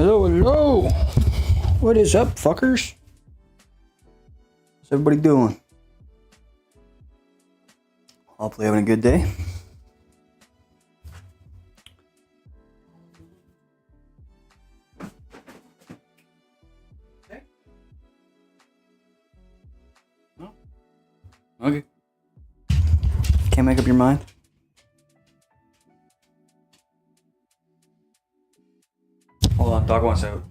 Hello, hello. What is up, fuckers? How's everybody doing? Hopefully having a good day. Okay. No? Okay. Can't make up your mind? Hold on, dog wants out.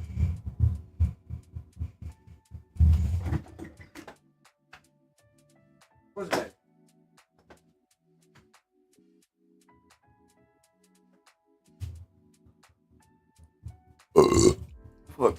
What's that? Fuck.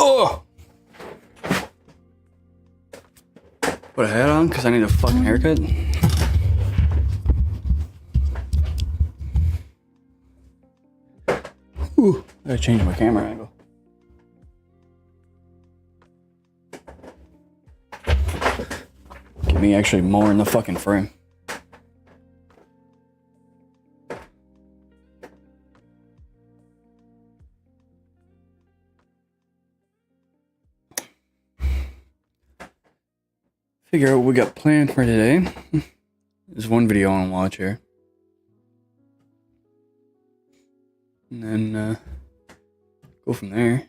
Oh! Put a hat on because I need a fucking haircut. Ooh, gotta change my camera angle. Get me actually more in the fucking frame. Figure out what we got planned for today. There's one video I want to watch here. And then go from there.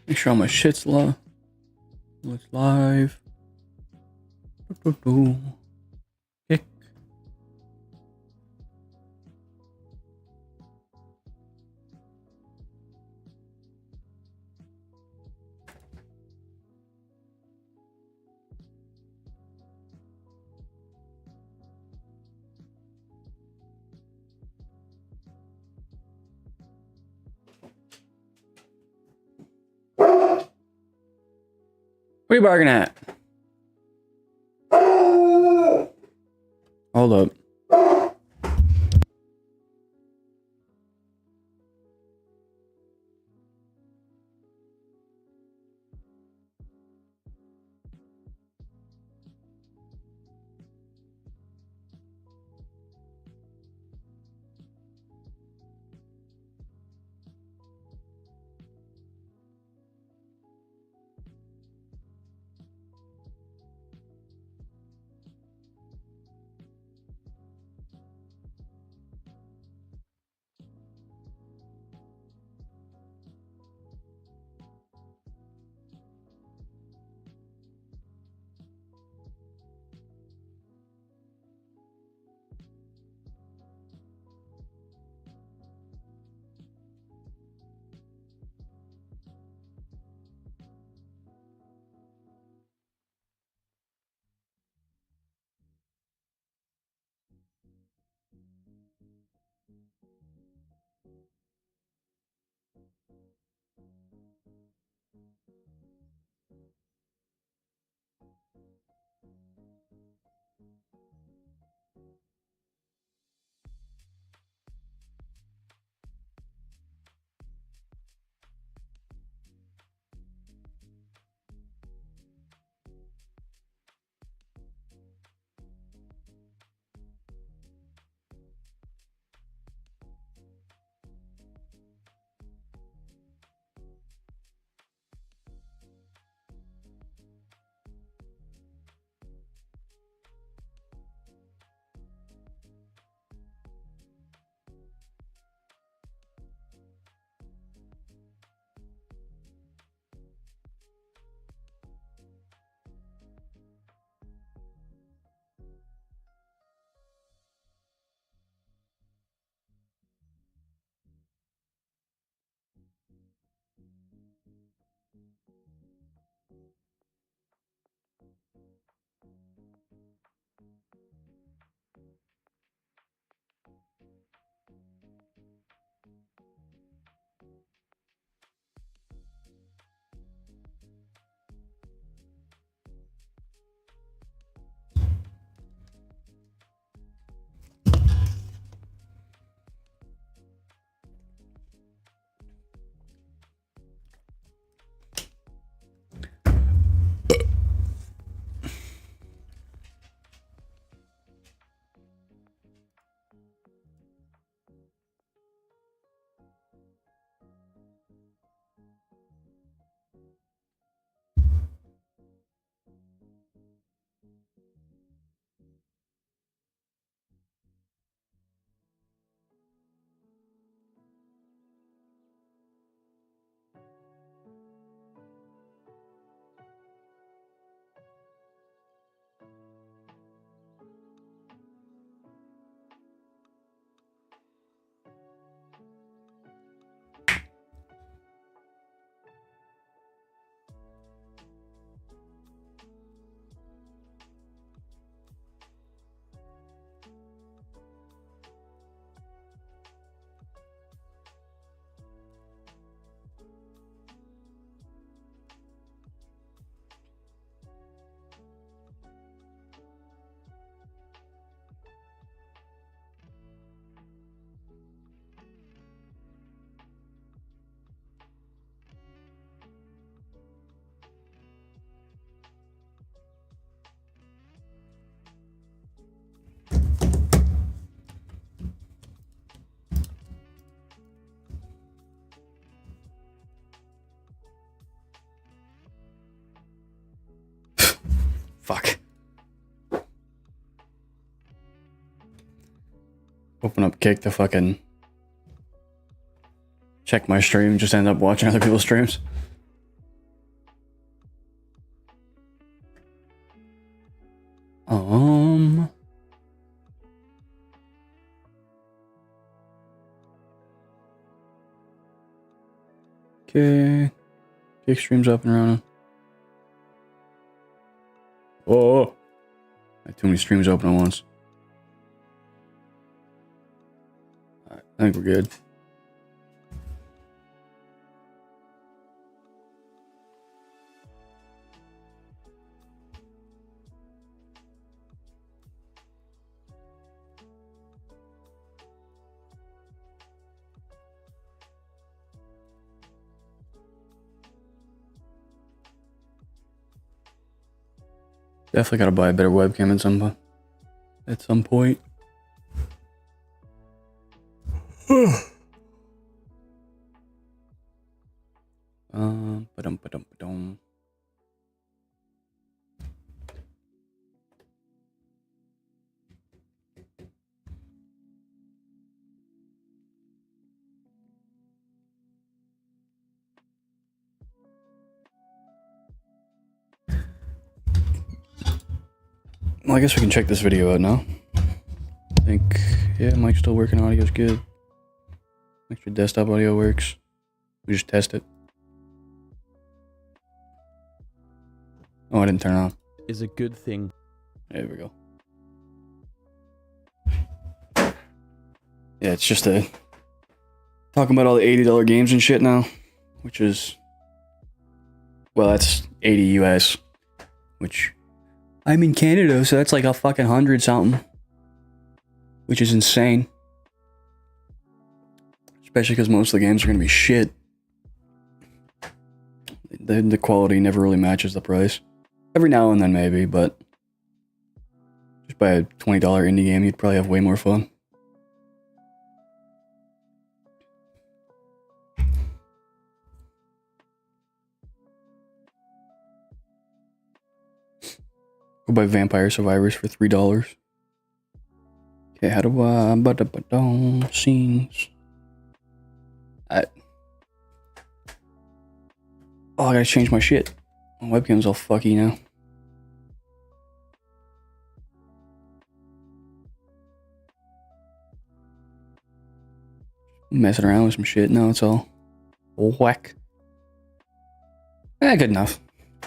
Make sure all my shit's live. What's live? Kick. What are you barking at? Hold up. Fuck. Open up Kick to fucking check my stream, just end up watching other people's streams. Okay. Kick stream's up and running. Oh, I had too many streams open at once. Alright, I think we're good. Definitely gotta buy a better webcam at some point. Ba-dum. Well, I guess we can check this video out now. I think, yeah, mic's still working, audio's good. Make sure desktop audio works. We just test it. Oh, I didn't turn it on. Is a good thing. There we go. Yeah, yeah, it's just a talking about all the $80 games and shit now, which is, well, that's 80 US, which I'm in Canada, so that's like a fucking 100 something, which is insane. Especially because most of the games are gonna be shit. The quality never really matches the price. Every now and then maybe, but just buy a $20 indie game, you'd probably have way more fun. Go buy Vampire Survivors for $3. Okay, how do I scenes? Oh, I gotta change my shit. My webcam's all fucky now. Messing around with some shit. Now it's all whack. Good enough.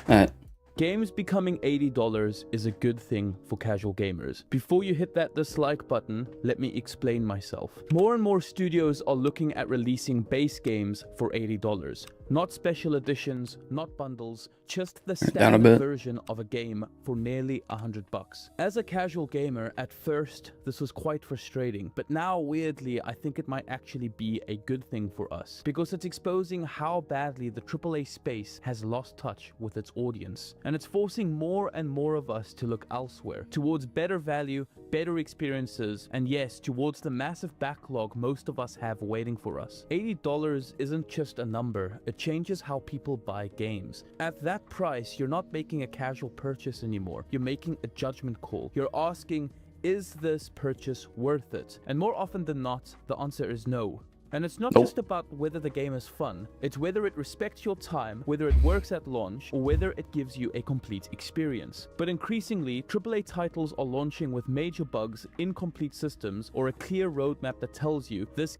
Alright. Games becoming $80 is a good thing for casual gamers. Before you hit that dislike button, let me explain myself. More and more studios are looking at releasing base games for $80. Not special editions, not bundles, just the standard version of a game for nearly $100. As a casual gamer, at first, this was quite frustrating, but now, weirdly, I think it might actually be a good thing for us, because it's exposing how badly the AAA space has lost touch with its audience, and it's forcing more and more of us to look elsewhere, towards better value, better experiences, and yes, towards the massive backlog most of us have waiting for us. $80 isn't just a number, it changes how people buy games. At that price, you're not making a casual purchase anymore. You're making a judgment call. You're asking, is this purchase worth it? And more often than not, the answer is no. And it's not just about whether the game is fun, it's whether it respects your time, whether it works at launch, or whether it gives you a complete experience. But increasingly, AAA titles are launching with major bugs, incomplete systems, or a clear roadmap that tells you this.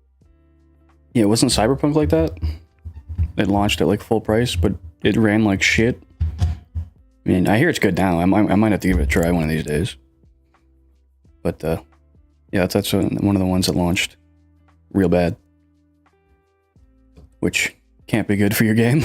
Yeah, wasn't Cyberpunk like that? It launched at like full price, but it ran like shit. I mean, I hear it's good now. I might have to give it a try one of these days. But yeah, that's one of the ones that launched real bad, which can't be good for your game.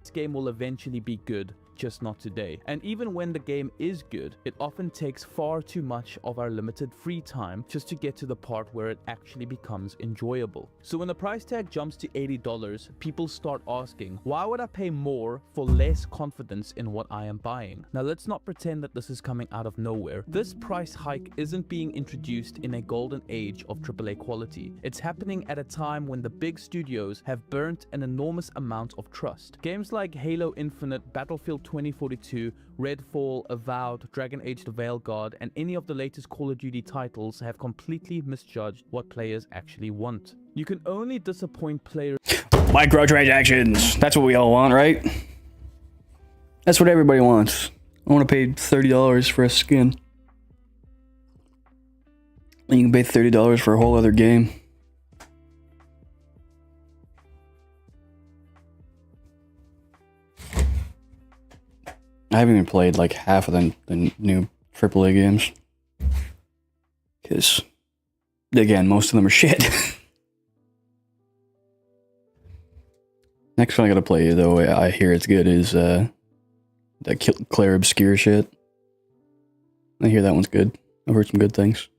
This game will eventually be good, just not today. And even when the game is good, it often takes far too much of our limited free time just to get to the part where it actually becomes enjoyable. So when the price tag jumps to $80, people start asking, why would I pay more for less confidence in what I am buying? Now let's not pretend that this is coming out of nowhere. This price hike isn't being introduced in a golden age of AAA quality. It's happening at a time when the big studios have burnt an enormous amount of trust. Games like Halo Infinite, Battlefield 2042, Redfall, Avowed, Dragon Age the Veilguard, and any of the latest Call of Duty titles have completely misjudged what players actually want. You can only disappoint players. Microtransactions. That's what we all want, right? That's what everybody wants. I want to pay $30 for a skin. And you can pay $30 for a whole other game. I haven't even played like half of the new AAA games. Because, again, most of them are shit. Next one I gotta play, though, I hear it's good, is that Claire Obscure shit. I hear that one's good. I've heard some good things.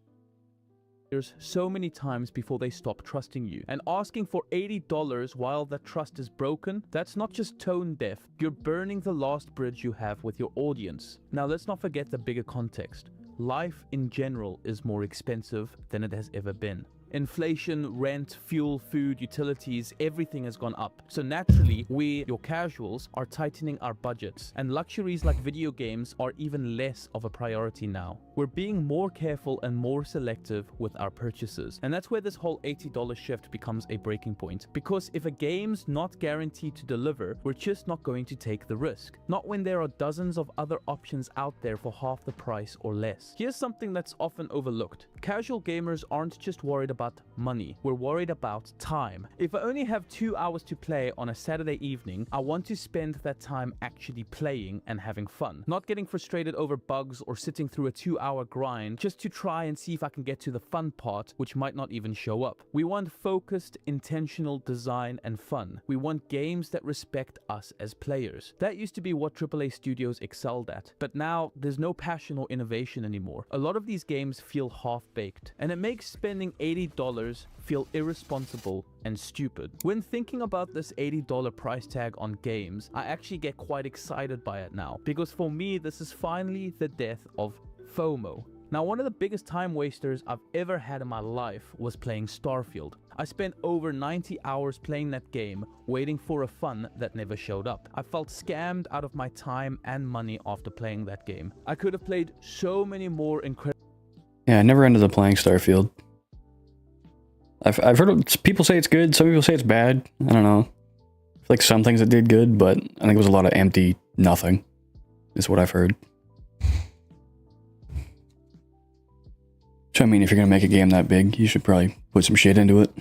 So many times before they stop trusting you, and asking for $80 while that trust is broken, that's not just tone deaf, you're burning the last bridge you have with your audience. Now let's not forget the bigger context. Life in general is more expensive than it has ever been. Inflation, rent, fuel, food, utilities, everything has gone up. So naturally, we, your casuals, are tightening our budgets, and luxuries like video games are even less of a priority now. We're being more careful and more selective with our purchases. And that's where this whole $80 shift becomes a breaking point. Because if a game's not guaranteed to deliver, we're just not going to take the risk. Not when there are dozens of other options out there for half the price or less. Here's something that's often overlooked. Casual gamers aren't just worried about about money. We're worried about time. If I only have 2 hours to play on a Saturday evening, I want to spend that time actually playing and having fun. Not getting frustrated over bugs or sitting through a 2-hour grind just to try and see if I can get to the fun part, which might not even show up. We want focused, intentional design and fun. We want games that respect us as players. That used to be what AAA studios excelled at, but now there's no passion or innovation anymore. A lot of these games feel half-baked, and it makes spending $80 feel irresponsible and stupid. When thinking about this $80 price tag on games, I actually get quite excited by it now, because for me this is finally the death of FOMO. Now, one of the biggest time wasters I've ever had in my life was playing Starfield. I spent over 90 hours playing that game, waiting for a fun that never showed up. I felt scammed out of my time and money after playing that game. I could have played so many more incredible... Yeah, I never ended up playing Starfield. I've heard people say it's good, some people say it's bad. I don't know. I feel like some things it did good, but I think it was a lot of empty nothing, is what I've heard. So I mean, if you're gonna make a game that big, you should probably put some shit into it.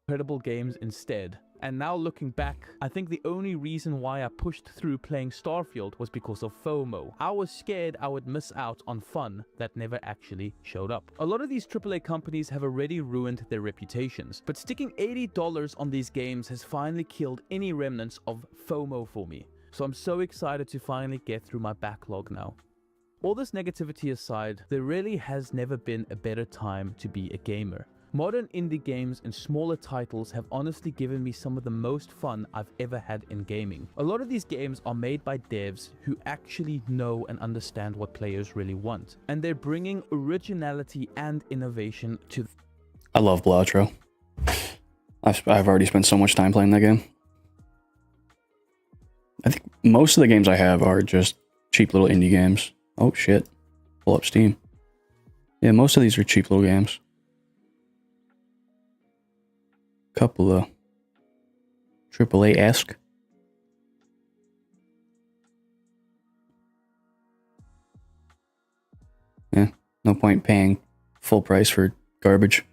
Incredible games instead. And now looking back, I think the only reason why I pushed through playing Starfield was because of FOMO. I was scared I would miss out on fun that never actually showed up. A lot of these AAA companies have already ruined their reputations, but sticking $80 on these games has finally killed any remnants of FOMO for me. So I'm so excited to finally get through my backlog now. All this negativity aside, there really has never been a better time to be a gamer. Modern indie games and smaller titles have honestly given me some of the most fun I've ever had in gaming. A lot of these games are made by devs who actually know and understand what players really want, and they're bringing originality and innovation to... I love Blatro. I've already spent so much time playing that game. I think most of the games I have are just cheap little indie games. Oh shit. Pull up Steam. Yeah, most of these are cheap little games. Couple of AAA-esque. Yeah, no point paying full price for garbage.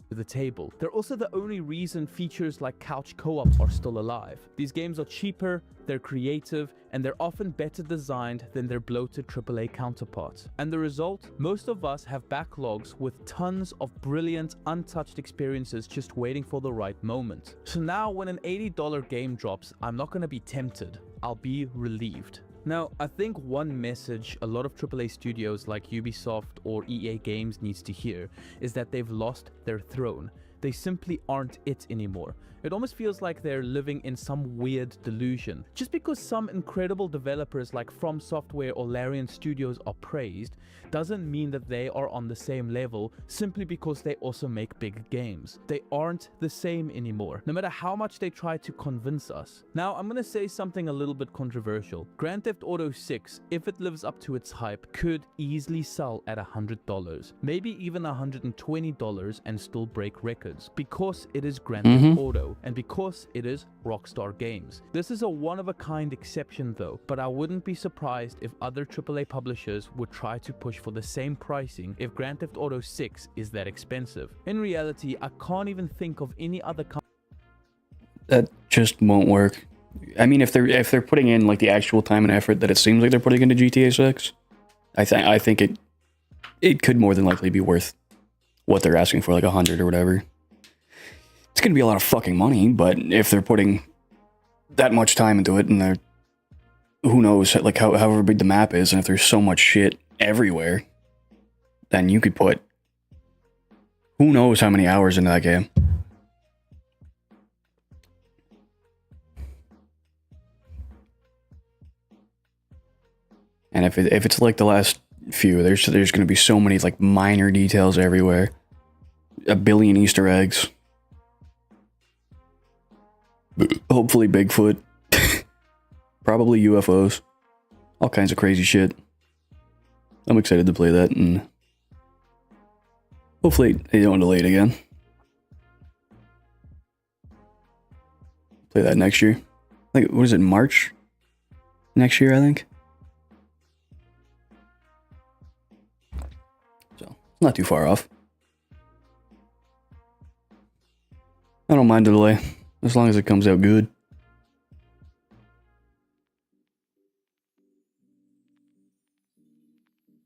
The table. They're also the only reason features like couch co-op are still alive. These games are cheaper, they're creative, and they're often better designed than their bloated AAA counterparts. And the result? Most of us have backlogs with tons of brilliant, untouched experiences just waiting for the right moment. So now when an $80 game drops, I'm not gonna be tempted. I'll be relieved. Now, I think one message a lot of AAA studios like Ubisoft or EA Games needs to hear is that they've lost their throne. They simply aren't it anymore. It almost feels like they're living in some weird delusion. Just because some incredible developers like From Software or Larian Studios are praised, doesn't mean that they are on the same level simply because they also make big games. They aren't the same anymore, no matter how much they try to convince us. Now, I'm gonna say something a little bit controversial. Grand Theft Auto 6, if it lives up to its hype, could easily sell at $100, maybe even $120 and still break records, because it is Grand Theft Auto, and because it is Rockstar Games. This is a one-of-a-kind exception though, but I wouldn't be surprised if other AAA publishers would try to push for the same pricing if Grand Theft Auto 6 is that expensive. In reality, I can't even think of any other that just won't work. I mean, if they're putting in like the actual time and effort that it seems like they're putting into GTA 6, I think it could more than likely be worth what they're asking for, like 100 or whatever. It's gonna be a lot of fucking money, but if they're putting that much time into it, and they're, who knows, like however big the map is, and if there's so much shit everywhere, then you could put who knows how many hours into that game. And if it's like the last few, there's going to be so many like minor details everywhere, a billion Easter eggs, hopefully Bigfoot, probably UFOs, all kinds of crazy shit. I'm excited to play that, and hopefully they don't delay it again. Play that next year. Like, what is it, March? next year, I think. So, not too far off. I don't mind the delay, as long as it comes out good.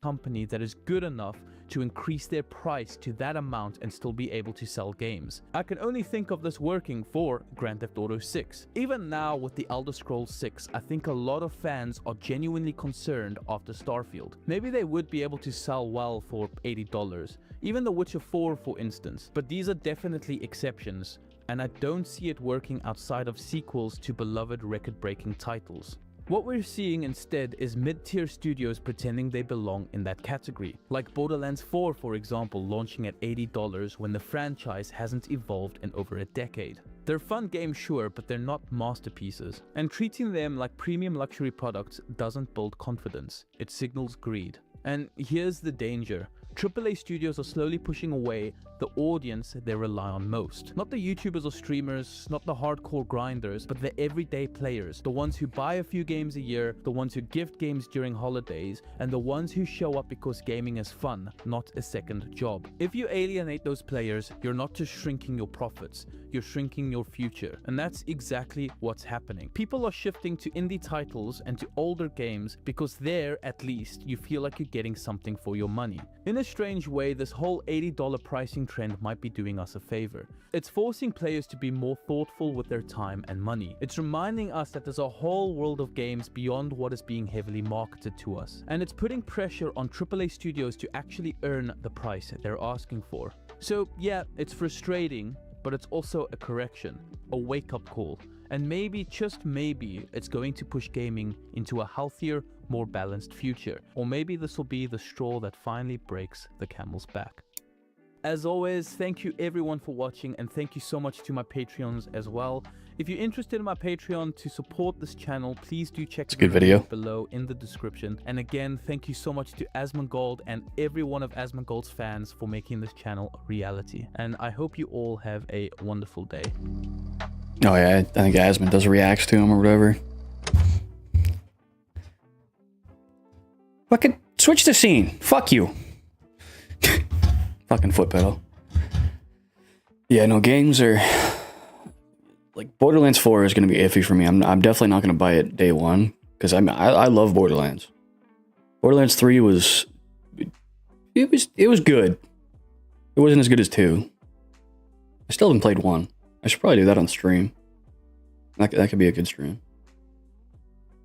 Company that is good enough to increase their price to that amount and still be able to sell games. I can only think of this working for Grand Theft Auto 6. Even now with the Elder Scrolls 6, I think a lot of fans are genuinely concerned after Starfield. Maybe they would be able to sell well for $80, even The Witcher 4 for instance, but these are definitely exceptions, and I don't see it working outside of sequels to beloved record-breaking titles. What we're seeing instead is mid-tier studios pretending they belong in that category, like Borderlands 4 for example launching at $80 when the franchise hasn't evolved in over a decade. They're fun games sure, but they're not masterpieces, and treating them like premium luxury products doesn't build confidence, it signals greed. And here's the danger. AAA studios are slowly pushing away the audience they rely on most. Not the YouTubers or streamers, not the hardcore grinders, but the everyday players. The ones who buy a few games a year, the ones who gift games during holidays, and the ones who show up because gaming is fun, not a second job. If you alienate those players, you're not just shrinking your profits, you're shrinking your future. And that's exactly what's happening. People are shifting to indie titles and to older games because there, at least, you feel like you're getting something for your money. In a strange way, this whole $80 pricing trend might be doing us a favor. It's forcing players to be more thoughtful with their time and money. It's reminding us that there's a whole world of games beyond what is being heavily marketed to us. And it's putting pressure on AAA studios to actually earn the price they're asking for. So yeah, it's frustrating, but it's also a correction, a wake-up call. And maybe, just maybe, it's going to push gaming into a healthier, more balanced future. Or maybe this will be the straw that finally breaks the camel's back. As always, thank you everyone for watching, and thank you so much to my Patreons as well. If you're interested in my Patreon to support this channel, please do check the video below in the description. And again, thank you so much to Asmongold and every one of Asmongold's fans for making this channel a reality. And I hope you all have a wonderful day. Oh yeah, I think Asmon does reacts to him or whatever. Fucking switch the scene. Fuck you. Fucking foot pedal. Yeah, no, games are... Like, Borderlands 4 is going to be iffy for me. I'm definitely not going to buy it day one, because I love Borderlands. Borderlands 3 was... It was good. It wasn't as good as 2. I still haven't played 1. I should probably do that on stream. That could be a good stream.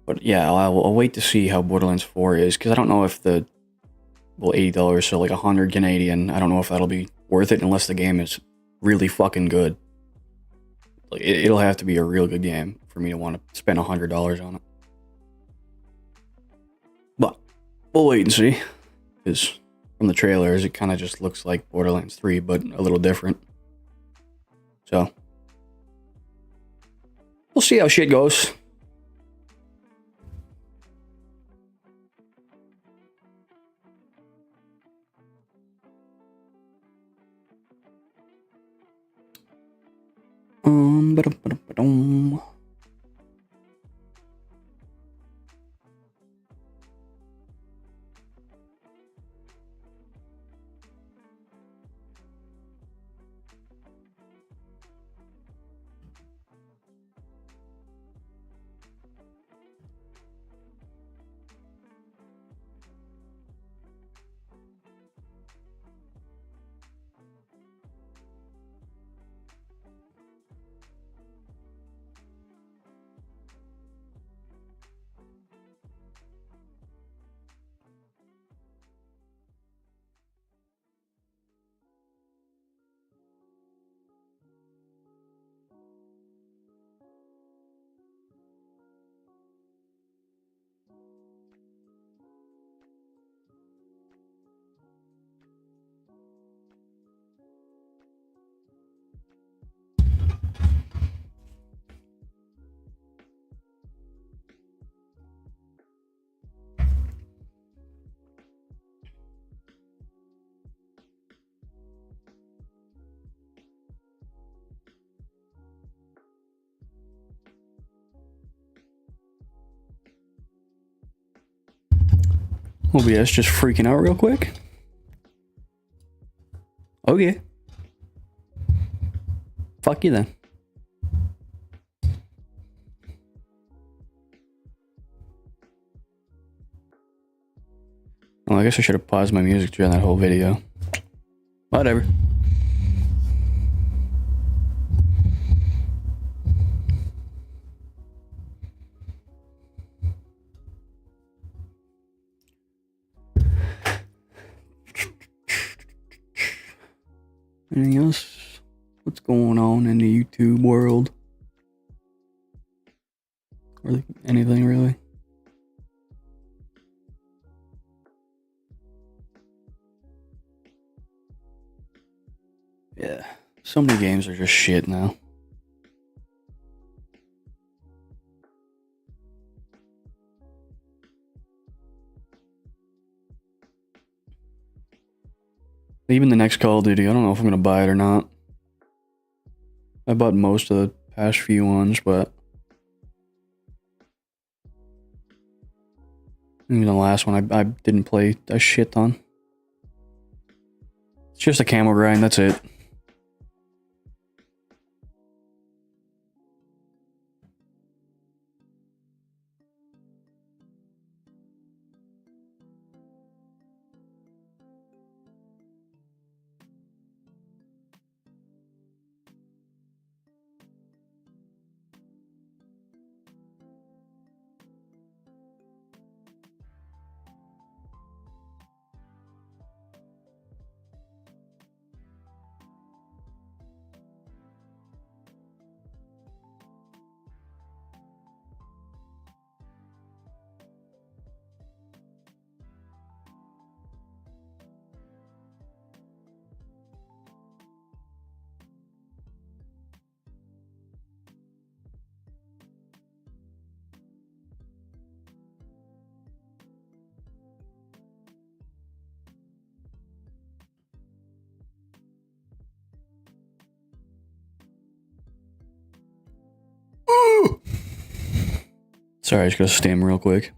But yeah, I'll wait to see how Borderlands 4 is, because I don't know if the... Well, $80, so like 100 Canadian. I don't know if that'll be worth it unless the game is really fucking good. Like, it'll have to be a real good game for me to want to spend $100 on it. But we'll wait and see, because from the trailers, it kind of just looks like Borderlands 3, but a little different. So we'll see how shit goes. Ba-dum. OBS just freaking out real quick. Okay. Fuck you then. Well, I guess I should have paused my music during that whole video. Whatever. Anything else? What's going on in the YouTube world? Or anything really? Yeah, so many games are just shit now. Even the next Call of Duty, I don't know if I'm gonna buy it or not. I bought most of the past few ones, but even the last one I didn't play a shit ton. It's just a camo grind, that's it. Sorry, I just gotta stammer real quick.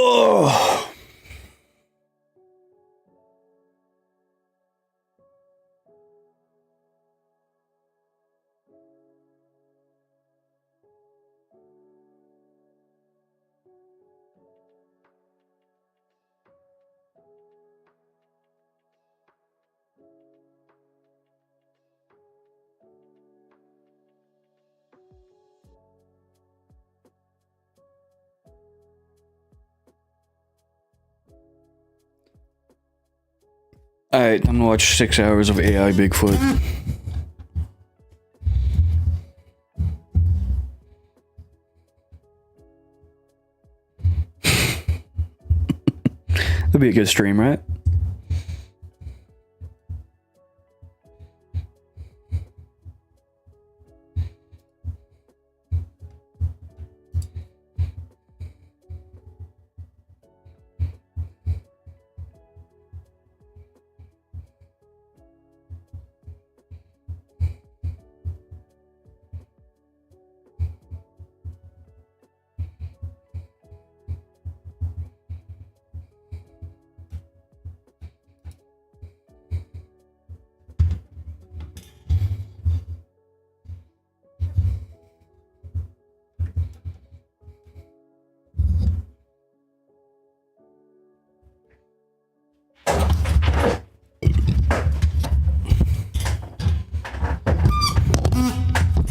Oh. Alright, I'm gonna watch 6 hours of AI Bigfoot. That'd be a good stream, right?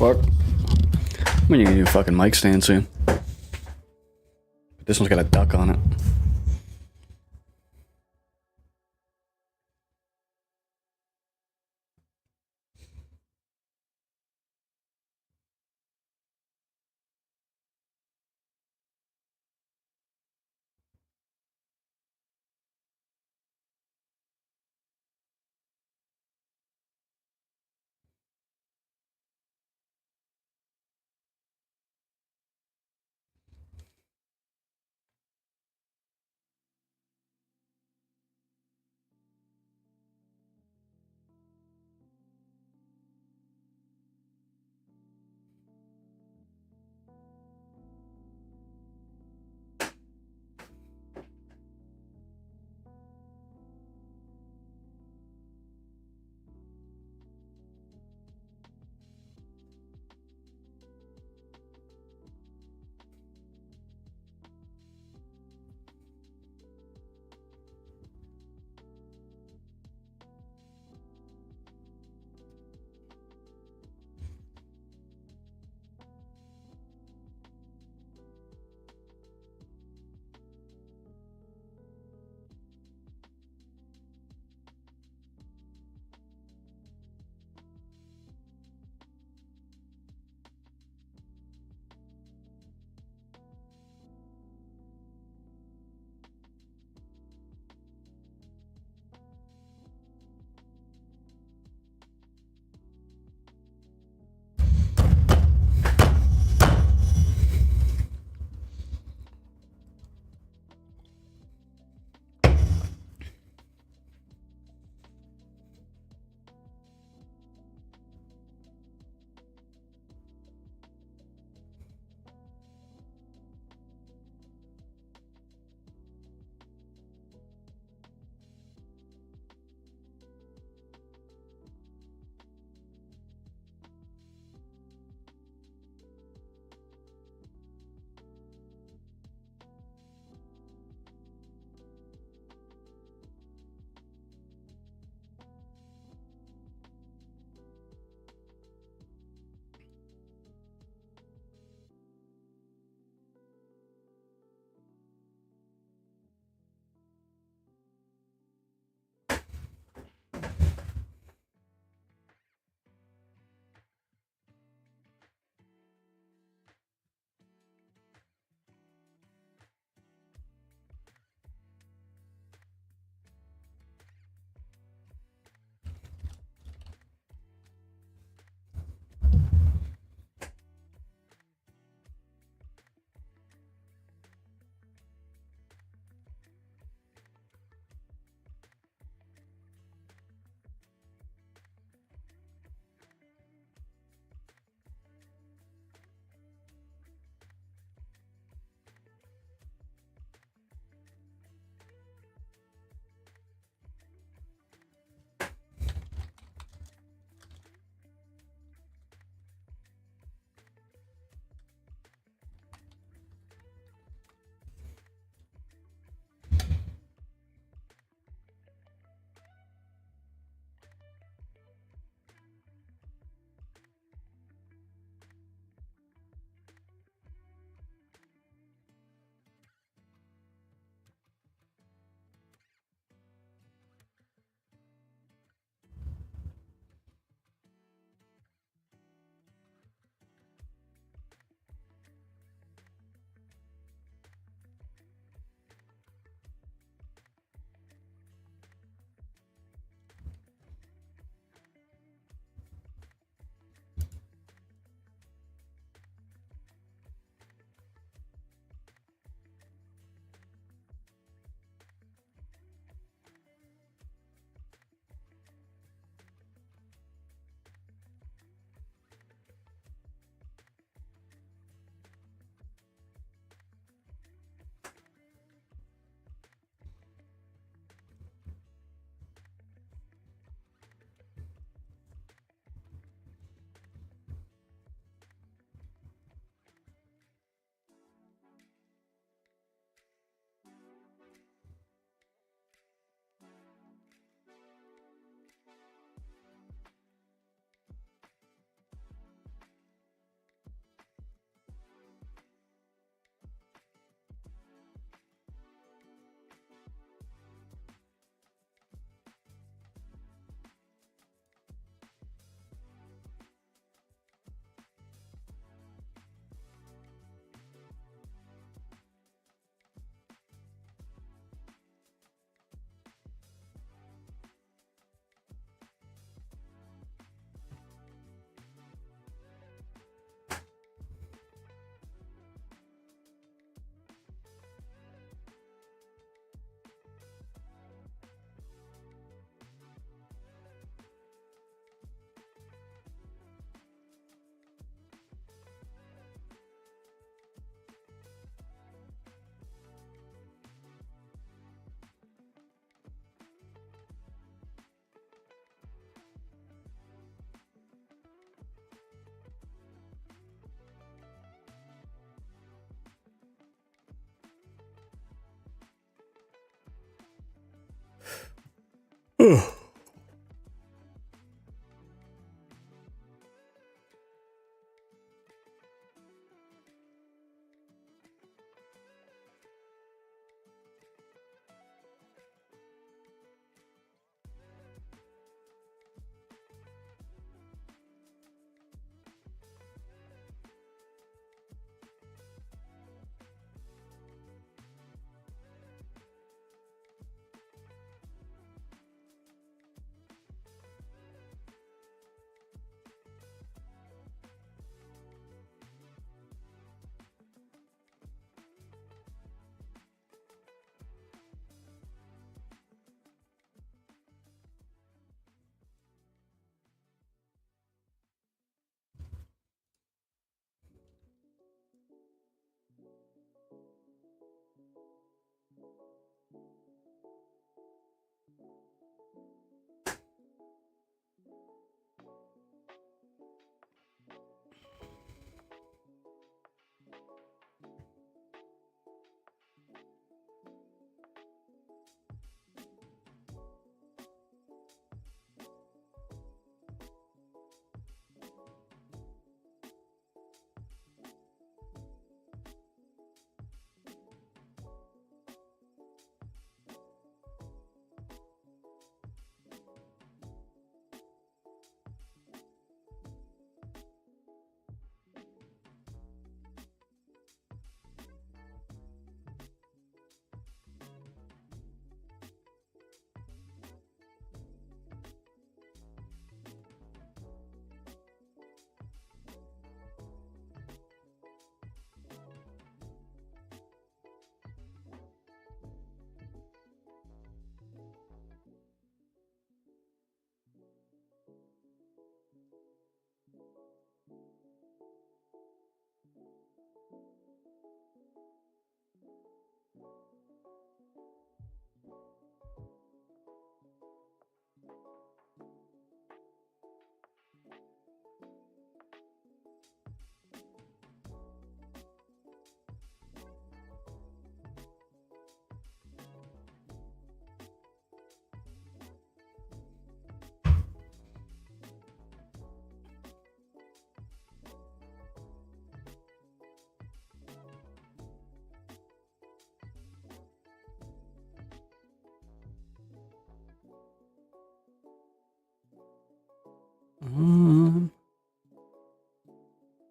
Fuck. I'm gonna need a new fucking mic stand soon. This one's got a duck on it.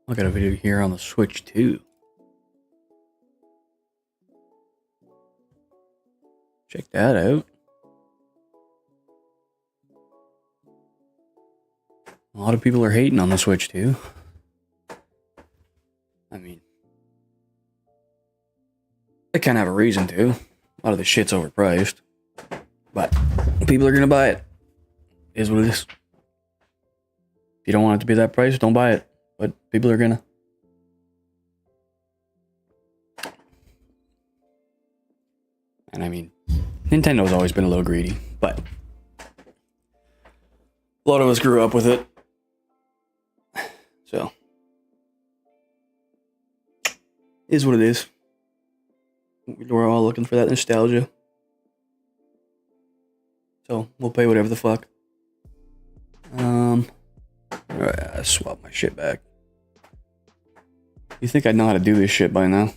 I got a video here on the Switch too. Check that out. A lot of people are hating on the Switch too. I mean, they kind of have a reason to. A lot of the shit's overpriced. But people are gonna buy it. Is what it is. If you don't want it to be that price, don't buy it. But people are gonna. And I mean, Nintendo's always been a little greedy, but a lot of us grew up with it. So, is what it is. We're all looking for that nostalgia. So, we'll pay whatever the fuck. Alright, I swap my shit back. You think I'd know how to do this shit by now?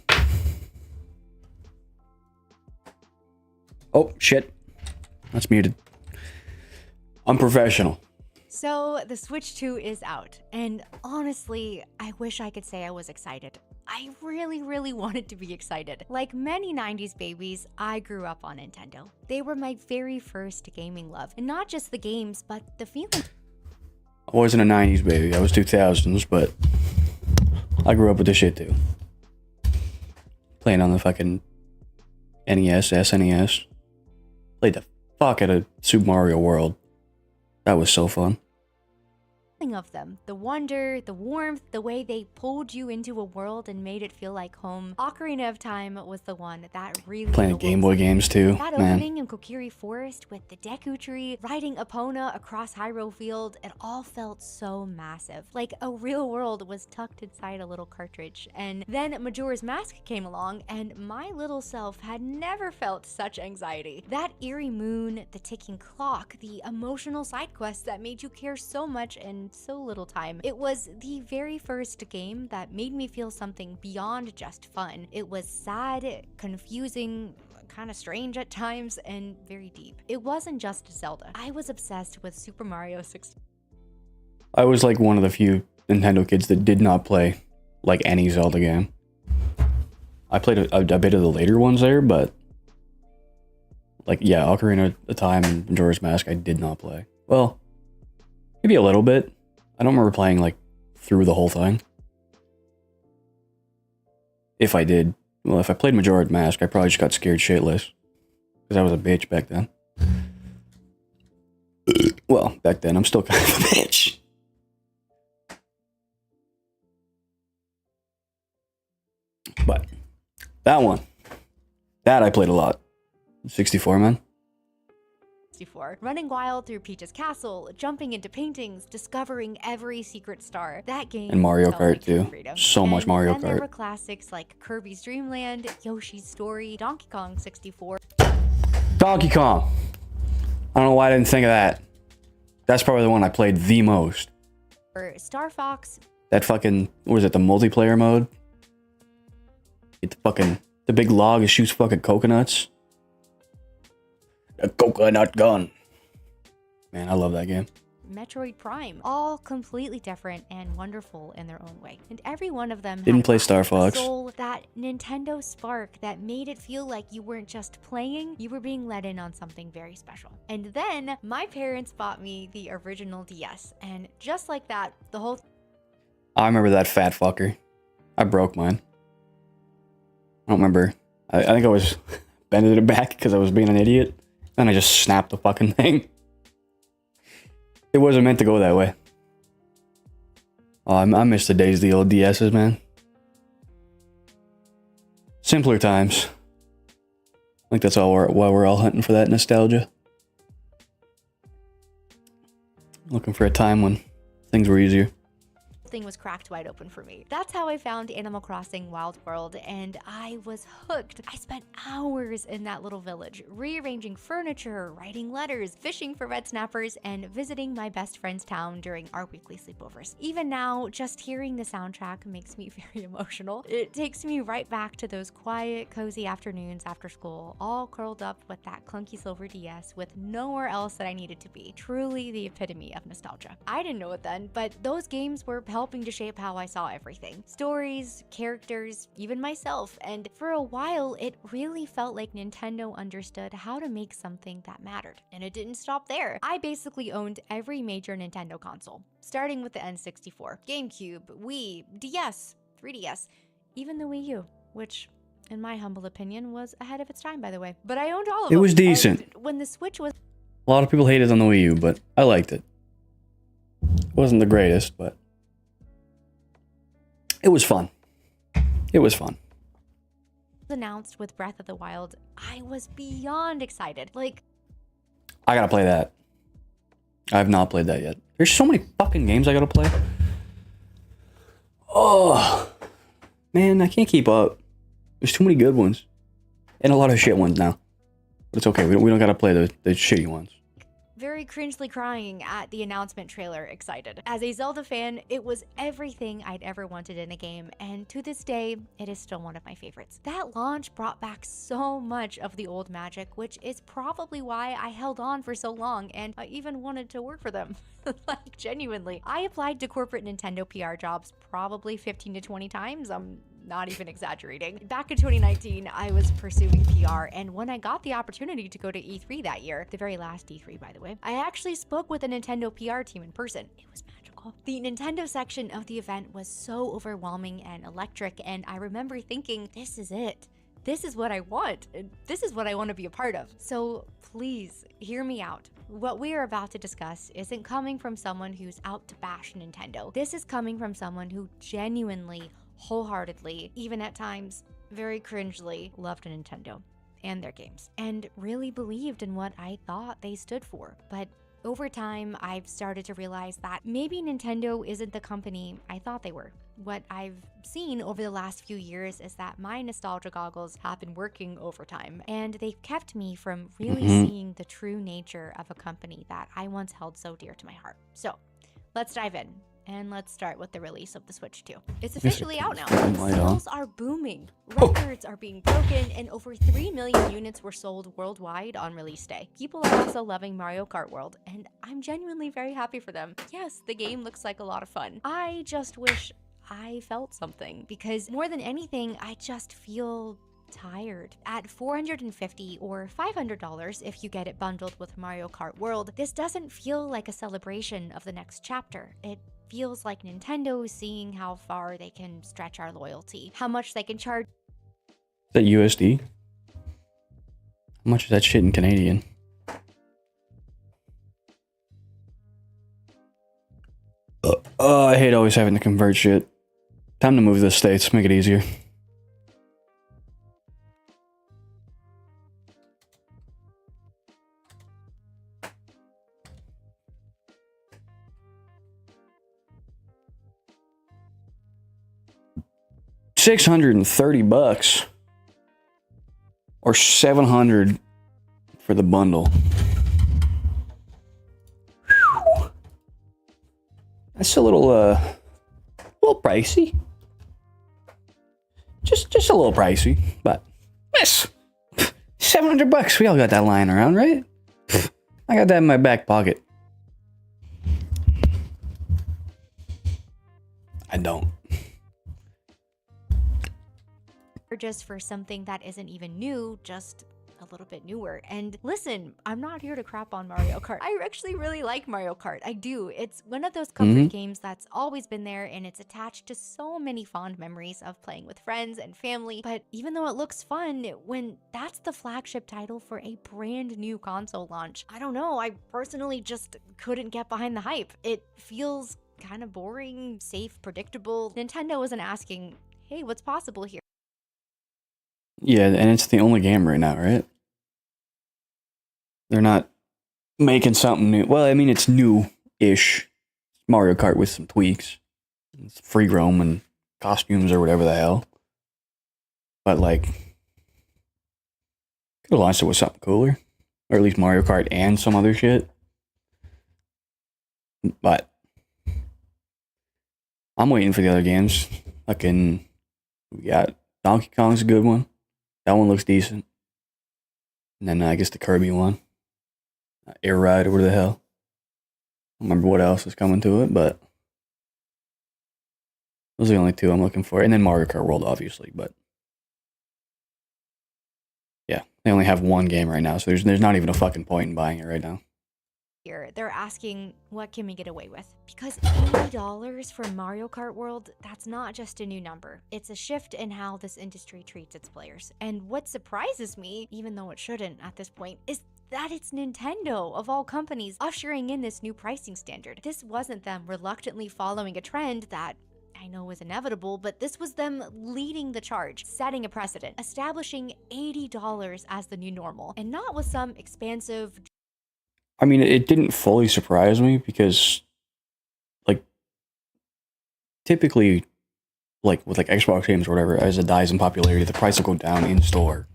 Oh, shit. That's muted. Unprofessional. So, the Switch 2 is out, and honestly, I wish I could say I was excited. I really wanted to be excited. Like many 90s babies, I grew up on Nintendo. They were my very first gaming love, and not just the games, but the feeling. I wasn't a 90s baby, I was 2000s, but I grew up with this shit too. Playing on the fucking NES, SNES. Played the fuck out of Super Mario World. That was so fun. something of them. The wonder, the warmth, the way they pulled you into a world and made it feel like home. Ocarina of Time was the one that really Playing Game Boy games too, that man. opening in Kokiri Forest with the Deku Tree, riding Epona across Hyrule Field, it all felt so massive. Like a real world was tucked inside a little cartridge. And then Majora's Mask came along, and my little self had never felt such anxiety. That eerie moon, the ticking clock, the emotional side quests that made you care so much in so little time. It was the very first game that made me feel something beyond just fun. It was sad, confusing, kind of strange at times, and very deep. It wasn't just Zelda. I was obsessed with Super Mario 64. I was like one of the few Nintendo kids that did not play like any Zelda game. I played a bit of the later ones there, but like, yeah, Ocarina of Time and Majora's Mask, I did not play. Well, maybe a little bit. I don't remember playing like through the whole thing. If I did, well, if I played Majora's Mask, I probably just got scared shitless because I was a bitch back then. Well, back then, I'm still kind of a bitch. But that one, that I played a lot. 64, man. Running wild through Peach's castle, jumping into paintings, discovering every secret star. That game And Mario felt Kart like too. freedom. So much Mario then there Kart. were classics like Kirby's Dream Land, Yoshi's Story, Donkey Kong 64. Donkey Kong. I don't know why I didn't think of that. That's probably the one I played the most. Or Star Fox. That fucking, what was it, the multiplayer mode? Get the big log that shoots fucking coconuts. A coconut gun. Man, I love that game. Metroid Prime, all completely different and wonderful in their own way. And every one of them Didn't had play that Star Fox. soul, that Nintendo spark that made it feel like you weren't just playing, you were being let in on something very special. And then my parents bought me the original DS, and just like that, the whole I remember that fat fucker. I broke mine. I don't remember. I think I was bending it back because I was being an idiot. And I just snapped the fucking thing. It wasn't meant to go that way. Oh, I miss the days of the old DSs, man. Simpler times. I think that's why we're all hunting for that nostalgia. Looking for a time when things were easier. thing was cracked wide open for me. That's how I found Animal Crossing Wild World, and I was hooked. I spent hours in that little village, rearranging furniture, writing letters, fishing for red snappers, and visiting my best friend's town during our weekly sleepovers. Even now, just hearing the soundtrack makes me very emotional. It takes me right back to those quiet, cozy afternoons after school, all curled up with that clunky silver DS with nowhere else that I needed to be. Truly the epitome of nostalgia. I didn't know it then, but those games were helping to shape how I saw everything. Stories, characters, even myself. And for a while, it really felt like Nintendo understood how to make something that mattered. And it didn't stop there. I basically owned every major Nintendo console, starting with the N64, GameCube, Wii, DS, 3DS, even the Wii U, which in my humble opinion was ahead of its time, by the way. But I owned all of them. It was decent. And when the Switch was A lot of people hated on the Wii U, but I liked it. It wasn't the greatest, but it was fun. It was fun. announced with Breath of the Wild, I was beyond excited. Like, I gotta play that. I have not played that yet. There's so many fucking games I gotta play. Oh, man, I can't keep up. There's too many good ones. And a lot of shit ones now. But it's okay, we don't gotta play the shitty ones. very cringely crying at the announcement trailer, excited. As a Zelda fan, it was everything I'd ever wanted in a game, and to this day, it is still one of my favorites. That launch brought back so much of the old magic, which is probably why I held on for so long, and I even wanted to work for them. Like, genuinely. I applied to corporate Nintendo PR jobs probably 15 to 20 times. I'm not even exaggerating. Back in 2019, I was pursuing PR, and when I got the opportunity to go to E3 that year, the very last E3 by the way, I actually spoke with a Nintendo PR team in person. It was magical. The Nintendo section of the event was so overwhelming and electric, and I remember thinking, this is it. this is what I want. This is what I want to be a part of. So please hear me out. What we are about to discuss isn't coming from someone who's out to bash Nintendo. This is coming from someone who genuinely, wholeheartedly, even at times very cringely, loved Nintendo and their games, and really believed in what I thought they stood for. But over time, I've started to realize that maybe Nintendo isn't the company I thought they were. What I've seen over the last few years is that my nostalgia goggles have been working overtime, and they've kept me from really seeing the true nature of a company that I once held so dear to my heart. So let's dive in. And let's start with the release of the Switch 2. It's officially out now. Sales are booming. Records are being broken, and over 3 million units were sold worldwide on release day. People are also loving Mario Kart World, and I'm genuinely very happy for them. Yes, the game looks like a lot of fun. I just wish I felt something, because more than anything, I just feel tired. At $450 or $500 if you get it bundled with Mario Kart World, this doesn't feel like a celebration of the next chapter. It feels like Nintendo seeing how far they can stretch our loyalty, how much they can charge. Is that USD? How much is that shit in Canadian? I hate always having to convert shit. Time to move to the States, make it easier. $630 or $700 for the bundle. Whew. That's a little pricey. Just a little pricey, but yes, $700. We all got that lying around, right? I got that in my back pocket. I don't. Just for something that isn't even new, just a little bit newer. And listen, I'm not here to crap on Mario Kart. I actually really like Mario Kart. I do. It's one of those comfort games that's always been there, and it's attached to so many fond memories of playing with friends and family. But even though it looks fun, when that's the flagship title for a brand new console launch, I don't know, I personally just couldn't get behind the hype. It feels kind of boring, safe, predictable. Nintendo isn't asking, hey, what's possible here? Yeah, and it's the only game right now, right? They're not making something new. Well, I mean, it's new-ish. Mario Kart with some tweaks. It's free roam and costumes or whatever the hell. But, like, could have launched it with something cooler. Or at least Mario Kart and some other shit. But I'm waiting for the other games. We got Donkey Kong's a good one. That one looks decent. And then I guess the Kirby one. Air Ride or whatever the hell. I don't remember what else is coming to it, but those are the only two I'm looking for. And then Mario Kart World, obviously, but yeah, they only have one game right now, so there's not even a fucking point in buying it right now. Here, they're asking, what can we get away with? Because $80 for Mario Kart World, that's not just a new number. It's a shift in how this industry treats its players. And what surprises me, even though it shouldn't at this point, is that it's Nintendo, of all companies, ushering in this new pricing standard. This wasn't them reluctantly following a trend that I know was inevitable, but this was them leading the charge, setting a precedent, establishing $80 as the new normal, and not with some expansive... I mean, it didn't fully surprise me because, like, typically, like, with, like, Xbox games or whatever, as it dies in popularity, the price will go down in store.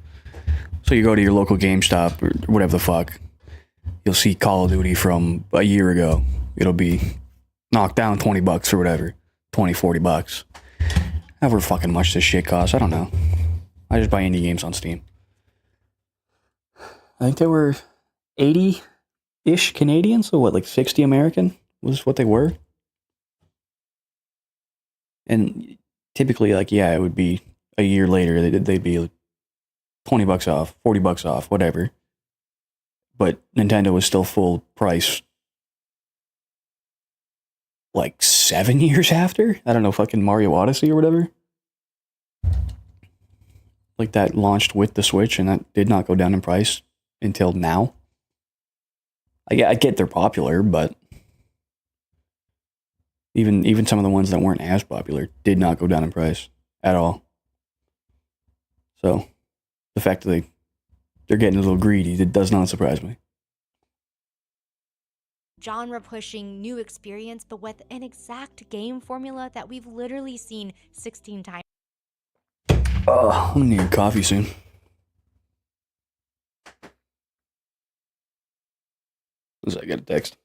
So you go to your local GameStop or whatever the fuck, you'll see Call of Duty from a year ago. It'll be knocked down $20 or whatever, $20-$40. However fucking much this shit costs, I don't know. I just buy indie games on Steam. I think there were 80-ish Canadian, so what, like 60 American was what they were? And typically, like, yeah, it would be a year later, they'd be like $20 off, $40 off, whatever. But Nintendo was still full price like 7 years after? I don't know, fucking Mario Odyssey or whatever. like that launched with the Switch and that did not go down in price until now. I get they're popular, but even some of the ones that weren't as popular did not go down in price at all. So the fact that they're getting a little greedy, it does not surprise me. Genre pushing new experience, but with an exact game formula that we've literally seen 16 times. Oh, I'm gonna need coffee soon. As I get a text.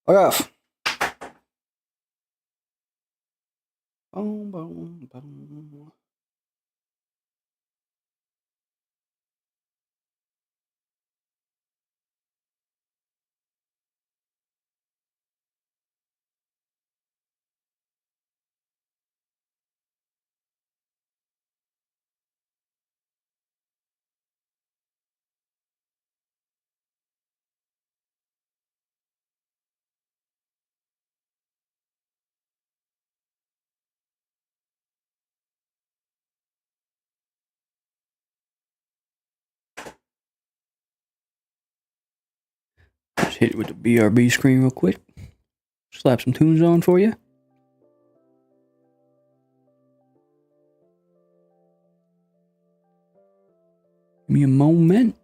Fuck off. Boom, boom, boom. Just hit it with the BRB screen real quick. Slap some tunes on for you. Give me a moment.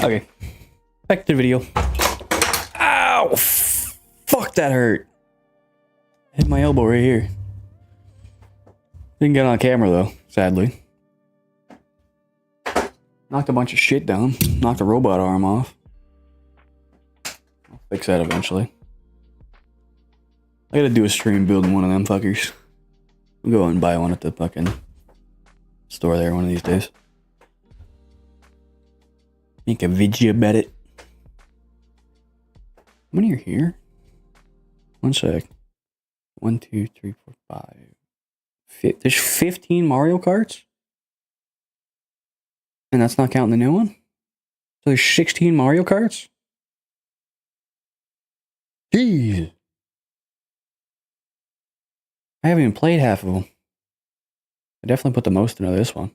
Okay, back to the video. Ow! Fuck, that hurt. Hit my elbow right here. Didn't get on camera though, sadly. Knocked a bunch of shit down. Knocked a robot arm off. I'll fix that eventually. I gotta do a stream building one of them fuckers. I'll go out and buy one at the fucking store there one of these days. Make a video about it. How many are here? One sec. 1, 2, 3, 4, 5. There's 15 Mario Karts? And that's not counting the new one? So there's 16 Mario Karts? Jeez. I haven't even played half of them. I definitely put the most into this one.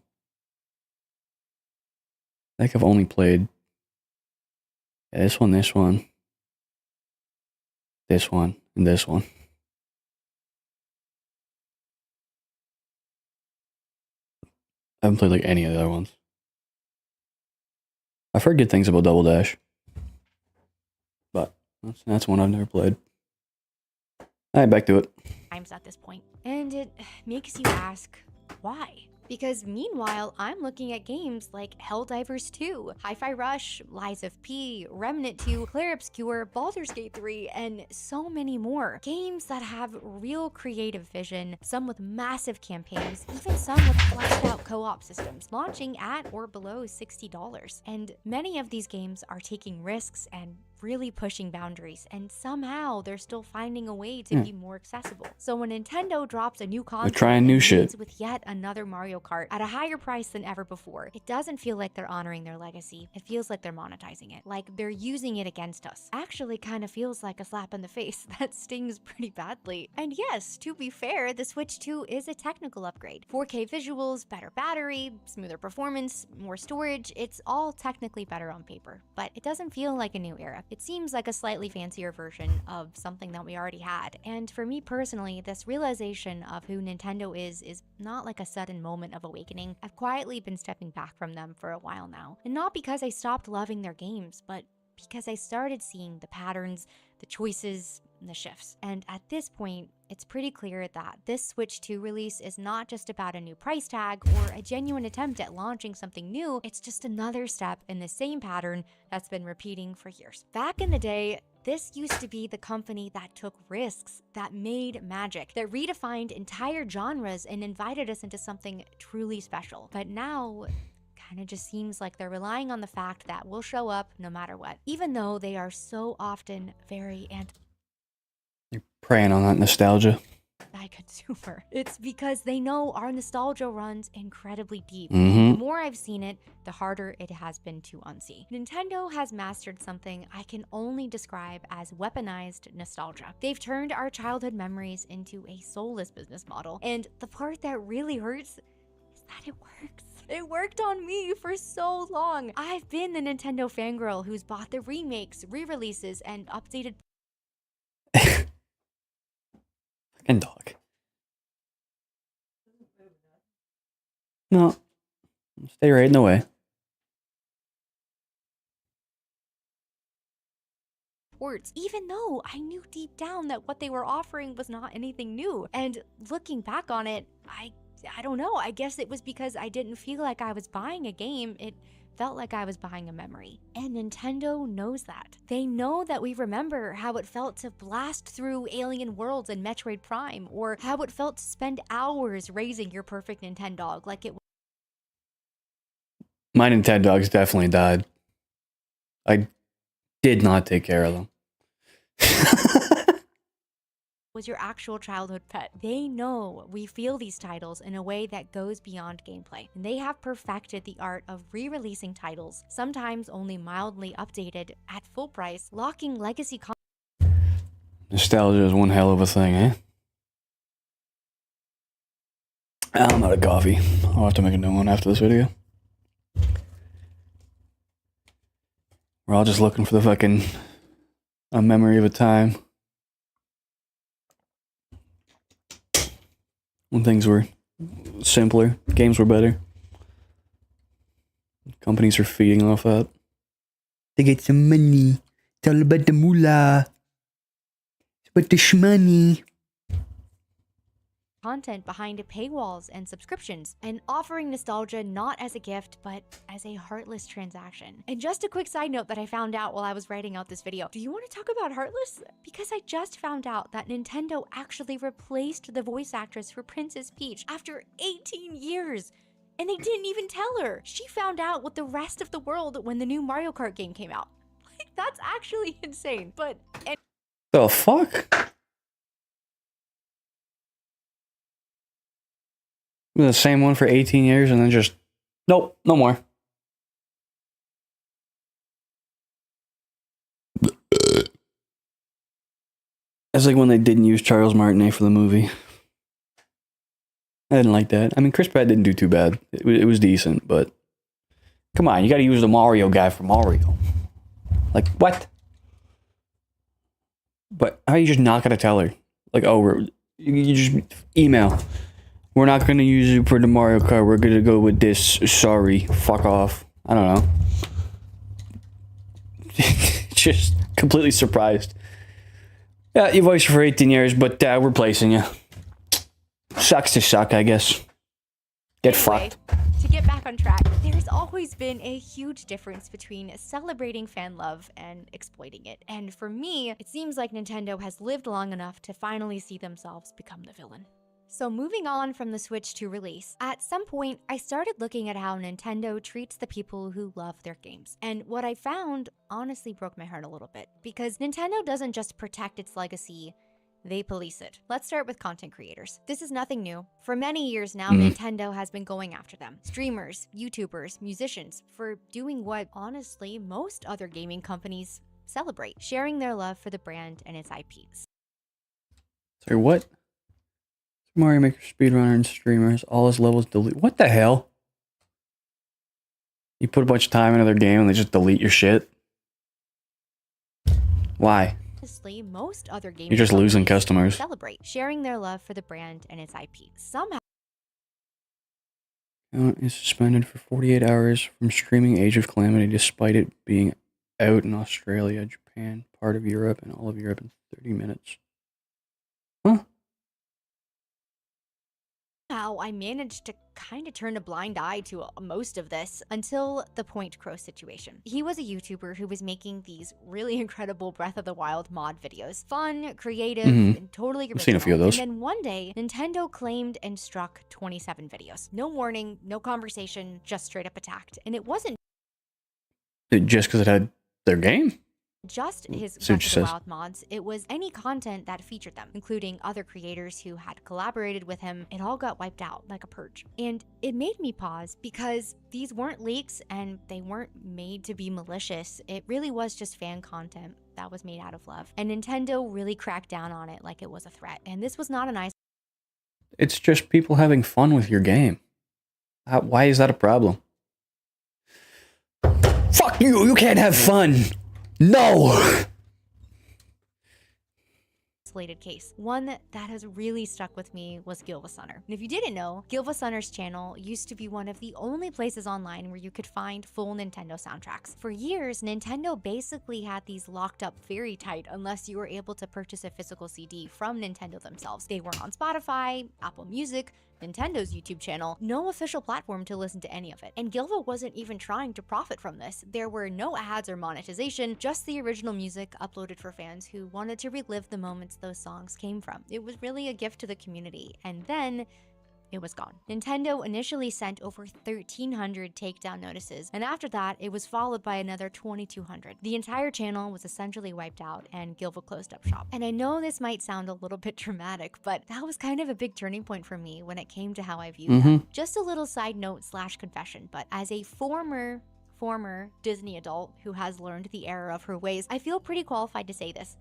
I think I've only played this one, and this one, and this one. I haven't played like any of the other ones. I've heard good things about Double Dash, but that's one I've never played. Alright, back to it. Times at this point. And it makes you ask, why? Because meanwhile, I'm looking at games like Helldivers 2, Hi-Fi Rush, Lies of P, Remnant 2, Clair Obscur, Baldur's Gate 3, and so many more. Games that have real creative vision, some with massive campaigns, even some with fleshed out co-op systems, launching at or below $60. And many of these games are taking risks and really pushing boundaries, and somehow they're still finding a way to be more accessible. So when Nintendo drops a new console, trying new shit with yet another Mario Kart at a higher price than ever before, it doesn't feel like they're honoring their legacy. It feels like they're monetizing it, like they're using it against us. Actually, kind of feels like a slap in the face that stings pretty badly. And yes, to be fair, the Switch 2 is a technical upgrade. 4K visuals, better battery, smoother performance, more storage. It's all technically better on paper, but it doesn't feel like a new era. It seems like a slightly fancier version of something that we already had. And for me personally, this realization of who Nintendo is not like a sudden moment of awakening. I've quietly been stepping back from them for a while now. And not because I stopped loving their games, but because I started seeing the patterns, the choices, and the shifts. And at this point, it's pretty clear that this Switch 2 release is not just about a new price tag or a genuine attempt at launching something new, it's just another step in the same pattern that's been repeating for years. Back in the day, this used to be the company that took risks, that made magic, that redefined entire genres and invited us into something truly special. But now, kind of just seems like they're relying on the fact that we'll show up no matter what, even though they are so often very You're preying on that nostalgia. anti-consumer. It's because they know our nostalgia runs incredibly deep. Mm-hmm. The more I've seen it, the harder it has been to unsee. Nintendo has mastered something I can only describe as weaponized nostalgia. They've turned our childhood memories into a soulless business model. And the part that really hurts is that it works. It worked on me for so long. I've been the Nintendo fangirl who's bought the remakes, re-releases, and updated Fucking dog. No. Stay right in the way. ports, even though I knew deep down that what they were offering was not anything new. And looking back on it, I don't know, I guess it was because I didn't feel like I was buying a game. It felt like I was buying a memory. And Nintendo knows that. They know that we remember how it felt to blast through Alien Worlds and Metroid Prime, or how it felt to spend hours raising your perfect Nintendog like it My Nintendogs definitely died. I did not take care of them. was your actual childhood pet. They know we feel these titles in a way that goes beyond gameplay. And they have perfected the art of re-releasing titles, sometimes only mildly updated, at full price, locking legacy Nostalgia is one hell of a thing, eh? I'm out of coffee. I'll have to make a new one after this video. We're all just looking for the fucking a memory of a time when things were simpler, games were better. Companies are feeding off that. They get some money. It's all about the moolah. It's about the shmoney. content behind paywalls and subscriptions, and offering nostalgia not as a gift, but as a heartless transaction. And just a quick side note that I found out while I was writing out this video. Do you want to talk about Heartless? Because I just found out that Nintendo actually replaced the voice actress for Princess Peach after 18 years. And they didn't even tell her. She found out with the rest of the world when the new Mario Kart game came out. Like, that's actually insane. But The fuck? The same one for 18 years and then just, nope, no more. It's like when they didn't use Charles Martinet for the movie. I didn't like that. I mean, Chris Pratt didn't do too bad. It was decent, but come on, you got to use the Mario guy for Mario. Like, what? But how are you just not going to tell her? Like, oh, you just email. We're not going to use you for the Mario Kart. We're going to go with this. Sorry. Fuck off. I don't know. Just completely surprised. Yeah, you voiced for 18 years, but we're placing you. Sucks to suck, I guess. Get Anyway, fucked. to get back on track, there's always been a huge difference between celebrating fan love and exploiting it. And for me, it seems like Nintendo has lived long enough to finally see themselves become the villain. So moving on from the Switch 2 release, at some point I started looking at how Nintendo treats the people who love their games. And what I found honestly broke my heart a little bit, because Nintendo doesn't just protect its legacy, they police it. Let's start with content creators. This is nothing new. For many years now, Nintendo has been going after them. Streamers, YouTubers, musicians, for doing what, honestly, most other gaming companies celebrate, sharing their love for the brand and its IPs. Sorry, what? Mario Maker speedrunner and streamers, all his levels delete. What the hell? You put a bunch of time into their game and they just delete your shit? Why? Honestly, most other gaming You're just losing companies customers. celebrate, sharing their love for the brand and its IP. Somehow, Account is suspended for 48 hours from streaming Age of Calamity despite it being out in Australia, Japan, part of Europe, and all of Europe in 30 minutes. Huh? I managed to kind of turn a blind eye to most of this until the Point Crow situation. He was a YouTuber who was making these really incredible Breath of the Wild mod videos. Fun, creative, and totally original. I've seen a few of those. And then one day, Nintendo claimed and struck 27 videos. No warning, no conversation, just straight up attacked. And it wasn't Just because it had their game? just his See what Breath she of the says. Wild mods, it was any content that featured them, including other creators who had collaborated with him. It all got wiped out like a purge. And it made me pause because these weren't leaks and they weren't made to be malicious. It really was just fan content that was made out of love. And Nintendo really cracked down on it like it was a threat. And this was not a nice It's just people having fun with your game. Why is that a problem? Fuck you! You can't have fun! No! isolated case. One that has really stuck with me was Gilvasunner. And if you didn't know, Gilvasunner's channel used to be one of the only places online where you could find full Nintendo soundtracks. For years, Nintendo basically had these locked up very tight unless you were able to purchase a physical CD from Nintendo themselves. They weren't on Spotify, Apple Music, Nintendo's YouTube channel, no official platform to listen to any of it. And Gilva wasn't even trying to profit from this. There were no ads or monetization, just the original music uploaded for fans who wanted to relive the moments those songs came from. It was really a gift to the community. And then it was gone. Nintendo initially sent over 1,300 takedown notices, and after that, it was followed by another 2,200. The entire channel was essentially wiped out, and Gilva closed up shop. And I know this might sound a little bit dramatic, but that was kind of a big turning point for me when it came to how I viewed them. Just a little side note / confession, but as a former Disney adult who has learned the error of her ways, I feel pretty qualified to say this.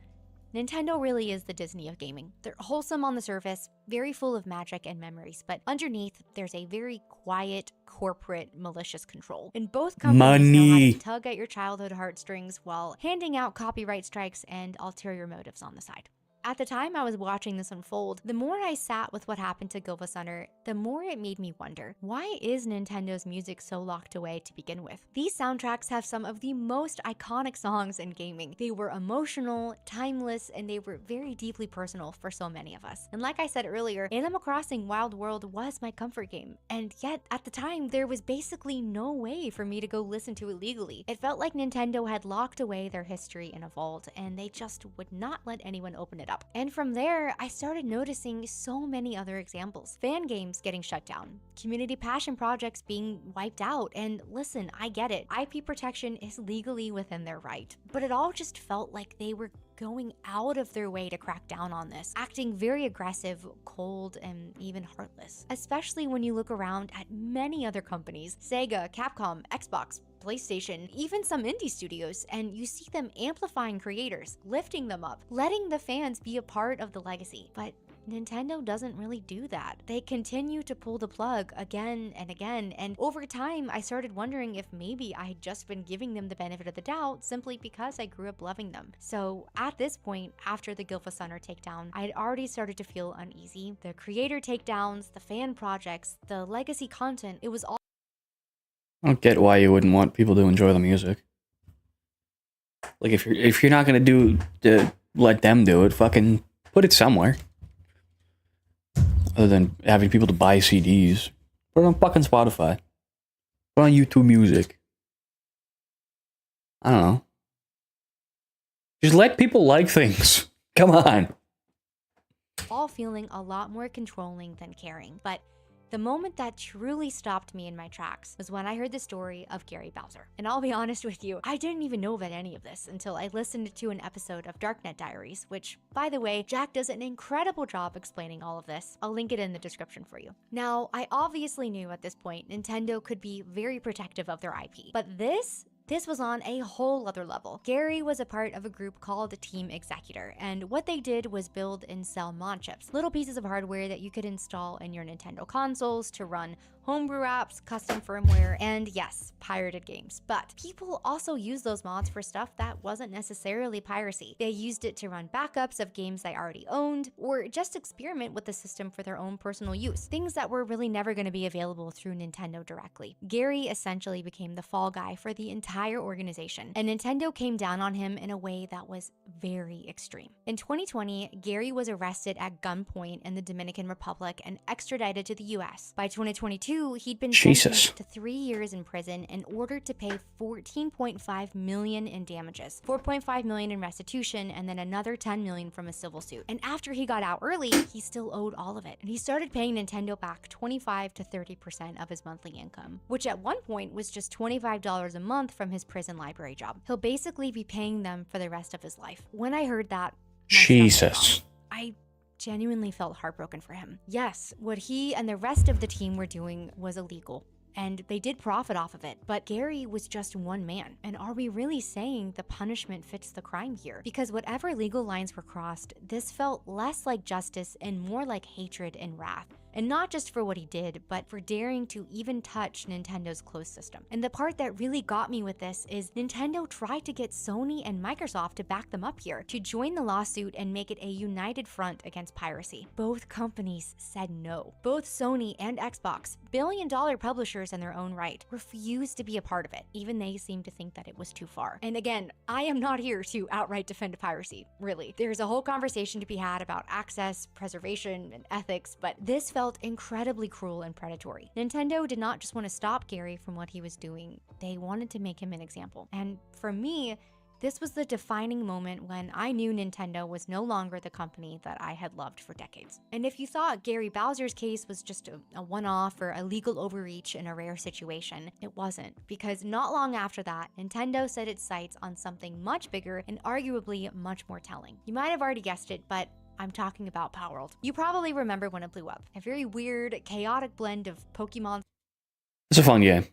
Nintendo really is the Disney of gaming. They're wholesome on the surface, very full of magic and memories, but underneath, there's a very quiet, corporate, malicious control. And both companies know how to tug at your childhood heartstrings while handing out copyright strikes and ulterior motives on the side. At the time I was watching this unfold, the more I sat with what happened to Gilvasunner, the more it made me wonder, why is Nintendo's music so locked away to begin with? These soundtracks have some of the most iconic songs in gaming. They were emotional, timeless, and they were very deeply personal for so many of us. And like I said earlier, Animal Crossing Wild World was my comfort game. And yet, at the time, there was basically no way for me to go listen to it legally. It felt like Nintendo had locked away their history in a vault, and they just would not let anyone open it up. And from there, I started noticing so many other examples. Fan games getting shut down, community passion projects being wiped out, and listen, I get it. IP protection is legally within their right. But it all just felt like they were going out of their way to crack down on this, acting very aggressive, cold, and even heartless. Especially when you look around at many other companies, Sega, Capcom, Xbox, PlayStation, even some indie studios, and you see them amplifying creators, lifting them up, letting the fans be a part of the legacy. But Nintendo doesn't really do that. They continue to pull the plug again and again, and over time, I started wondering if maybe I had just been giving them the benefit of the doubt simply because I grew up loving them. So at this point, after the Gylfasunner takedown, I had already started to feel uneasy. The creator takedowns, the fan projects, the legacy content, it was all I don't get why you wouldn't want people to enjoy the music. Like if you're not gonna let them do it, fucking put it somewhere. Other than having people to buy CDs. Put it on fucking Spotify. Put it on YouTube Music. I don't know. Just let people like things. Come on. all feeling a lot more controlling than caring. But the moment that truly stopped me in my tracks was when I heard the story of Gary Bowser. And I'll be honest with you, I didn't even know about any of this until I listened to an episode of Darknet Diaries, which, by the way, Jack does an incredible job explaining all of this. I'll link it in the description for you. Now, I obviously knew at this point Nintendo could be very protective of their IP, but this was on a whole other level. Gary was a part of a group called Team Executor, and what they did was build and sell mod chips, little pieces of hardware that you could install in your Nintendo consoles to run homebrew apps, custom firmware, and yes, pirated games. But people also used those mods for stuff that wasn't necessarily piracy. They used it to run backups of games they already owned, or just experiment with the system for their own personal use, things that were really never going to be available through Nintendo directly. Gary essentially became the fall guy for the entire organization, and Nintendo came down on him in a way that was very extreme. In 2020, Gary was arrested at gunpoint in the Dominican Republic and extradited to the US. By 2022, he'd been sentenced to 3 years in prison and ordered to pay $14.5 million in damages, $4.5 million in restitution, and then another $10 million from a civil suit. And after he got out early, he still owed all of it. And he started paying Nintendo back 25 to 30% of his monthly income, which at one point was just $25 a month from his prison library job. He'll basically be paying them for the rest of his life. When I heard that, Jesus. I genuinely felt heartbroken for him. Yes, what he and the rest of the team were doing was illegal, and they did profit off of it, but Gary was just one man. And are we really saying the punishment fits the crime here? Because whatever legal lines were crossed, this felt less like justice and more like hatred and wrath. And not just for what he did, but for daring to even touch Nintendo's closed system. And the part that really got me with this is Nintendo tried to get Sony and Microsoft to back them up here, to join the lawsuit and make it a united front against piracy. Both companies said no. Both Sony and Xbox, billion-dollar publishers in their own right, refused to be a part of it. Even they seemed to think that it was too far. And again, I am not here to outright defend piracy, really. There's a whole conversation to be had about access, preservation, and ethics, but this felt incredibly cruel and predatory. Nintendo did not just want to stop Gary from what he was doing, they wanted to make him an example. And for me, this was the defining moment when I knew Nintendo was no longer the company that I had loved for decades. And if you thought Gary Bowser's case was just a one-off or a legal overreach in a rare situation, it wasn't. Because not long after that, Nintendo set its sights on something much bigger and arguably much more telling. You might have already guessed it, but I'm talking about Palworld. You probably remember when it blew up. A very weird, chaotic blend of Pokemon It's a fun game.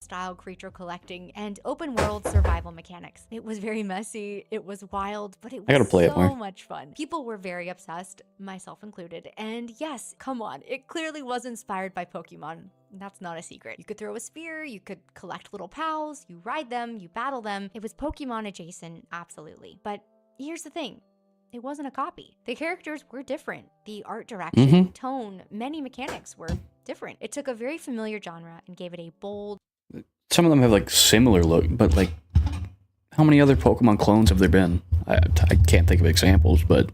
style creature collecting and open world survival mechanics. It was very messy, it was wild, but it I gotta was play it so more. much fun. People were very obsessed, myself included. And yes, come on, it clearly was inspired by Pokemon. That's not a secret. You could throw a spear, you could collect little pals, you ride them, you battle them. It was Pokemon adjacent, absolutely. But here's the thing. It wasn't a copy. The characters were different. The art direction, tone, many mechanics were different. It took a very familiar genre and gave it a bold, Some of them have like similar look, but like, how many other Pokemon clones have there been? I can't think of examples, but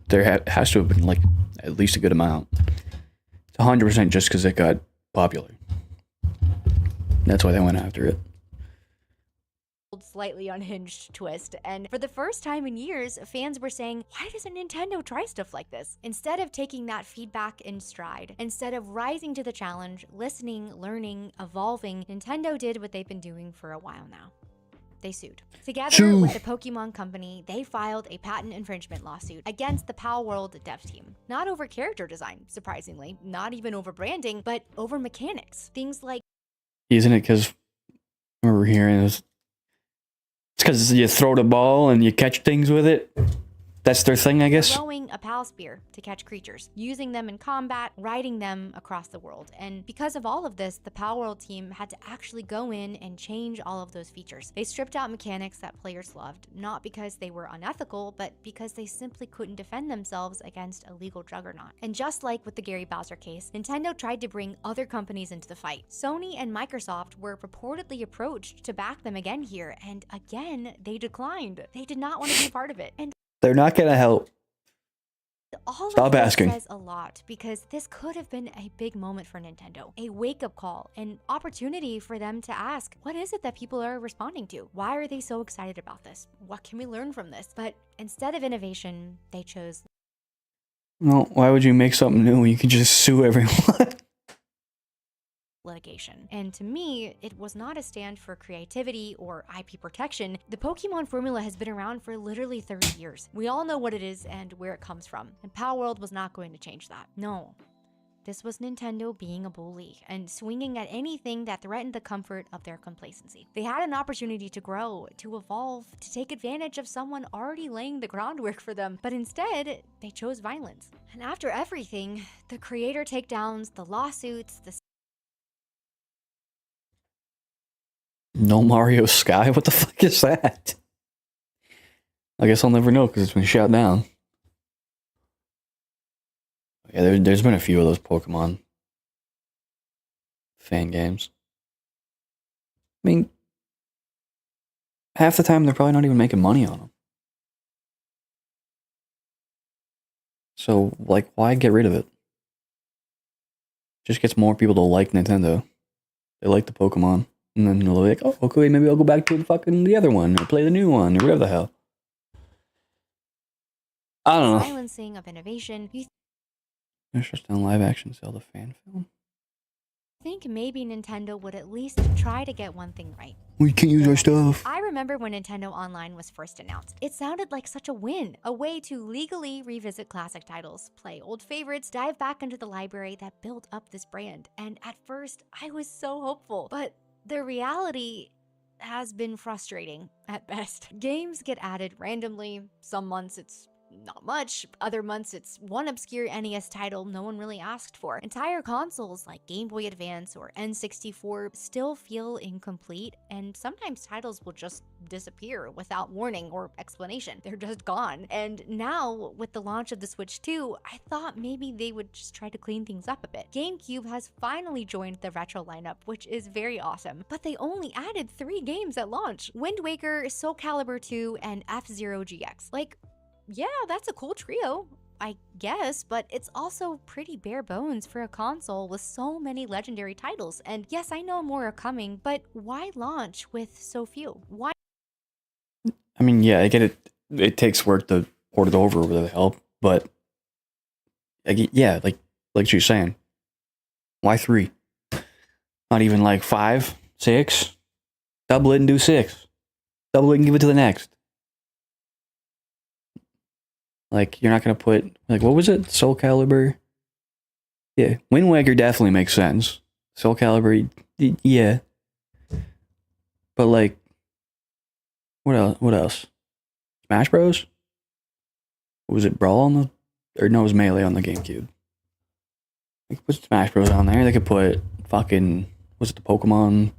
there has to have been like at least a good amount. It's 100% just because it got popular. That's why they went after it. slightly unhinged twist. And for the first time in years, fans were saying, why doesn't Nintendo try stuff like this? Instead of taking that feedback in stride, instead of rising to the challenge, listening, learning, evolving, Nintendo did what they've been doing for a while now. They sued. Together with the Pokemon Company, they filed a patent infringement lawsuit against the Palworld dev team. Not over character design, surprisingly, not even over branding, but over mechanics. Things like Isn't it because remember hearing it's because you throw the ball and you catch things with it. That's their thing, I guess. Throwing a PAL spear to catch creatures, using them in combat, riding them across the world. And because of all of this, the PAL World team had to actually go in and change all of those features. They stripped out mechanics that players loved, not because they were unethical, but because they simply couldn't defend themselves against a legal juggernaut. And just like with the Gary Bowser case, Nintendo tried to bring other companies into the fight. Sony and Microsoft were purportedly approached to back them again here, and again, they declined. They did not want to be a part of it. And They're not gonna help. all Stop of this asking. says a lot because this could have been a big moment for Nintendo, a wake-up call, an opportunity for them to ask, what is it that people are responding to? Why are they so excited about this? What can we learn from this? But instead of innovation, they chose Well, why would you make something new when you can just sue everyone? litigation. And to me, it was not a stand for creativity or IP protection. The Pokemon formula has been around for literally 30 years. We all know what it is and where it comes from. And PAL World was not going to change that. No. This was Nintendo being a bully and swinging at anything that threatened the comfort of their complacency. They had an opportunity to grow, to evolve, to take advantage of someone already laying the groundwork for them, but instead, they chose violence. And after everything, the creator takedowns, the lawsuits, the No Mario Sky? What the fuck is that? I guess I'll never know because it's been shut down. Yeah, there's been a few of those Pokemon fan games. I mean, half the time they're probably not even making money on them. So, like, why get rid of it? Just gets more people to like Nintendo. They like the Pokemon. And then they'll be like, oh, okay, maybe I'll go back to the other one, or play the new one, or whatever the hell. I don't know. silencing of innovation. You It's just on live action Zelda fan film. think maybe Nintendo would at least try to get one thing right. We can't use our stuff. I remember when Nintendo Online was first announced. It sounded like such a win, a way to legally revisit classic titles, play old favorites, dive back into the library that built up this brand. And at first, I was so hopeful, but the reality has been frustrating at best. Games get added randomly. Some months it's not much. Other months it's one obscure NES title no one really asked for. Entire consoles like Game Boy Advance or N64 still feel incomplete, and sometimes titles will just disappear without warning or explanation. They're just gone. And now, with the launch of the Switch 2, I thought maybe they would just try to clean things up a bit. GameCube has finally joined the retro lineup, which is very awesome, but they only added 3 games at launch: Wind Waker, Soul Calibur 2, and F-Zero GX. Like, yeah, that's a cool trio, I guess, but it's also pretty bare bones for a console with so many legendary titles. And yes, I know more are coming, but why launch with so few? Why? I mean, yeah, I get it. It takes work to port it over with the help, but yeah, like you're saying, why 3? Not even like 5, 6? Double it and do 6. Double it and give it to the next. Like, you're not going to put, like, what was it? Soul Calibur? Yeah, Wind Waker definitely makes sense. Soul Calibur, yeah. But, like, what else? Smash Bros? Was it Brawl on the, or no, it was Melee on the GameCube. They could put Smash Bros on there. They could put fucking, was it the Pokemon?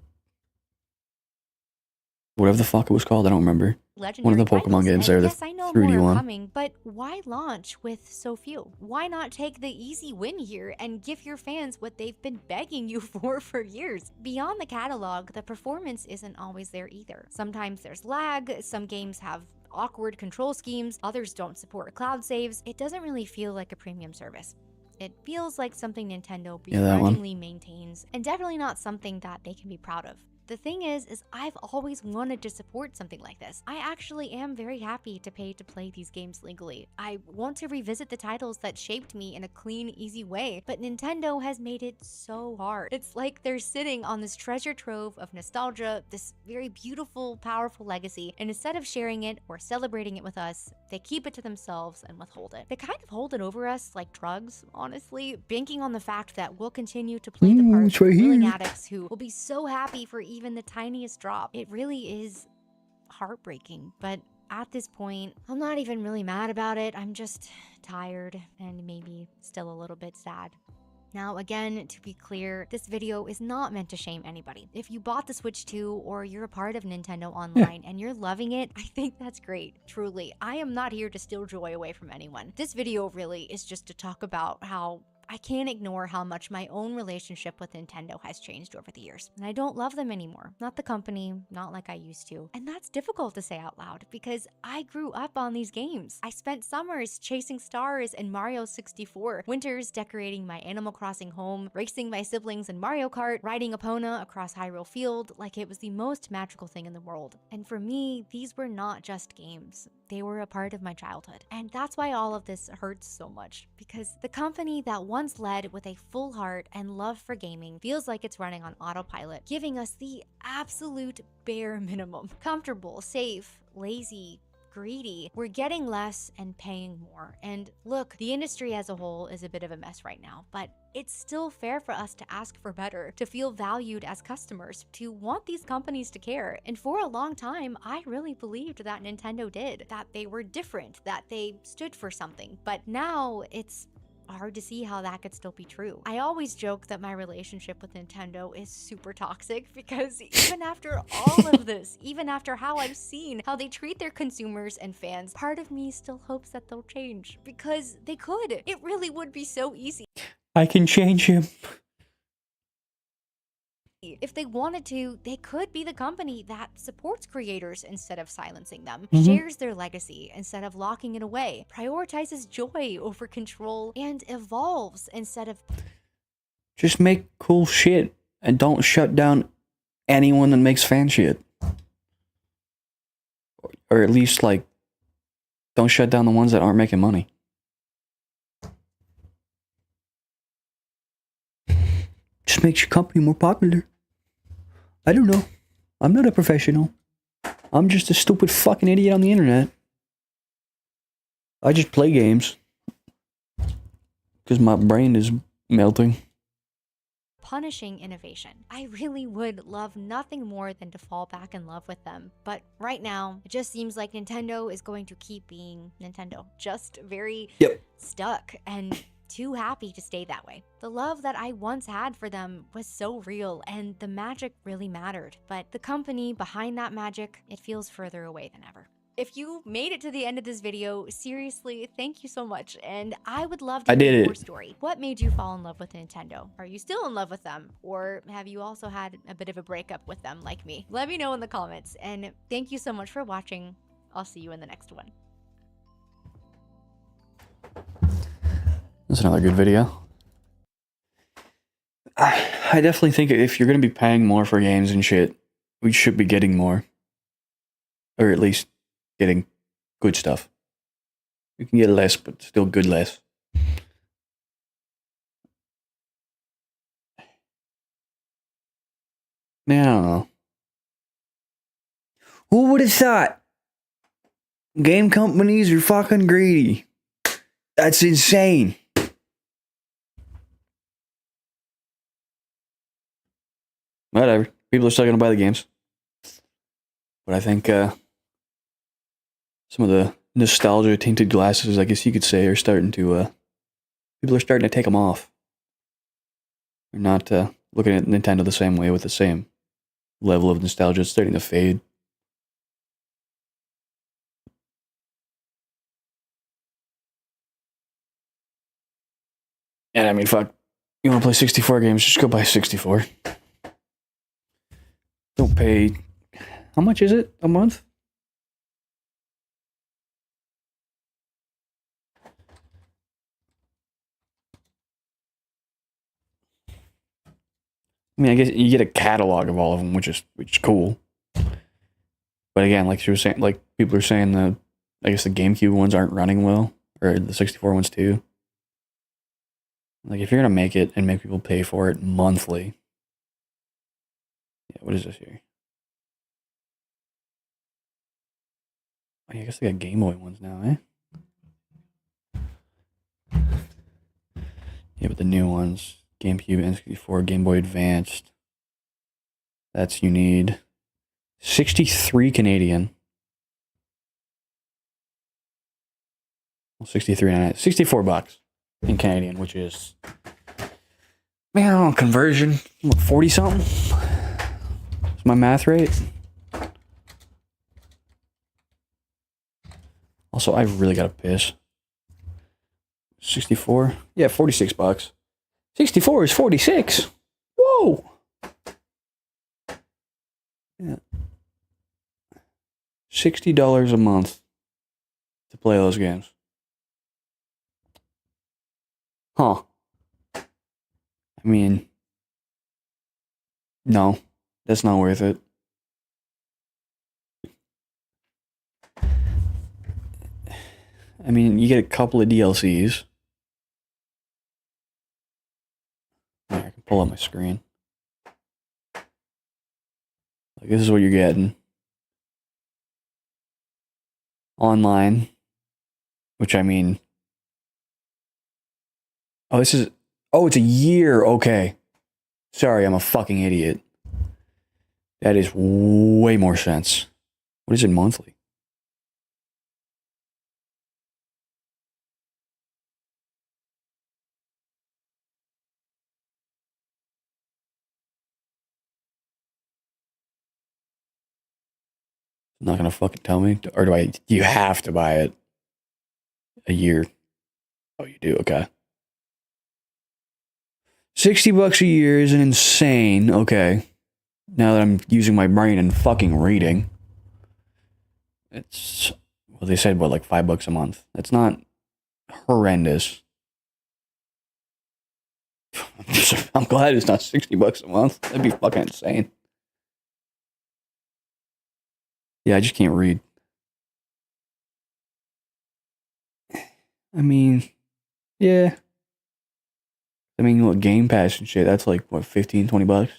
Whatever the fuck it was called, I don't remember. Legendary One of the Pokemon titles. games And there, the yes, I know 3D more are one. coming, but why launch with so few? Why not take the easy win here and give your fans what they've been begging you for years? Beyond the catalog, the performance isn't always there either. Sometimes there's lag, some games have awkward control schemes, others don't support cloud saves. It doesn't really feel like a premium service. It feels like something Nintendo Yeah, that one. begrudgingly maintains, and definitely not something that they can be proud of. The thing is I've always wanted to support something like this. I actually am very happy to pay to play these games legally. I want to revisit the titles that shaped me in a clean, easy way, but Nintendo has made it so hard. It's like they're sitting on this treasure trove of nostalgia, this very beautiful, powerful legacy, and instead of sharing it or celebrating it with us, they keep it to themselves and withhold it. They kind of hold it over us like drugs, honestly, banking on the fact that we'll continue to play the part it's of right willing here. addicts who will be so happy for even the tiniest drop. It really is heartbreaking, but at this point, I'm not even really mad about it. I'm just tired and maybe still a little bit sad. Now, again, to be clear, this video is not meant to shame anybody. If you bought the Switch 2 or you're a part of Nintendo Online and you're loving it, I think that's great. Truly, I am not here to steal joy away from anyone. This video really is just to talk about how I can't ignore how much my own relationship with Nintendo has changed over the years. And I don't love them anymore. Not the company, not like I used to. And that's difficult to say out loud because I grew up on these games. I spent summers chasing stars in Mario 64, winters decorating my Animal Crossing home, racing my siblings in Mario Kart, riding Epona across Hyrule Field like it was the most magical thing in the world. And for me, these were not just games. They were a part of my childhood. And that's why all of this hurts so much, because the company that once led with a full heart and love for gaming feels like it's running on autopilot, giving us the absolute bare minimum. Comfortable, safe, lazy, greedy. We're getting less and paying more. And look, the industry as a whole is a bit of a mess right now, but it's still fair for us to ask for better, to feel valued as customers, to want these companies to care. And for a long time, I really believed that Nintendo did, that they were different, that they stood for something. But now it's hard to see how that could still be true. I always joke that my relationship with Nintendo is super toxic because even after all of this, even after how I've seen how they treat their consumers and fans, part of me still hopes that they'll change because they could. It really would be so easy. I can change him. If they wanted to, they could be the company that supports creators instead of silencing them, Mhm. shares their legacy instead of locking it away, prioritizes joy over control, and evolves instead of Just make cool shit and don't shut down anyone that makes fan shit. Or at least, like, don't shut down the ones that aren't making money. Just makes your company more popular. I don't know. I'm not a professional. I'm just a stupid fucking idiot on the internet. I just play games. Because my brain is melting. punishing innovation. I really would love nothing more than to fall back in love with them. But right now, it just seems like Nintendo is going to keep being Nintendo. Just very stuck and too happy to stay that way. The love that I once had for them was so real and the magic really mattered. But the company behind that magic, it feels further away than ever. If you made it to the end of this video, seriously, thank you so much. And I would love to hear your story. What made you fall in love with Nintendo? Are you still in love with them? Or have you also had a bit of a breakup with them like me? Let me know in the comments. And thank you so much for watching. I'll see you in the next one. That's another good video. I definitely think if you're going to be paying more for games and shit, we should be getting more. Or at least getting good stuff. You can get less, but still good less. Man, I don't know. Who would have thought? Game companies are fucking greedy. That's insane. Whatever. People are still going to buy the games. But I think some of the nostalgia tinted glasses, I guess you could say, are starting to... people are starting to take them off. They're not looking at Nintendo the same way with the same level of nostalgia. It's starting to fade. And I mean, fuck. You want to play 64 games, just go buy 64. Don't pay... How much is it a month? I mean, I guess you get a catalog of all of them, which is cool. But again, like she was saying, like people are saying I guess the GameCube ones aren't running well, or the 64 ones too. Like if you're gonna make it and make people pay for it monthly, yeah. What is this here? I guess they got Game Boy ones now, eh? Yeah, but the new ones, GameCube, N64, Game Boy Advanced, That's you need 63 Canadian. 64 bucks in Canadian, which is, man, I don't know, conversion, 40 something. Is my math right? Also, I really gotta piss. 64? Yeah, 46 bucks. 64 is 46. Whoa! Yeah. $60 a month to play those games. Huh. I mean, no, that's not worth it. I mean, you get a couple of DLCs. Here, I can pull up my screen. Like, this is what you're getting. Online. Which, I mean... Oh, this is... Oh, it's a year. Okay. Sorry, I'm a fucking idiot. That is way more sense. What is it monthly? Not gonna fucking tell me? Or do you have to buy it? A year. Oh, you do? Okay. 60 bucks a year isn't insane. Okay. Now that I'm using my brain and fucking reading. It's, well, they said, what, like $5 a month? That's not horrendous. I'm glad it's not 60 bucks a month. That'd be fucking insane. Yeah, I just can't read. I mean, yeah. I mean, what, Game Pass and shit, that's like, what, 15, 20 bucks?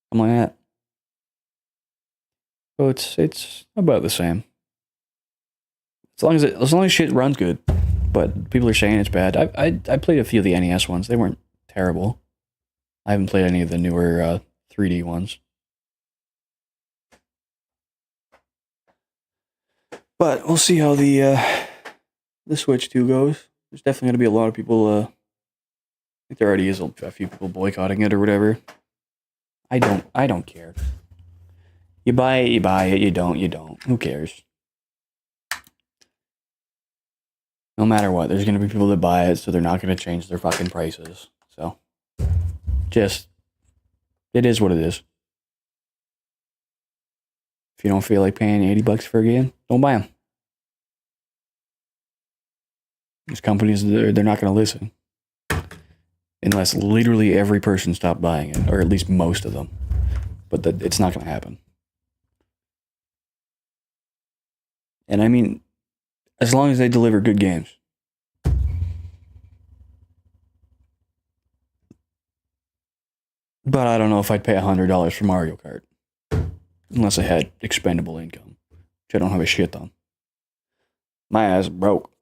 Something like that. So it's about the same. As long as shit runs good. But people are saying it's bad. I played a few of the NES ones. They weren't terrible. I haven't played any of the newer 3D ones. But we'll see how the Switch 2 goes. There's definitely going to be a lot of people. I think there already is a few people boycotting it or whatever. I don't care. You buy it, you buy it. You don't. Who cares? No matter what, there's going to be people that buy it, so they're not going to change their fucking prices. So, just, it is what it is. If you don't feel like paying $80 for a game, don't buy them. These companies, they're not going to listen. Unless literally every person stopped buying it, or at least most of them. But it's not going to happen. And I mean, as long as they deliver good games. But I don't know if I'd pay $100 for Mario Kart. Unless I had expendable income. Which I don't have a shit ton. My ass broke.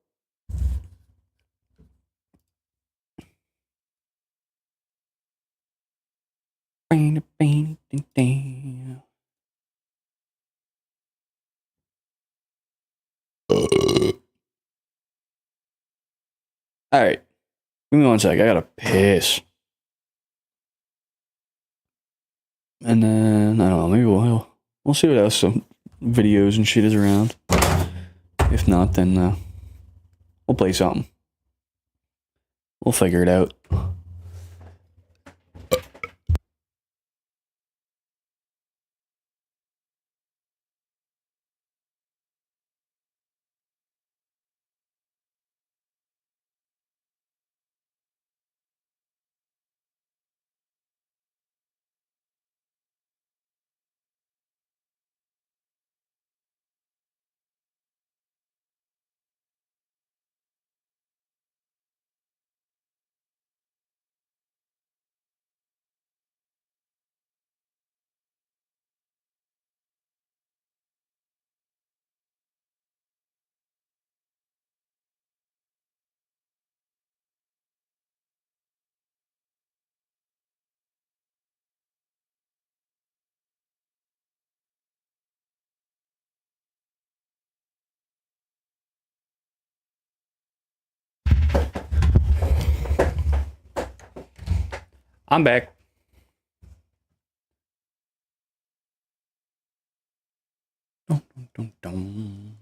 Alright. Give me one sec. I gotta piss. And then, I don't know, maybe we'll see what else some videos and shit is around. If not, then we'll play something. We'll figure it out. I'm back. Dun, dun, dun, dun.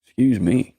Excuse me.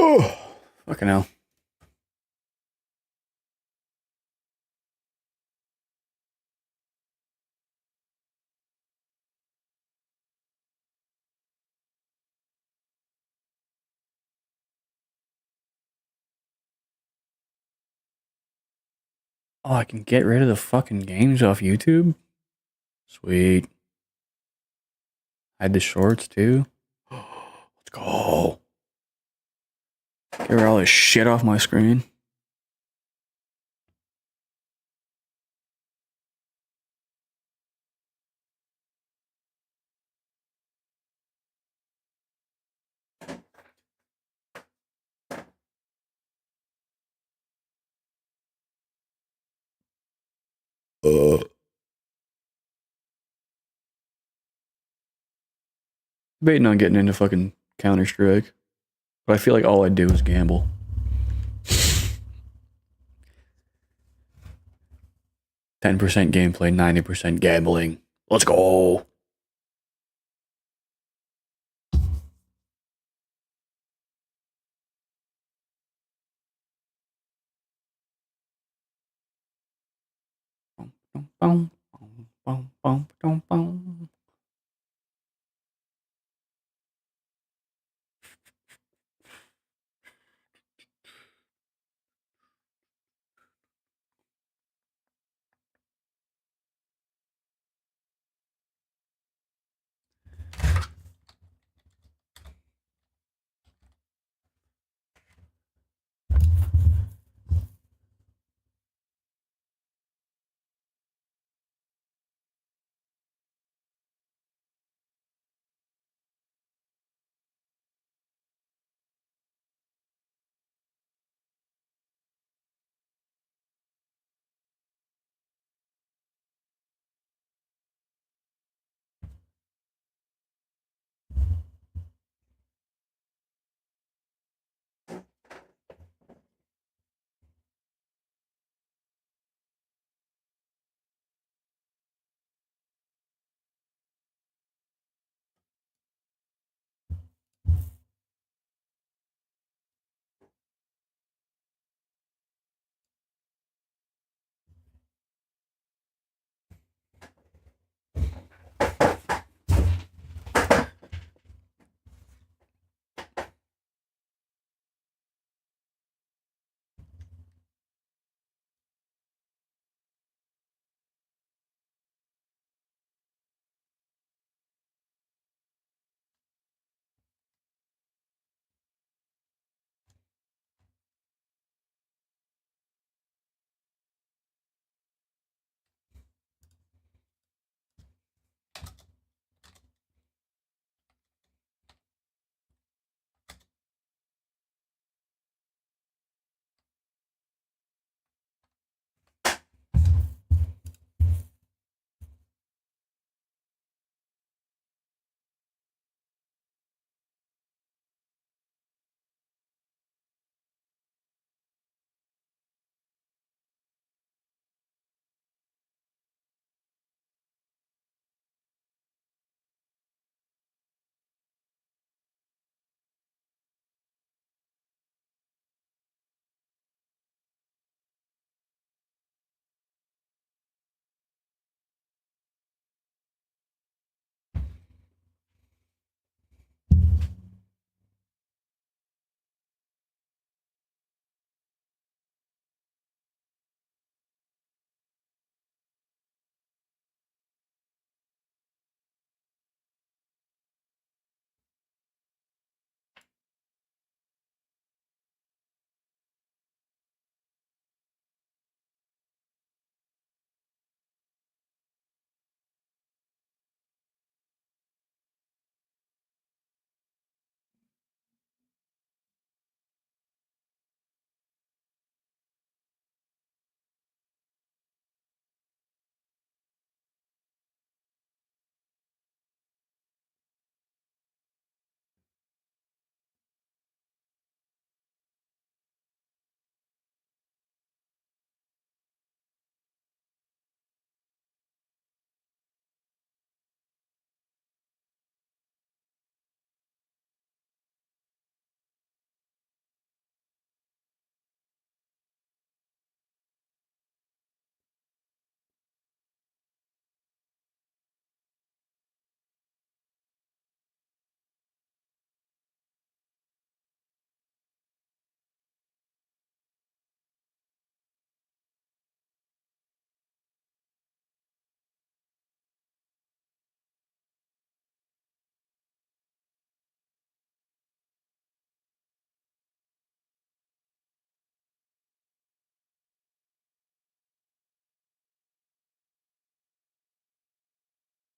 Oh, fucking hell. Oh, I can get rid of the fucking games off YouTube? Sweet. Hide the shorts too. Let's go. Get rid of all this shit off my screen. Debating on getting into fucking Counter Strike, but I feel like all I do is gamble. 10% gameplay, 90% gambling. Let's go. Bum, bum, bum, bum, bum, bum.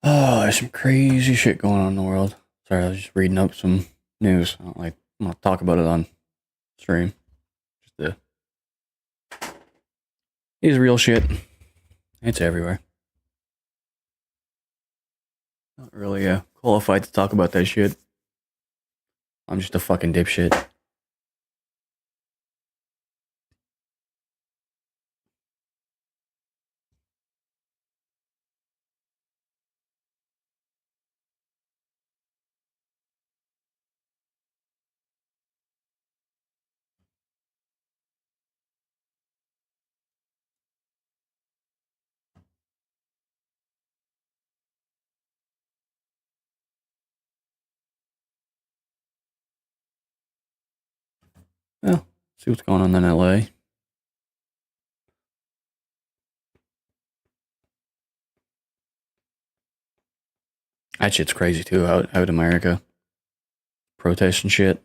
Oh, there's some crazy shit going on in the world. Sorry, I was just reading up some news. I don't like. I'm gonna talk about it on stream. Just it's real shit. It's everywhere. Not really qualified to talk about that shit. I'm just a fucking dipshit. Well, see what's going on in LA. That shit's crazy too, out in America. Protests and shit.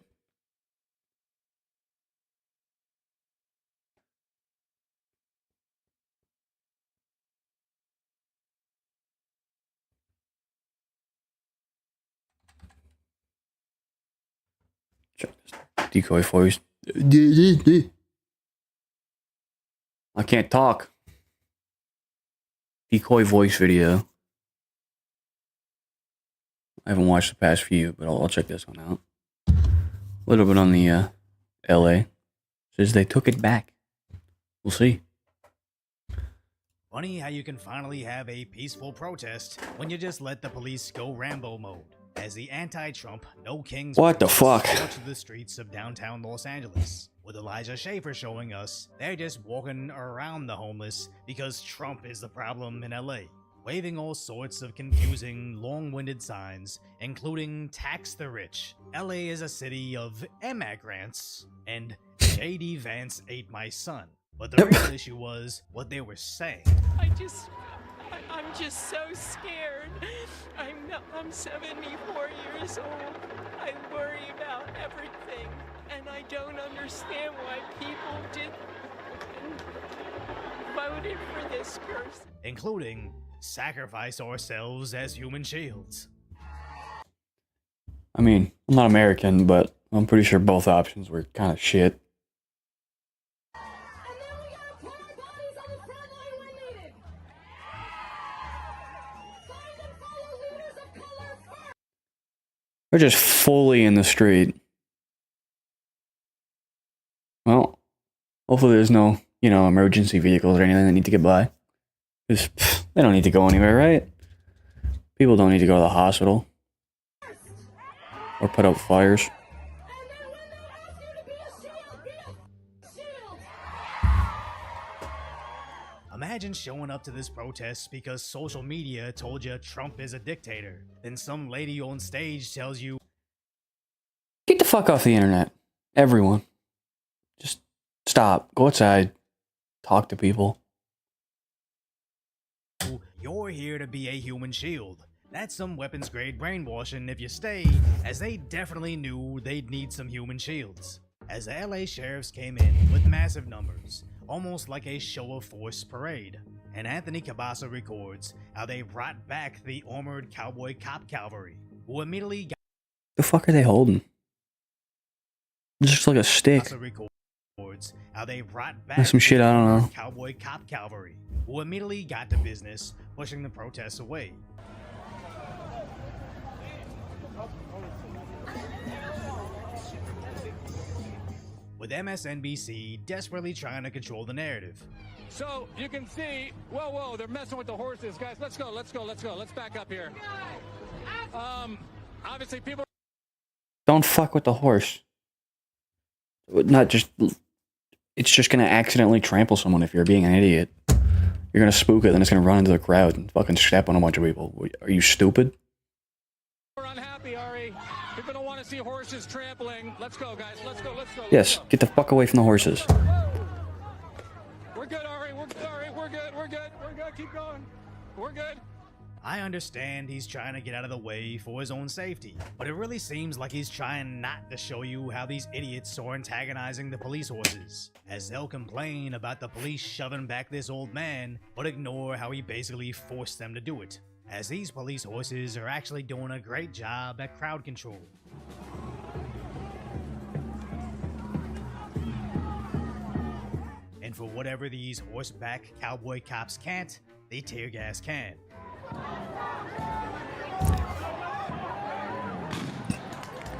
Check this decoy voice. I can't talk. Decoy voice video. I haven't watched the past few, but I'll check this one out. A little bit on the LA. Says they took it back. We'll see. Funny how you can finally have a peaceful protest when you just let the police go Rambo mode. As the anti-Trump No Kings What the fuck? march to the streets of downtown Los Angeles, with Elijah Schaffer showing us they're just walking around the homeless because Trump is the problem in LA, waving all sorts of confusing, long-winded signs, including tax the rich, LA is a city of immigrants, and JD Vance ate my son. But the real issue was what they were saying. I'm just so scared. I'm 74 years old. I worry about everything, and I don't understand why people voted for this curse. Including sacrifice ourselves as human shields. I mean, I'm not American, but I'm pretty sure both options were kind of shit. They're just fully in the street. Well, hopefully there's no, emergency vehicles or anything that need to get by. Because they don't need to go anywhere, right? People don't need to go to the hospital. Or put out fires. Imagine showing up to this protest because social media told you Trump is a dictator. Then some lady on stage tells you, Get the fuck off the internet. Everyone. Just stop. Go outside. Talk to people. you're here to be a human shield. That's some weapons grade brainwashing if you stay, as they definitely knew they'd need some human shields. As the LA sheriffs came in with massive numbers, almost like a show of force parade, and Anthony Cabasa records how they brought back the armored cowboy cop cavalry, who immediately got The fuck are they holding? It's just like a stick. Cabasa records how they brought back That's some shit I don't know. cowboy cop cavalry, who immediately got to business pushing the protests away. With MSNBC desperately trying to control the narrative. So you can see, whoa, they're messing with the horses, guys. Let's go. Let's back up here. Obviously people. Don't fuck with the horse. Not just... It's just gonna accidentally trample someone if you're being an idiot. You're gonna spook it, then it's gonna run into the crowd and fucking step on a bunch of people. Are you stupid? We're unhappy, Ari. People don't want to see horses trampling. Let's go, guys. Let's go. Yes, get the fuck away from the horses. We're good, Ari. We're good. Keep going. We're good. I understand he's trying to get out of the way for his own safety, but it really seems like he's trying not to show you how these idiots are antagonizing the police horses, as they'll complain about the police shoving back this old man, but ignore how he basically forced them to do it. as these police horses are actually doing a great job at crowd control. And for whatever these horseback cowboy cops can't, the tear gas can.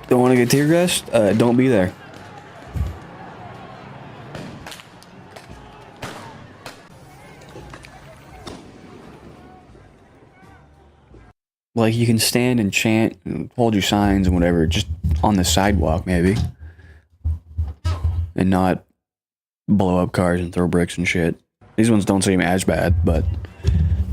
Don't want to get tear gassed? Don't be there. Like, you can stand and chant and hold your signs and whatever, just on the sidewalk, maybe. And not blow up cars and throw bricks and shit. These ones don't seem as bad, but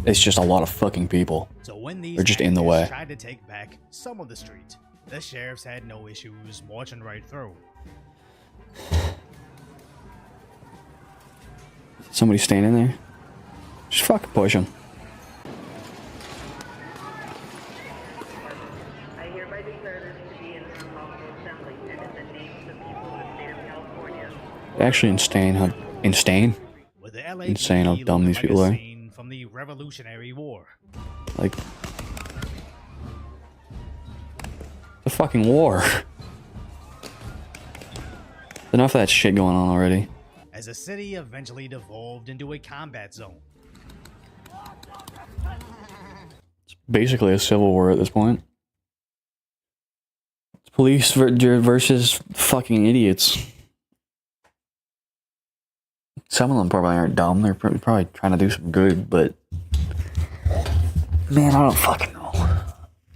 it's just a lot of fucking people. So when these They're just in the way. tried to take back some of the street, the sheriffs had no issues marching right through. Somebody standing there? Just fucking push them. I hereby declare this to be an unlawful assembly and in the name of the people of the state of California. Actually insane With the LAPD Insane how dumb looking these like people a are. scene from the Revolutionary War. Like, the fucking war. Enough of that shit going on already. As the city eventually devolved into a combat zone. Basically a civil war at this point. It's police versus fucking idiots. Some of them probably aren't dumb. They're probably trying to do some good, but man, I don't fucking know.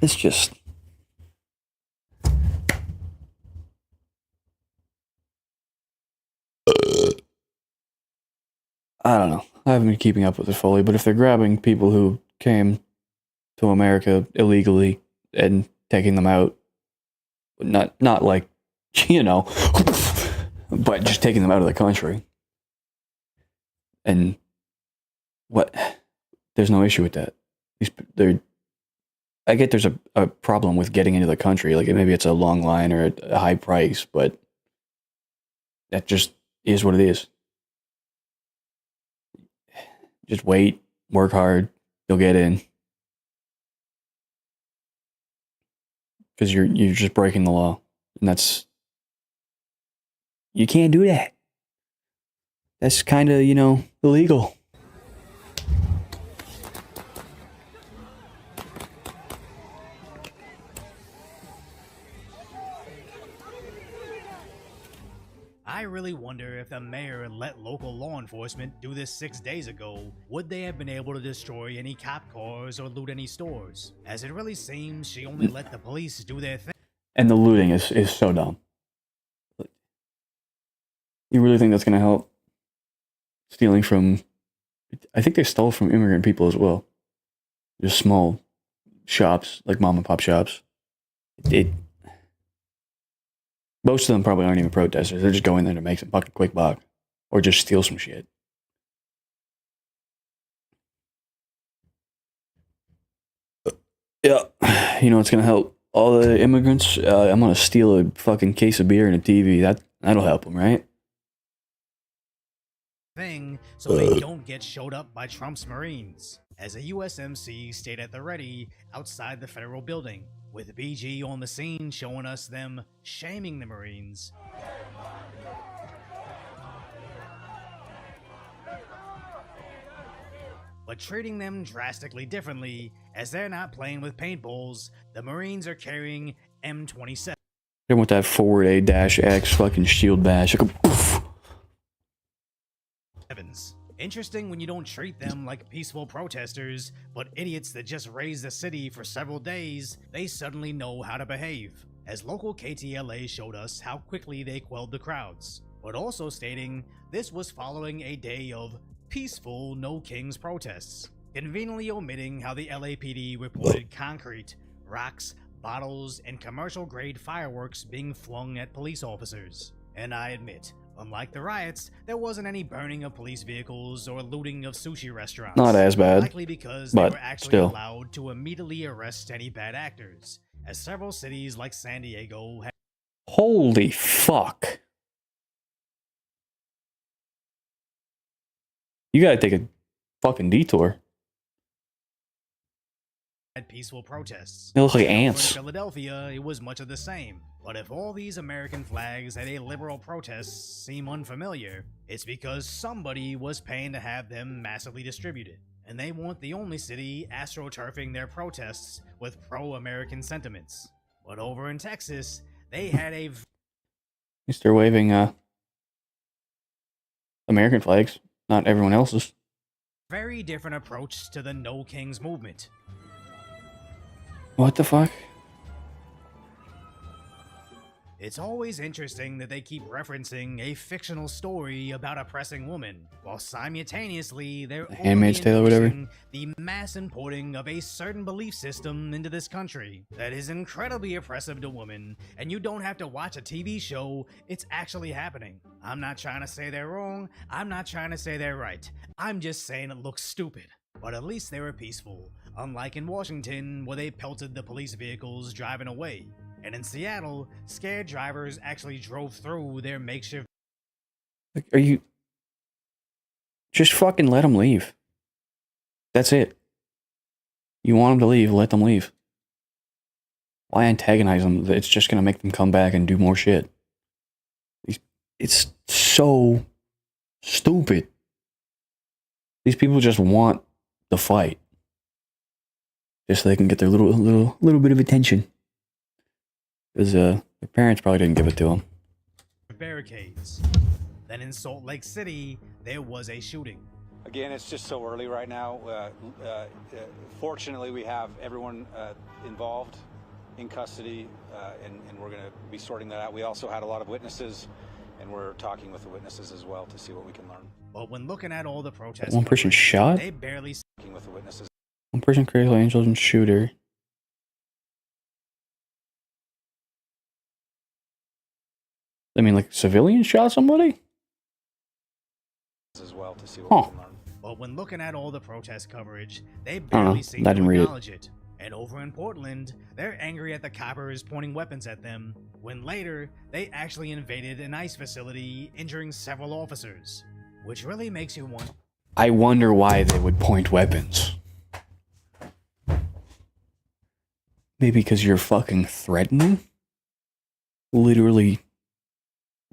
It's just. I don't know. I haven't been keeping up with it fully, but if they're grabbing people who came to America illegally and taking them out, not like, you know, but just taking them out of the country. And what? There's no issue with that. I get there's a problem with getting into the country. Like, maybe it's a long line or a high price, but that just is what it is. Just wait, work hard, you'll get in. Because you're just breaking the law. And that's... You can't do that. That's kind of, illegal. I really wonder if the mayor let local law enforcement do this 6 days ago, would they have been able to destroy any cop cars or loot any stores? As it really seems she only let the police do their thing. And the looting is so dumb. You really think that's going to help? Stealing from... I think they stole from immigrant people as well. Just small shops, like mom and pop shops. Most of them probably aren't even protesters. They're just going there to make some fucking quick buck. Or just steal some shit. Yeah. You know what's going to help all the immigrants? I'm going to steal a fucking case of beer and a TV. That'll help them, right? Thing so they don't get showed up by Trump's Marines. As a USMC stayed at the ready outside the federal building, with BG on the scene showing us them shaming the Marines. But treating them drastically differently, as they're not playing with paintballs, the Marines are carrying M27. They want that forward A-X fucking shield bash. Like, poof. Interesting when you don't treat them like peaceful protesters, but idiots that just raised the city for several days, they suddenly know how to behave. As local KTLA showed us how quickly they quelled the crowds, but also stating this was following a day of peaceful No Kings protests, conveniently omitting how the LAPD reported concrete, rocks, bottles, and commercial-grade fireworks being flung at police officers. And I admit, unlike the riots, there wasn't any burning of police vehicles or looting of sushi restaurants. Not as bad, Likely because they but were actually still. allowed to immediately arrest any bad actors, as several cities like San Diego had. Holy fuck. You gotta take a fucking detour. peaceful protests. They look like Over in ants. Philadelphia, it was much of the same. But if all these American flags at a liberal protest seem unfamiliar, it's because somebody was paying to have them massively distributed. And they weren't the only city astroturfing their protests with pro-American sentiments. But over in Texas, they had a They're waving American flags, not everyone else's. very different approach to the No Kings movement. What the fuck? It's always interesting that they keep referencing a fictional story about a pressing woman, while simultaneously they're Handmaid's openly Tale or whatever. endorsing the mass importing of a certain belief system into this country that is incredibly oppressive to women, and you don't have to watch a TV show, it's actually happening. I'm not trying to say they're wrong, I'm not trying to say they're right, I'm just saying it looks stupid. But at least they were peaceful, unlike in Washington where they pelted the police vehicles driving away. And in Seattle, scared drivers actually drove through their makeshift Like, are you... Just fucking let them leave. That's it. You want them to leave, let them leave. Why antagonize them? It's just gonna make them come back and do more shit. It's so stupid. These people just want the fight. Just so they can get their little bit of attention. Because their parents probably didn't give it to them. barricades. Then in Salt Lake City, there was a shooting. Again, it's just so early right now. Fortunately, we have everyone involved in custody, and we're going to be sorting that out. We also had a lot of witnesses, and we're talking with the witnesses as well to see what we can learn. But when looking at all the protests, One person shot? they barely Talking with the witnesses. One person created Angels and shooter. I mean, like, civilians shot somebody? As well to see what Huh. we can learn. But when looking at all the protest coverage, they don't know. barely seem I to didn't read it. acknowledge it. And over in Portland, they're angry at the coppers pointing weapons at them, when later, they actually invaded an ICE facility, injuring several officers. Which really makes you wonder. I wonder why they would point weapons. Maybe because you're fucking threatening? Literally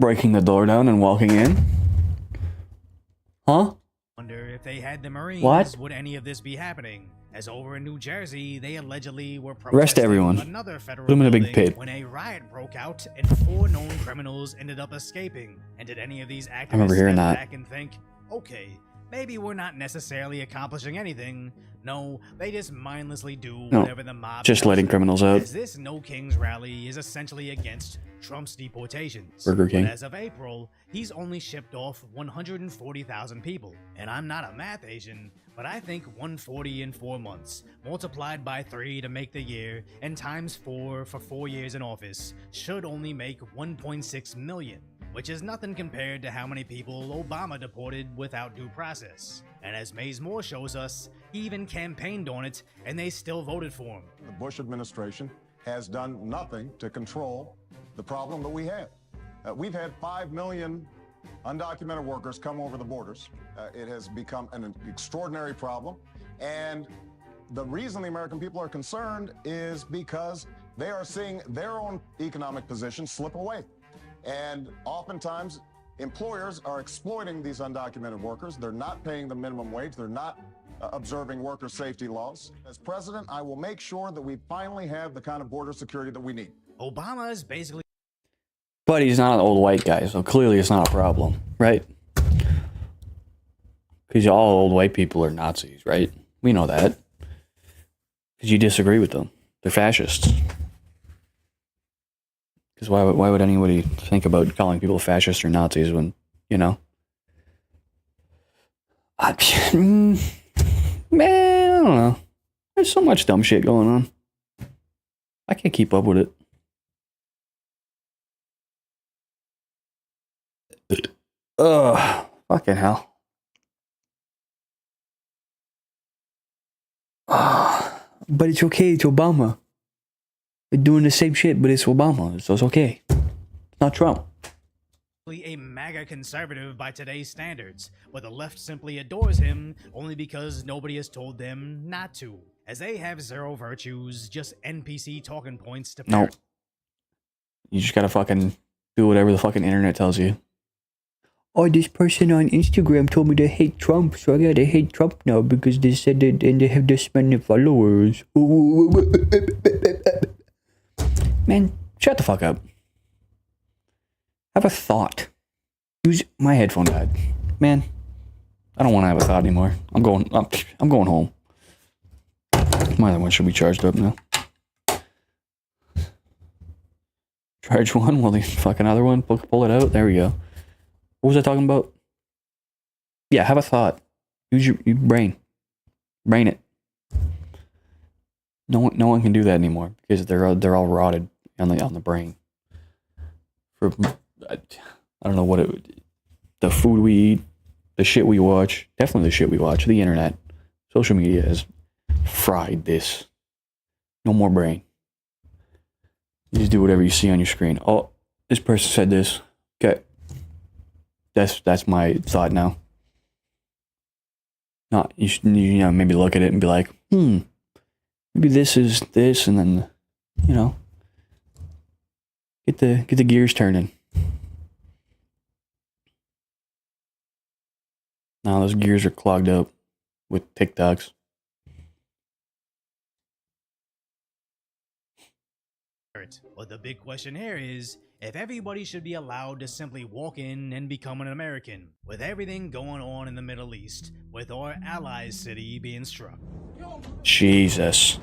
breaking the door down and walking in? Huh? Wonder if they had the Marines, What? would any of this be happening? As over in New Jersey, they allegedly were Arrest protesting everyone. another federal Put 'em in a big building pit. when a riot broke out and 4 known criminals ended up escaping. And did any of these activists remember hearing step that. back and think, okay, maybe we're not necessarily accomplishing anything. No, they just mindlessly do No, whatever the mob just tells letting them. criminals out. As this No Kings rally is essentially against Trump's deportations. Burger King. But as of April, he's only shipped off 140,000 people. And I'm not a math Asian, but I think 140 in 4 months, multiplied by 3 to make the year, and times 4 for 4 years in office, should only make 1.6 million, which is nothing compared to how many people Obama deported without due process. And as Mays Moore shows us, he even campaigned on it, and they still voted for him. The Bush administration has done nothing to control the problem that we have. We've had 5 million undocumented workers come over the borders. It has become an extraordinary problem. And the reason the American people are concerned is because they are seeing their own economic position slip away. And oftentimes, employers are exploiting these undocumented workers. They're not paying the minimum wage. They're not observing worker safety laws. As president, I will make sure that we finally have the kind of border security that we need. Obama is basically But he's not an old white guy, so clearly it's not a problem, right? Because all old white people are Nazis, right? We know that. Because you disagree with them. They're fascists. Because why would anybody think about calling people fascists or Nazis when, you know? Man, I don't know. There's so much dumb shit going on. I can't keep up with it. Ugh, fucking hell. But it's okay, it's Obama. They're doing the same shit, but it's Obama, so it's okay. It's not Trump. a MAGA conservative by today's standards, but the left simply adores him only because nobody has told them not to. as they have zero virtues, just NPC talking points to No. parrot. You just gotta fucking do whatever the fucking internet tells you. Oh, this person on Instagram told me to hate Trump, so I gotta hate Trump now because they said that and they have this many followers. Man, shut the fuck up. Have a thought. My headphone died. Man, I don't want to have a thought anymore. I'm going home. My other one should be charged up now. Charge one while the fucking other one pull it out. There we go. What was I talking about? Yeah, have a thought. Use your brain. Brain it. No one can do that anymore because they're all rotted on the brain. I don't know what the food we eat, the shit we watch, definitely the shit we watch, the internet, social media has fried this. No more brain. You just do whatever you see on your screen. Oh, this person said this. Okay. That's my thought now. Not you should maybe look at it and be like, maybe this is this, and then get the gears turning. Now those gears are clogged up with TikToks. But the big question here is if everybody should be allowed to simply walk in and become an American, with everything going on in the Middle East, with our allies' city being struck. Jesus.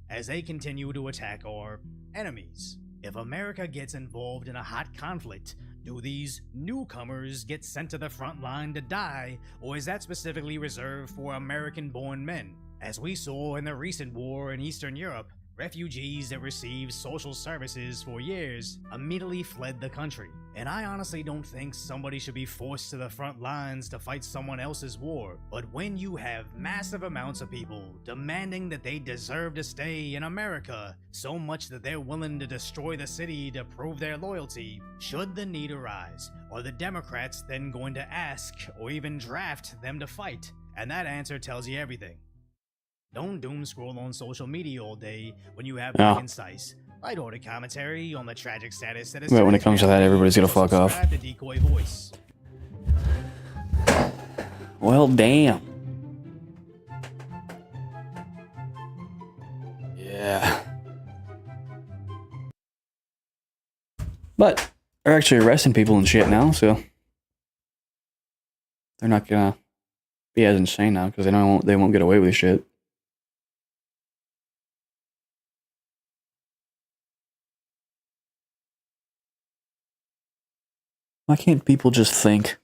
As they continue to attack our enemies. If America gets involved in a hot conflict, do these newcomers get sent to the front line to die, or is that specifically reserved for American-born men? As we saw in the recent war in Eastern Europe, refugees that received social services for years immediately fled the country. And I honestly don't think somebody should be forced to the front lines to fight someone else's war. But when you have massive amounts of people demanding that they deserve to stay in America, so much that they're willing to destroy the city to prove their loyalty, should the need arise, are the Democrats then going to ask or even draft them to fight? And that answer tells you everything. Don't doom scroll on social media all day when you have concise, light-hearted commentary on the tragic status that is. But when it comes to that, everybody's gonna fuck off. The decoy voice. Well, damn. Yeah. But they're actually arresting people and shit now, so they're not gonna be as insane now because they won't get away with shit. Why can't people just think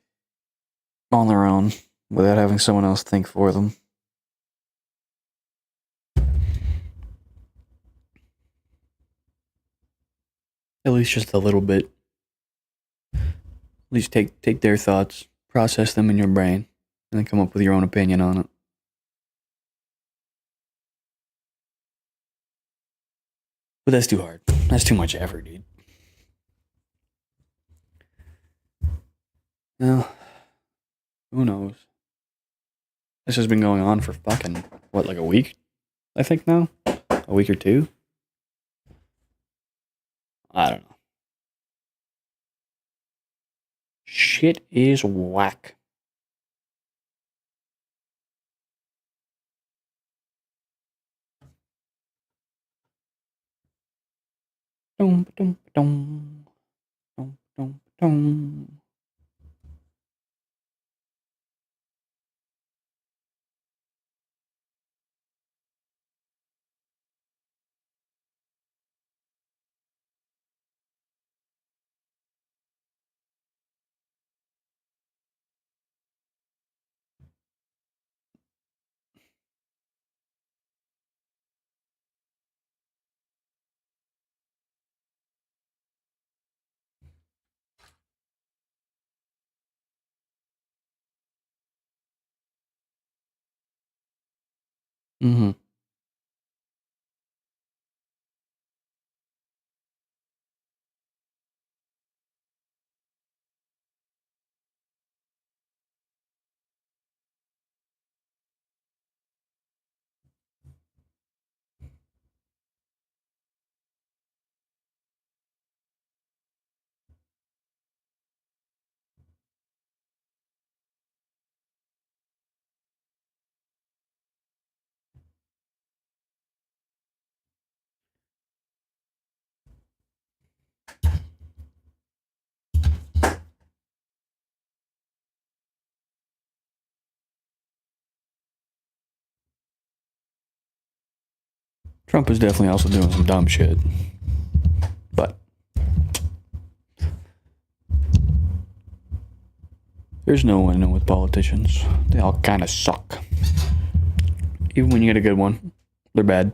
on their own without having someone else think for them? At least just a little bit. At least take their thoughts, process them in your brain, and then come up with your own opinion on it. But that's too hard. That's too much effort, dude. Now, who knows? This has been going on for fucking, what, like a week? I think now? A week or two? I don't know. Shit is whack. Dum dum dum dum dum dum. Mm-hmm. Trump is definitely also doing some dumb shit. But there's no one with politicians. They all kind of suck. Even when you get a good one, they're bad.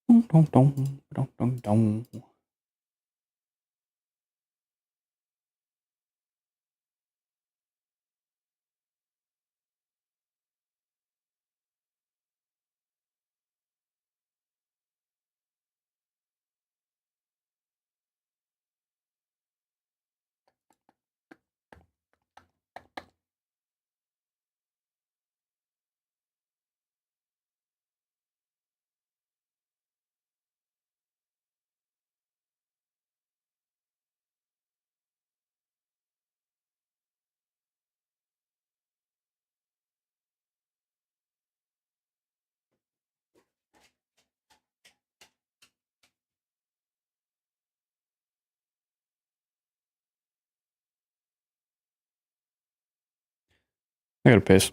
Dong, dong, dong, dong, dong, dong. I gotta piss.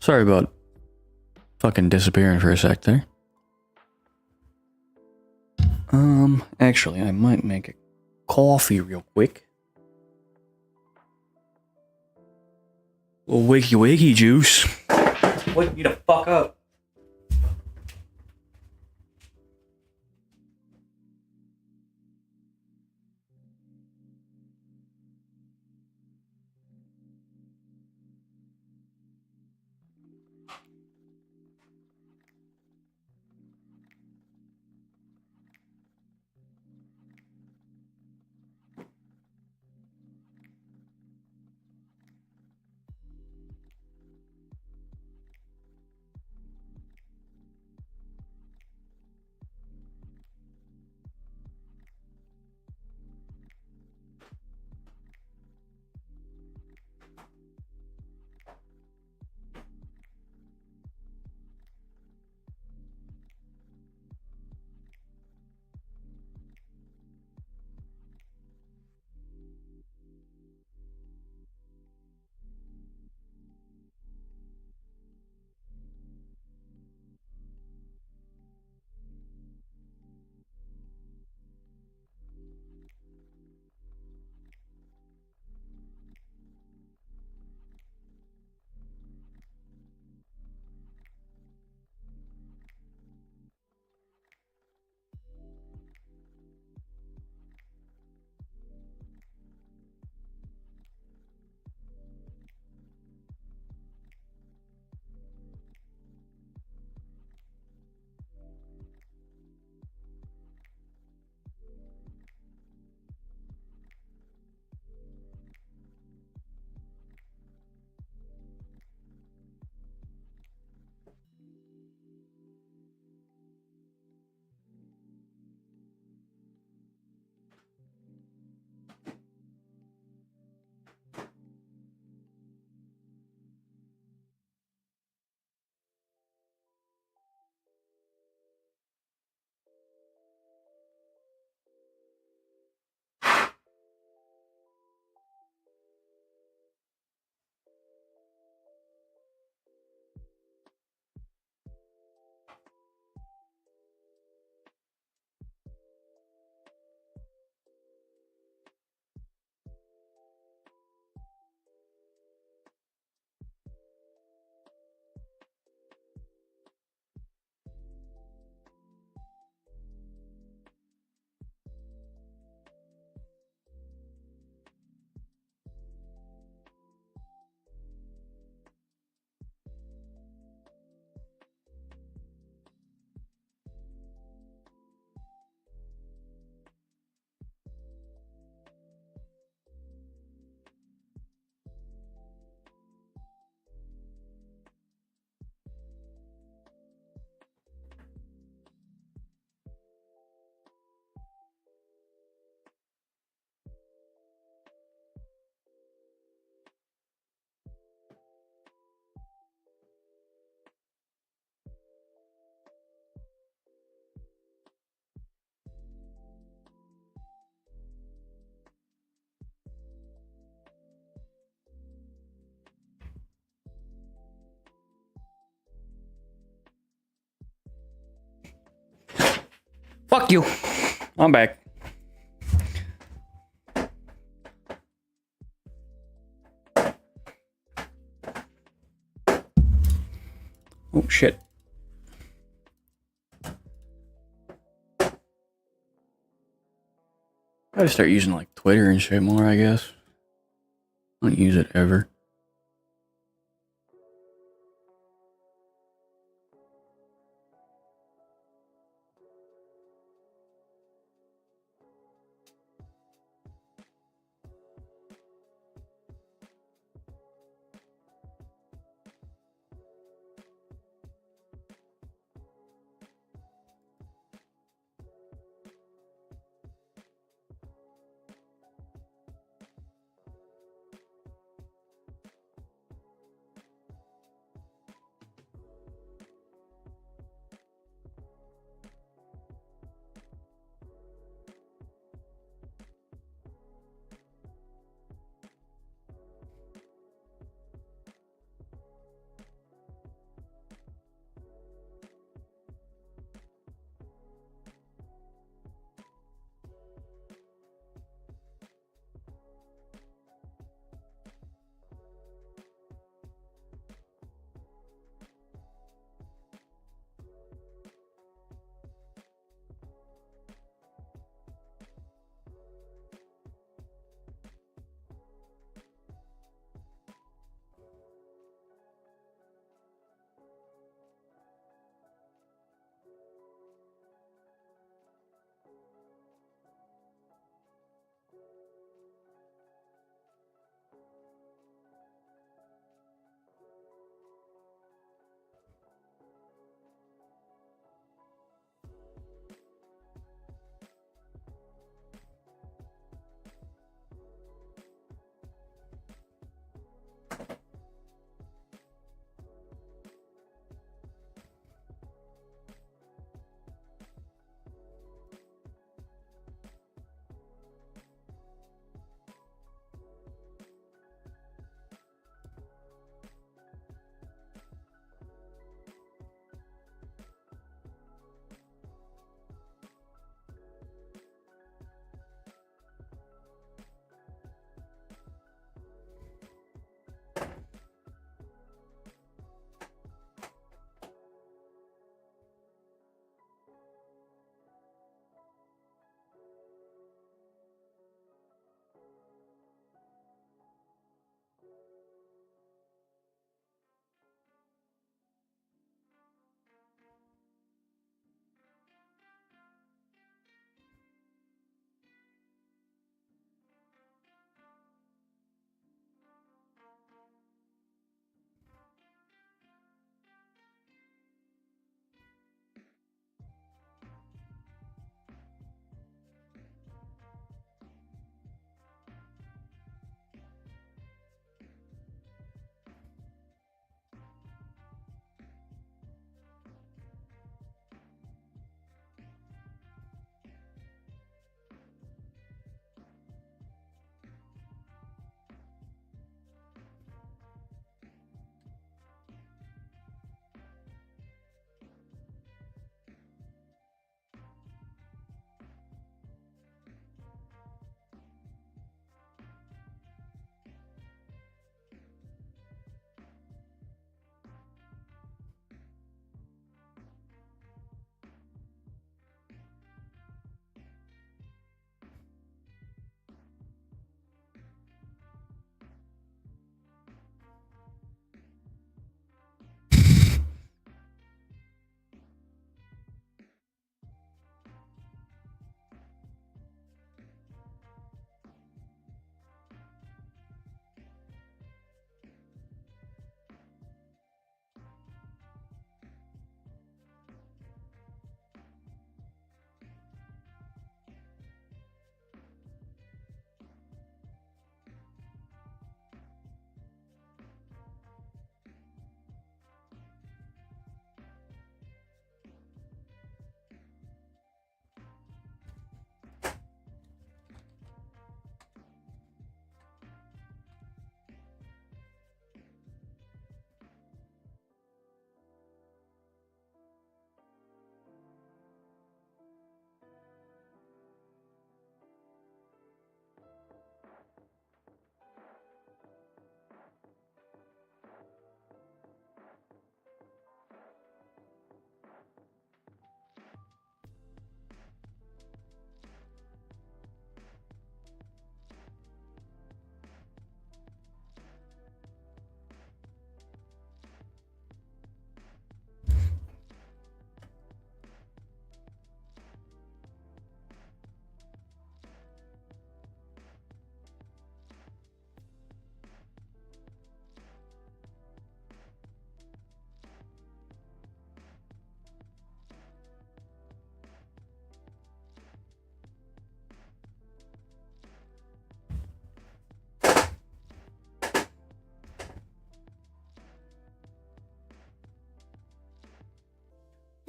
Sorry about fucking disappearing for a sec there. Actually, I might make a coffee real quick. A wakey wakey juice. Wake me the fuck up. Fuck you. I'm back. Oh shit. Gotta start using like Twitter and shit more, I guess. I don't use it ever.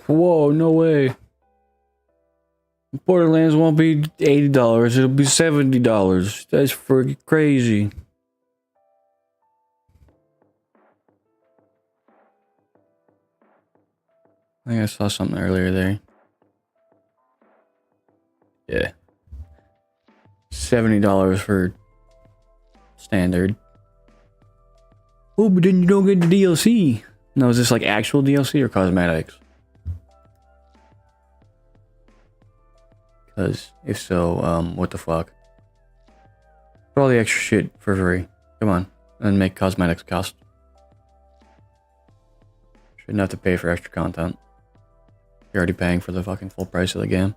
Whoa, no way. Borderlands won't be $80, it'll be $70. That's freaking crazy. I think I saw something earlier there. Yeah. $70 for standard. Oh, but then you don't get the DLC. No, is this like actual DLC or cosmetics? Because if so, what the fuck? Put all the extra shit for free. Come on. And make cosmetics cost. Shouldn't have to pay for extra content. You're already paying for the fucking full price of the game.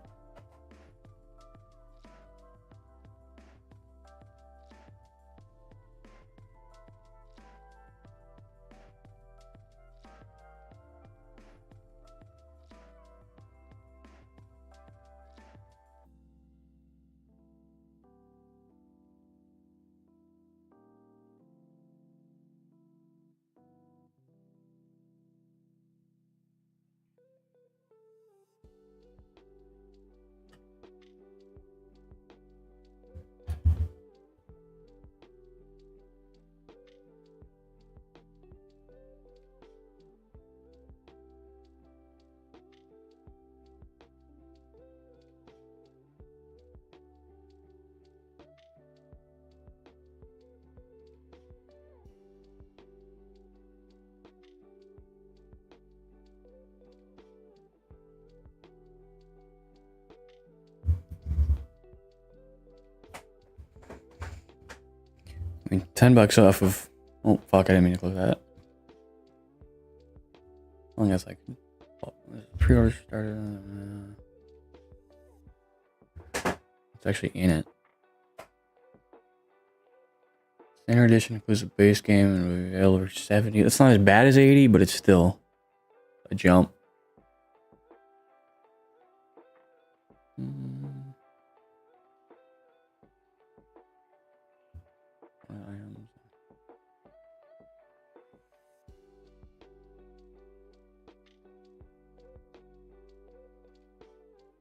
I mean, $10 off of... Oh, fuck, I didn't mean to close that. Only that's like... Pre-order started... It's actually in it. Standard edition includes a base game and over 70. It's not as bad as 80, but it's still a jump.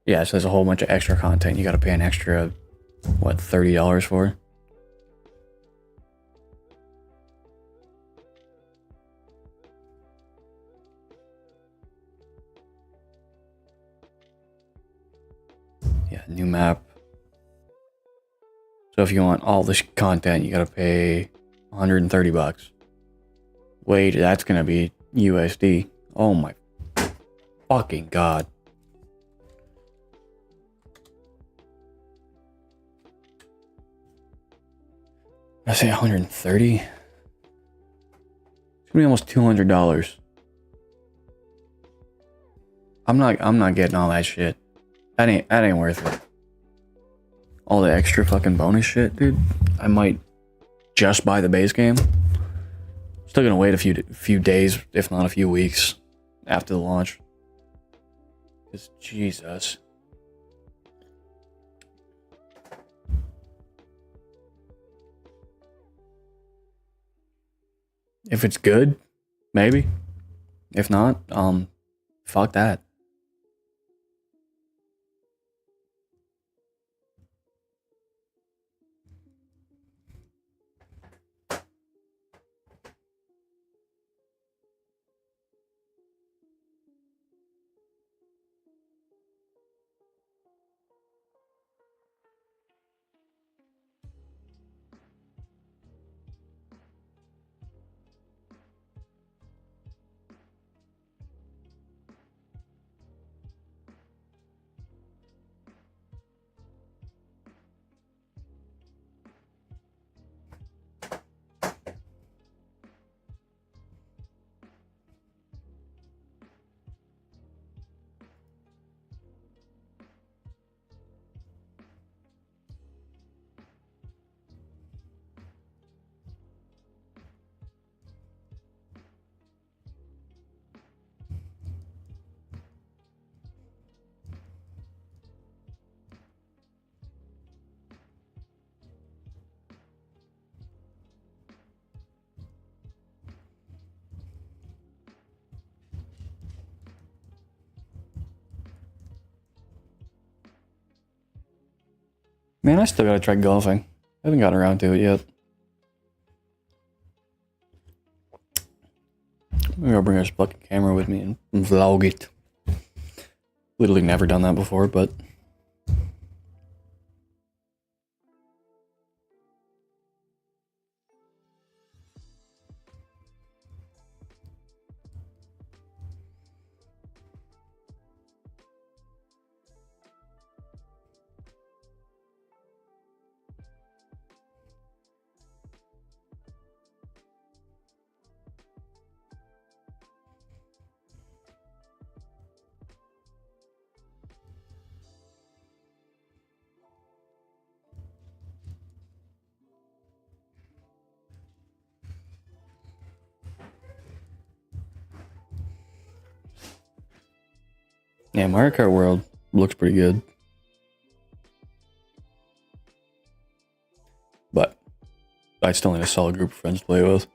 Yeah, so there's a whole bunch of extra content you gotta pay an extra, what, $30 for? Yeah, new map. So if you want all this content, you gotta pay $130. Wait, that's gonna be USD. Oh my fucking god. I say 130. It's gonna be almost $200. I'm not getting all that shit. That ain't worth it. All the extra fucking bonus shit, dude. I might just buy the base game. Still gonna wait a few days, if not a few weeks, after the launch. Cause Jesus. If it's good, maybe. If not, fuck that. Man, I still gotta try golfing. I haven't gotten around to it yet. Maybe I'll bring a fucking camera with me and vlog it. Literally never done that before, but... Yeah, Mario Kart World looks pretty good. But I still need a solid group of friends to play with.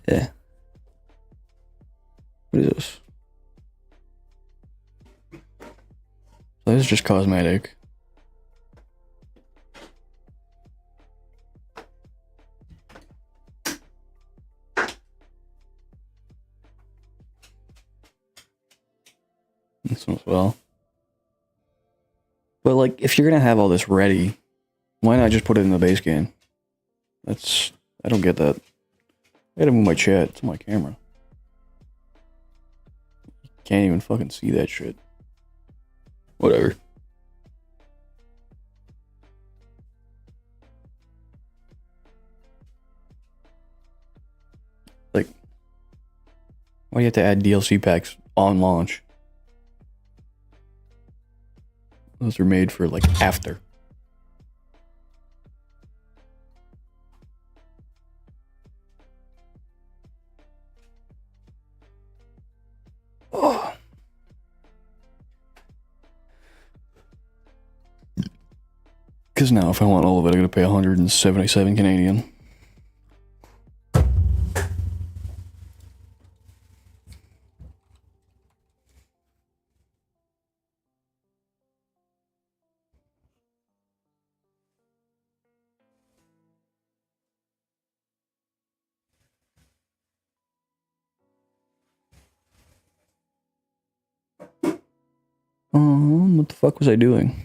Yeah. What is this? So this is just cosmetic. This one as well. But like, if you're gonna have all this ready, why not just put it in the base game? I don't get that. I gotta move my chat to my camera. Can't even fucking see that shit. Whatever. Like, why do you have to add DLC packs on launch? Those are made for like after. Oh. Because now if I want all of it, I gotta pay 177 Canadian. What the fuck was I doing?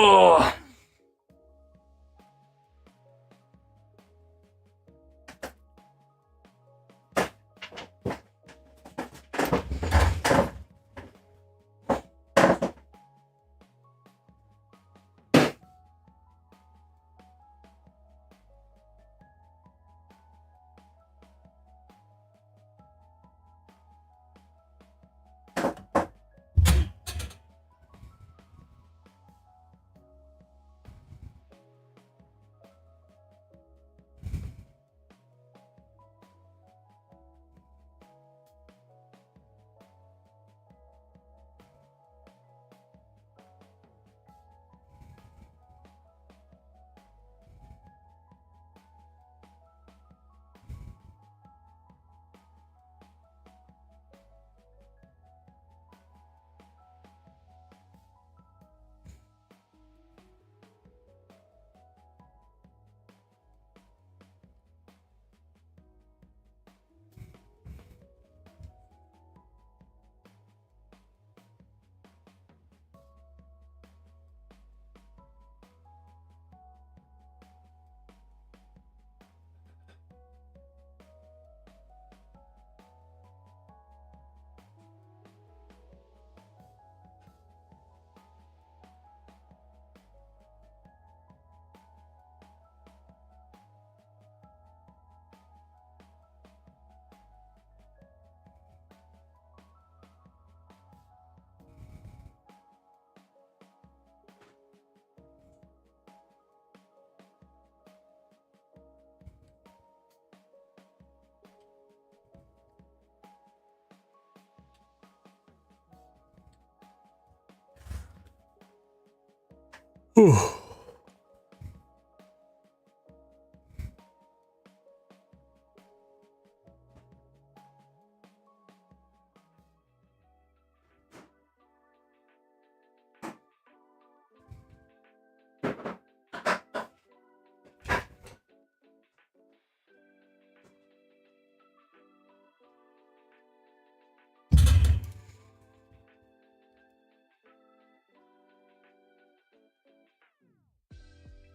Oh.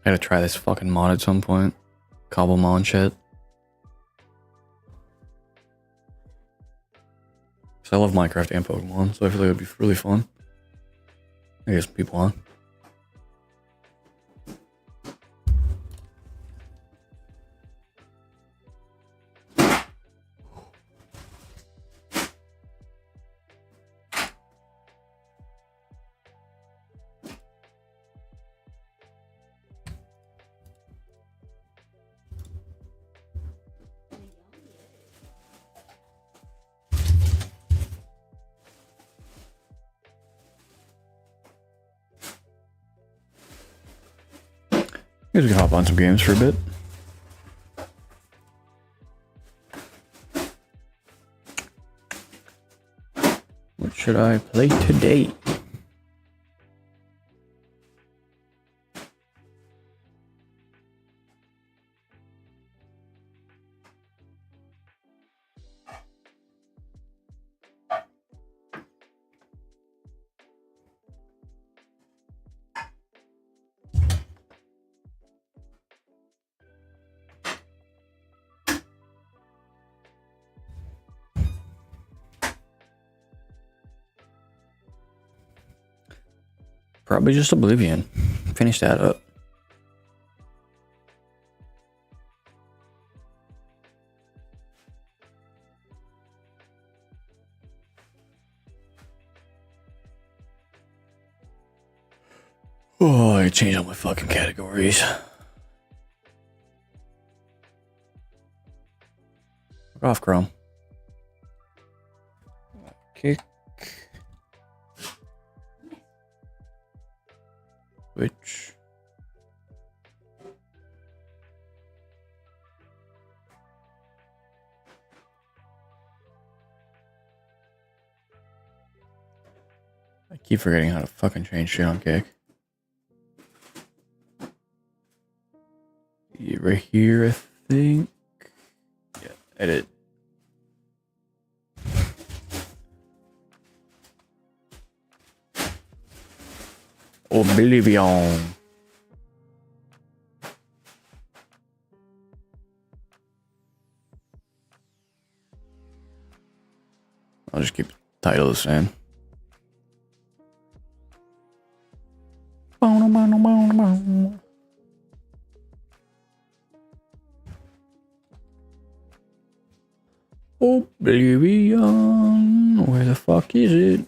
I gotta try this fucking mod at some point. Cobblemon shit. Cause I love Minecraft and Pokemon, so I feel like it would be really fun. I get some people on. I guess we can hop on some games for a bit. What should I play today? Probably just Oblivion. Finish that up. Oh, I changed all my fucking categories. Fuck off, Chrome. Kick. Which I keep forgetting how to fucking change shit on Kick. Yeah, right here, I think. Yeah, edit. Oblivion. I'll just keep the title the same. Oblivion, where the fuck is it?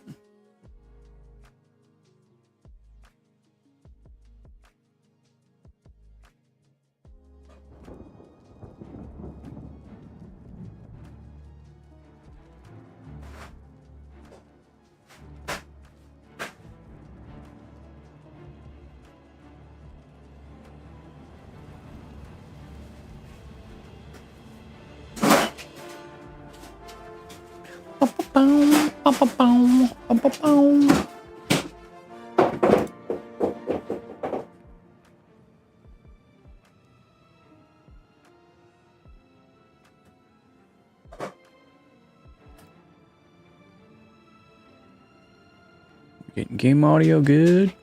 Getting game audio good.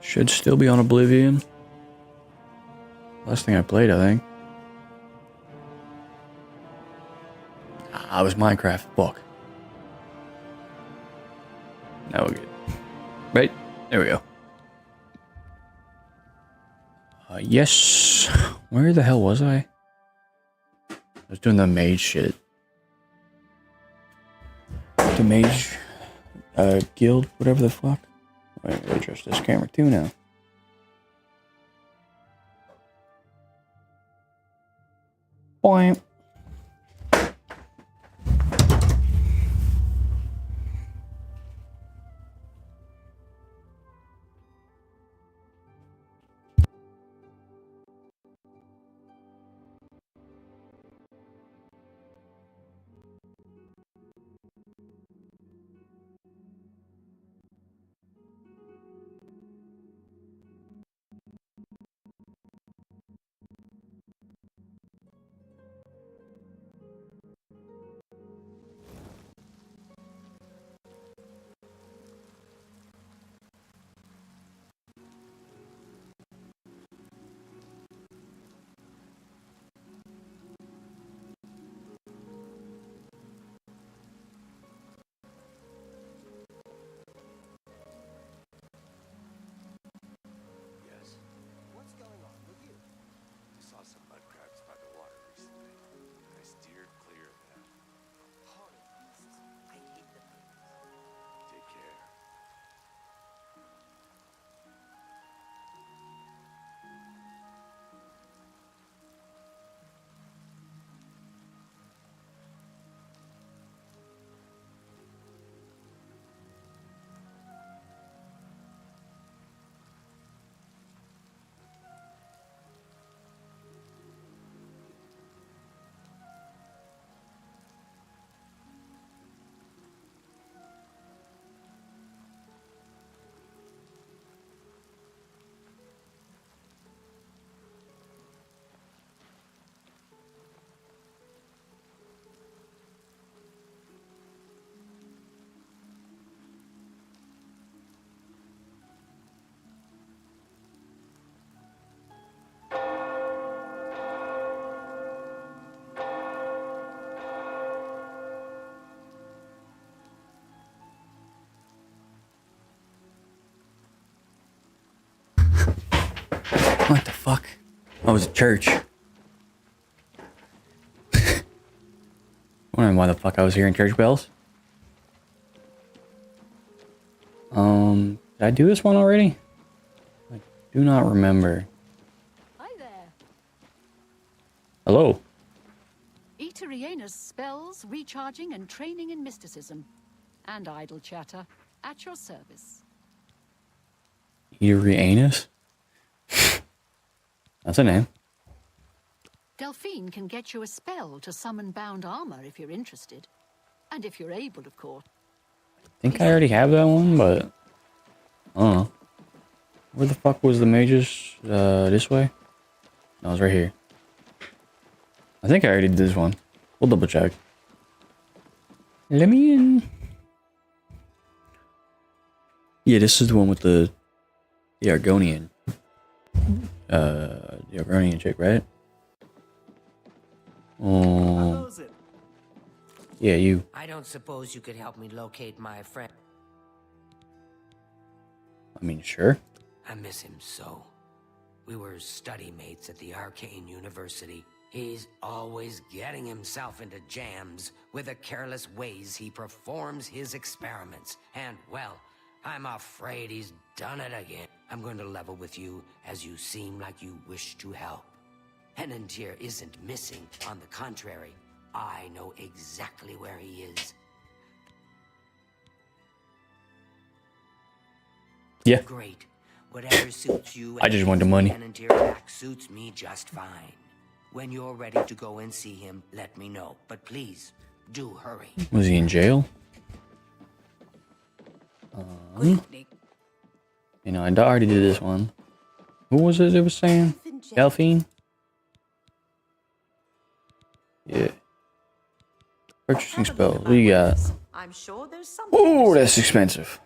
Should still be on Oblivion. Last thing I played, I think. Ah, it was Minecraft. Fuck. Now we're good. Right? There we go. Yes. Where the hell was I? I was doing the mage shit. The mage guild, whatever the fuck. Wait, I gotta adjust this camera too now. Boing. What the fuck? Oh, it was a church. Wondering why the fuck I was hearing church bells. Did I do this one already? I do not remember. Hi there. Hello. Eterianus spells, recharging and training in mysticism. And idle chatter. At your service. Eterianus? That's a name. Delphine can get you a spell to summon bound armor if you're interested. And if you're able, of course. I think I already have that one, but I don't know. Where the fuck was the mages? This way? No, it's right here. I think I already did this one. We'll double check. Let me in. Yeah, this is the one with the Argonian. The Argonian chick, right? Oh. Yeah, you. I don't suppose you could help me locate my friend. I mean, sure. I miss him so. We were study mates at the Arcane University. He's always getting himself into jams with the careless ways he performs his experiments. And, well, I'm afraid he's done it again. I'm going to level with you as you seem like you wish to help. Henantier isn't missing. On the contrary, I know exactly where he is. Yeah. Great. Whatever suits you. I just want the money. Henantier back suits me just fine. When you're ready to go and see him, let me know. But please, do hurry. Was he in jail? You know, I already did this one. Who was it was saying? Delphine? Yeah. Purchasing spells. What do you got? I'm sure there's something. Oh, that's expensive.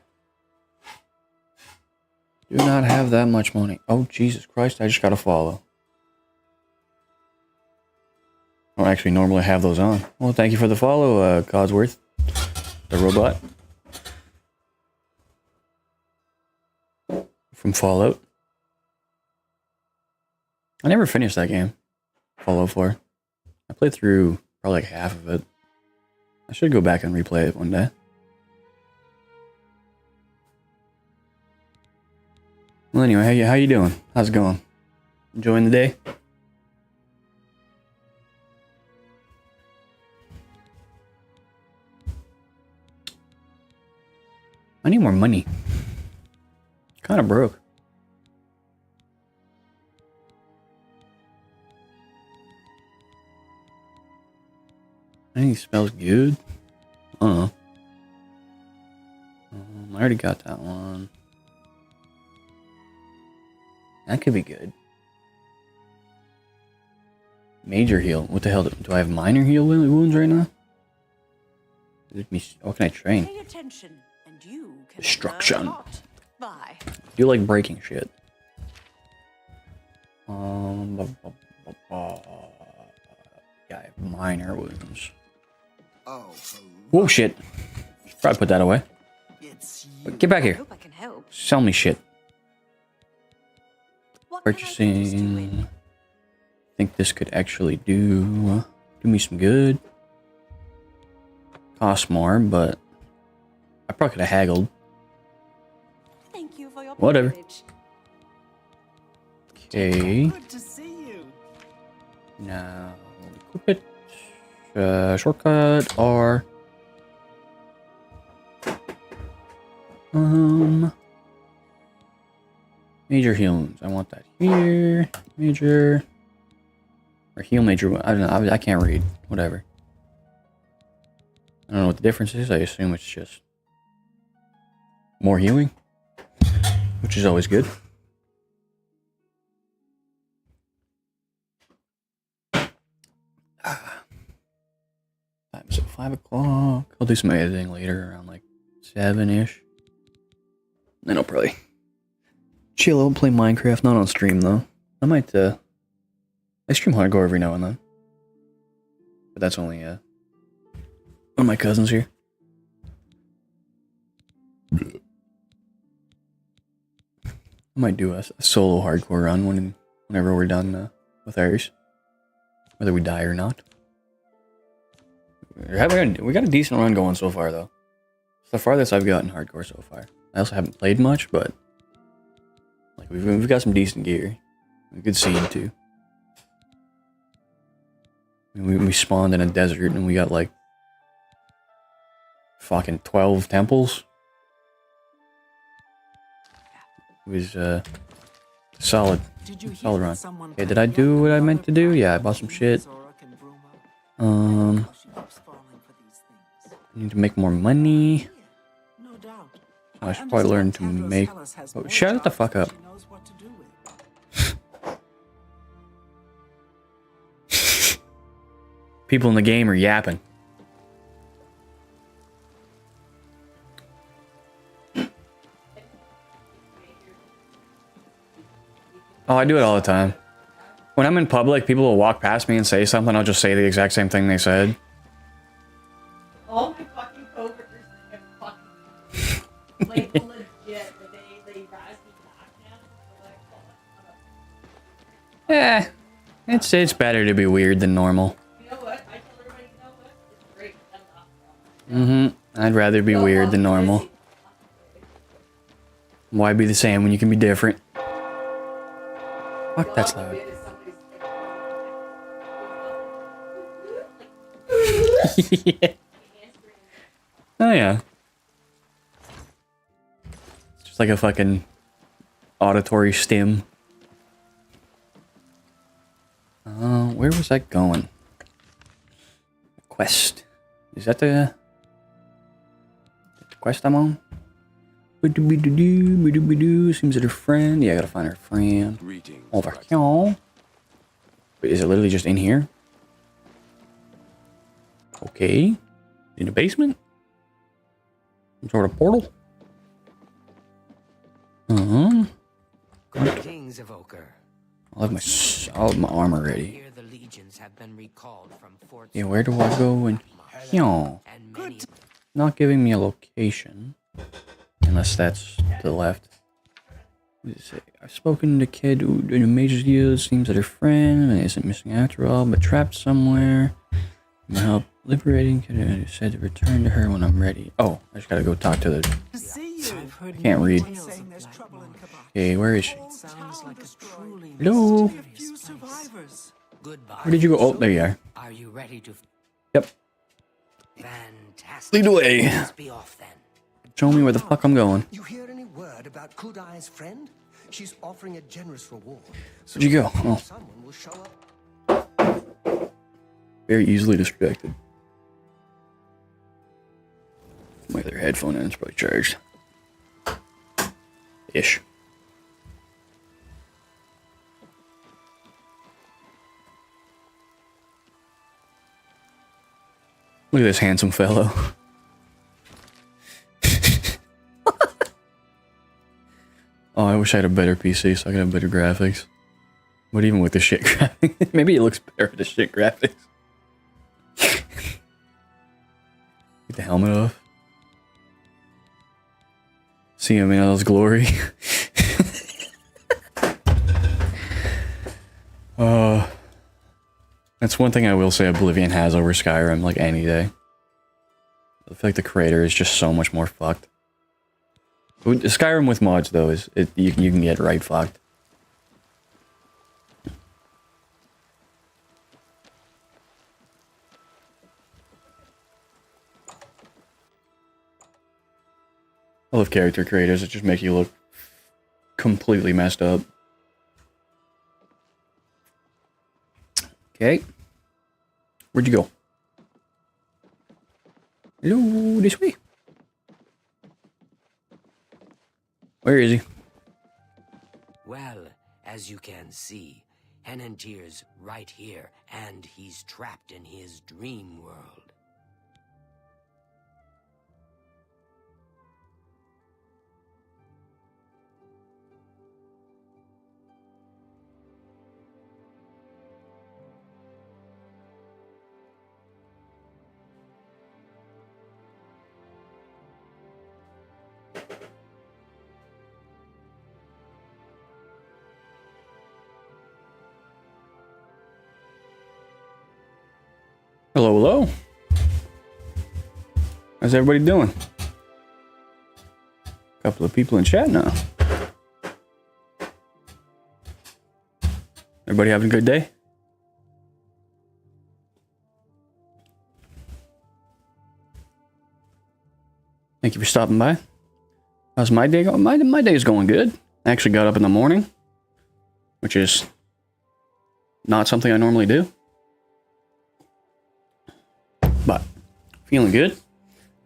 Do not have that much money. Oh, Jesus Christ, I just gotta follow. I don't actually normally have those on. Well, thank you for the follow, Codsworth. The robot. From Fallout. I never finished that game. Fallout 4. I played through probably like half of it. I should go back and replay it one day. Well, anyway, how you doing? How's it going? Enjoying the day? I need more money. Kind of broke. I think it smells good. I don't know. I already got that one. That could be good. Major heal. What the hell? Do I have minor heal wounds right now? What can I train? Pay attention, and you can Destruction. learn a lot. Bye. You like breaking shit. Yeah, I have minor wounds. Oh shit! Should probably put that away. Get back here. Hope I can help. Sell me shit. What can I assist you Purchasing. with? I think this could actually do me some good. Cost more, but I probably could have haggled. Thank you for your Whatever. patronage. Okay. Good to see you. Now equip it. Shortcut or major heal wounds. I want that here. Major or heal major. I don't know. I can't read. Whatever. I don't know what the difference is. I assume it's just more healing, which is always good. So 5 o'clock. I'll do some editing later around like 7-ish. Then I'll probably chill out and play Minecraft. Not on stream though. I might I stream hardcore every now and then. But that's only one of my cousins here. I might do a solo hardcore run whenever we're done with ours. Whether we die or not. We got a decent run going so far, though. It's the farthest I've gotten hardcore so far. I also haven't played much, but like we've got some decent gear. A good seed too. We spawned in a desert and we got like fucking 12 temples. It was solid run. Okay, did I do what I meant to do? Yeah, I bought some shit. I need to make more money. I should probably learn to make. Oh, shut the fuck up. People in the game are yapping. Oh, I do it all the time. When I'm in public, people will walk past me and say something. I'll just say the exact same thing they said. All my fucking coworkers think I'm fucking like legit, but they rise me back now. Yeah, it's better to be weird than normal. You know what? I tell everybody, you know what? It's great. I'm not. I'd rather be weird than normal. Why be the same when you can be different? Fuck, that's loud. Yeah. Oh yeah. It's just like a fucking auditory stim. Where was that going? Quest. Is that the quest I'm on? Seems that her friend. Yeah, I gotta find her friend. Over here. Wait, is it literally just in here? Okay. In the basement? Some sort of portal? Kings of Ochre. I'll have my armor ready. Yeah, where do I go? And not giving me a location, unless that's to the left. What does it say? I've spoken to Kid in a major deal. Seems that her friend isn't missing after all, but trapped somewhere. My help liberating Kid said to return to her when I'm ready. Oh, I just gotta go talk to the. I can't read. Okay, where is she? Hello? Where did you go? Oh, there you are. Are you ready to? Yep. Fantastic. Lead the way. Let's be off then. Show me where the fuck I'm going. You hear any word about Kudai's friend? She's offering a generous reward. Where'd you go? Oh. Someone will show up. Very easily distracted. My other headphone end's probably charged. Ish. Look at this handsome fellow. Oh, I wish I had a better PC so I could have better graphics. But even with the shit graphics, maybe it looks better with the shit graphics. Get the helmet off. See him in all his glory. That's one thing I will say Oblivion has over Skyrim, like any day. I feel like the creator is just so much more fucked. Skyrim with mods though is you can get right fucked. I love character creators that just make you look completely messed up. Okay. Where'd you go? Hello, this way. Where is he? Well, as you can see, Henantier's right here, and he's trapped in his dream world. Hello, hello. How's everybody doing? Couple of people in chat now. Everybody having a good day? Thank you for stopping by. How's my day going? My day is going good. I actually got up in the morning, which is not something I normally do. But feeling good.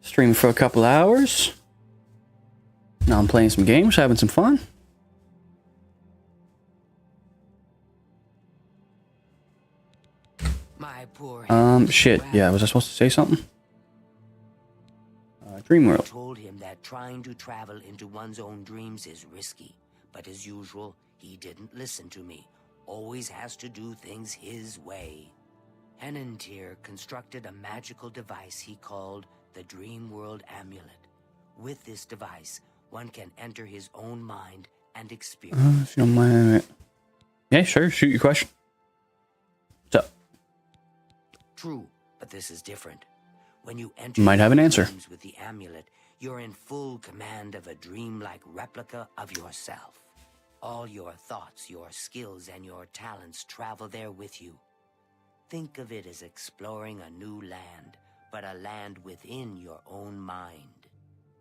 Streaming for a couple hours. Now I'm playing some games, having some fun. My poor Shit. Yeah, was I supposed to say something? Dreamworld. told him that trying to travel into one's own dreams is risky, but as usual, He didn't listen to me. Always has to do things his way. Henantier constructed a magical device he called the Dream World Amulet. With this device, one can enter his own mind and experience. If you don't mind. Yeah, sure. Shoot your question. What's up? True, but this is different. When you enter Might have an answer. dreams with the amulet, you're in full command of a dreamlike replica of yourself. All your thoughts, your skills, and your talents travel there with you. Think of it as exploring a new land, but a land within your own mind.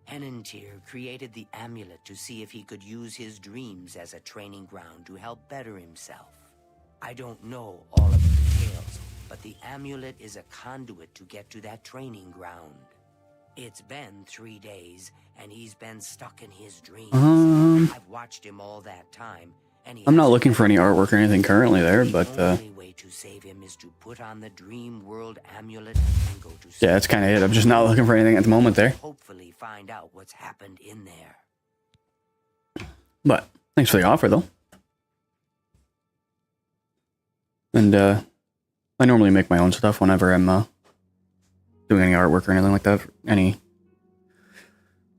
Henantier created the amulet to see if he could use his dreams as a training ground to help better himself. I don't know all of the details, but the amulet is a conduit to get to that training ground. It's been 3 days, and he's been stuck in his dreams. I've watched him all that time, and I'm not looking for any artwork or anything currently there, but the only way to save him is to put on the Dream World Amulet and go to yeah, that's kind of it. I'm just not looking for anything at the moment there. hopefully find out what's happened in there. But thanks for the offer, though. And I normally make my own stuff whenever I'm doing any artwork or anything like that. Any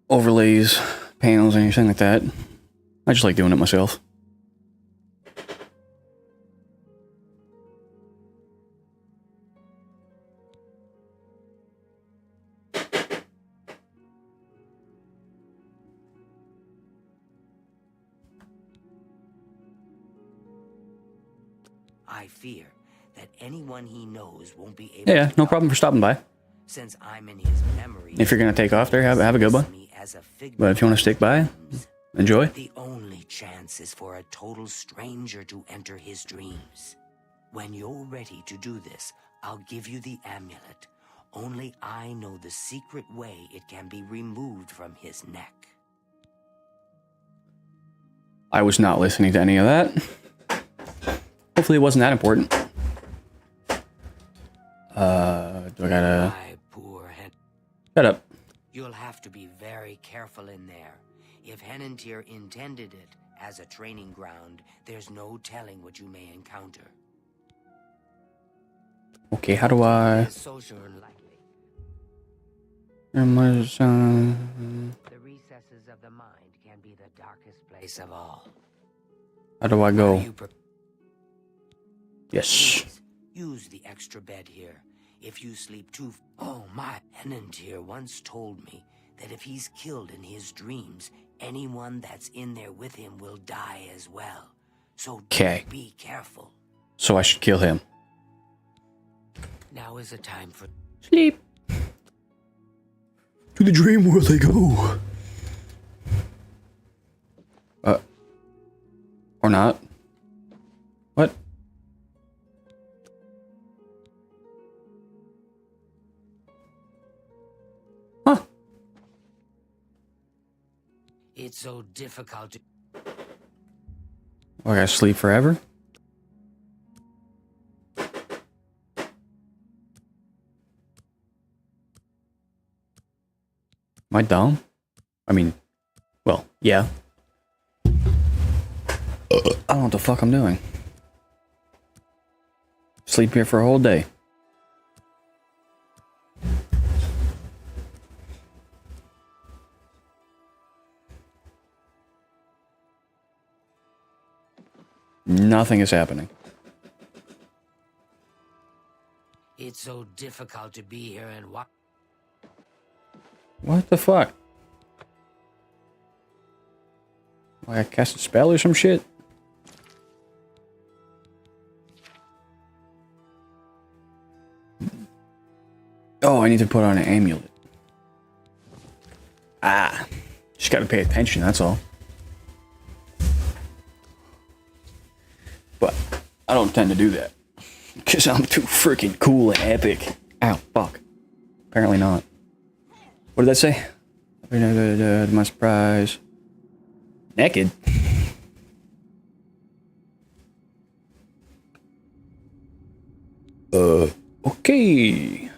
overlays, panels, anything like that. I just like doing it myself. I fear that anyone he knows won't be able Yeah, to no problem for stopping by. since I'm in his memory. If you're going to take off there, have a good one. But if you want to stick by, enjoy. The only chance is for a total stranger to enter his dreams. When you're ready to do this, I'll give you the amulet. Only I know the secret way it can be removed from his neck. I was not listening to any of that. Hopefully it wasn't that important. Do I gotta... Shut up. You'll have to be very careful in there. If Henantier intended it as a training ground, there's no telling what you may encounter. Okay, how do I... Social unlikely. The recesses of the mind can be the darkest place of all. How do I go? Yes. Please, use the extra bed here. If you sleep too... Oh my, Henantier once told me that if he's killed in his dreams, anyone that's in there with him will die as well. So be careful. So I should kill him. Now is the time for... Sleep. To the dream world they go. Or not. What? Huh. It's so difficult to... I gotta sleep forever? Am I dumb? I mean, well, yeah. I don't know what the fuck I'm doing. Sleep here for a whole day. Nothing is happening. It's so difficult to be here and watch. What the fuck? I cast a spell or some shit? Oh, I need to put on an amulet. Ah, just gotta pay attention, that's all. But I don't tend to do that. Because I'm too freaking cool and epic. Ow, fuck. Apparently not. What did that say? To my surprise. Naked? Okay.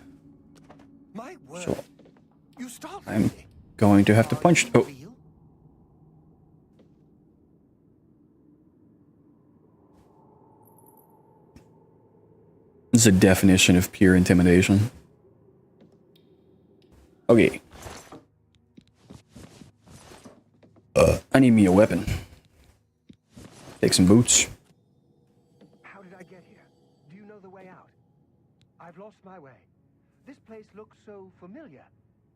So, I'm going to have to punch. Oh. This is a definition of pure intimidation. Okay. I need me a weapon. Take some boots. How did I get here? Do you know the way out? I've lost my way. This place looks so familiar,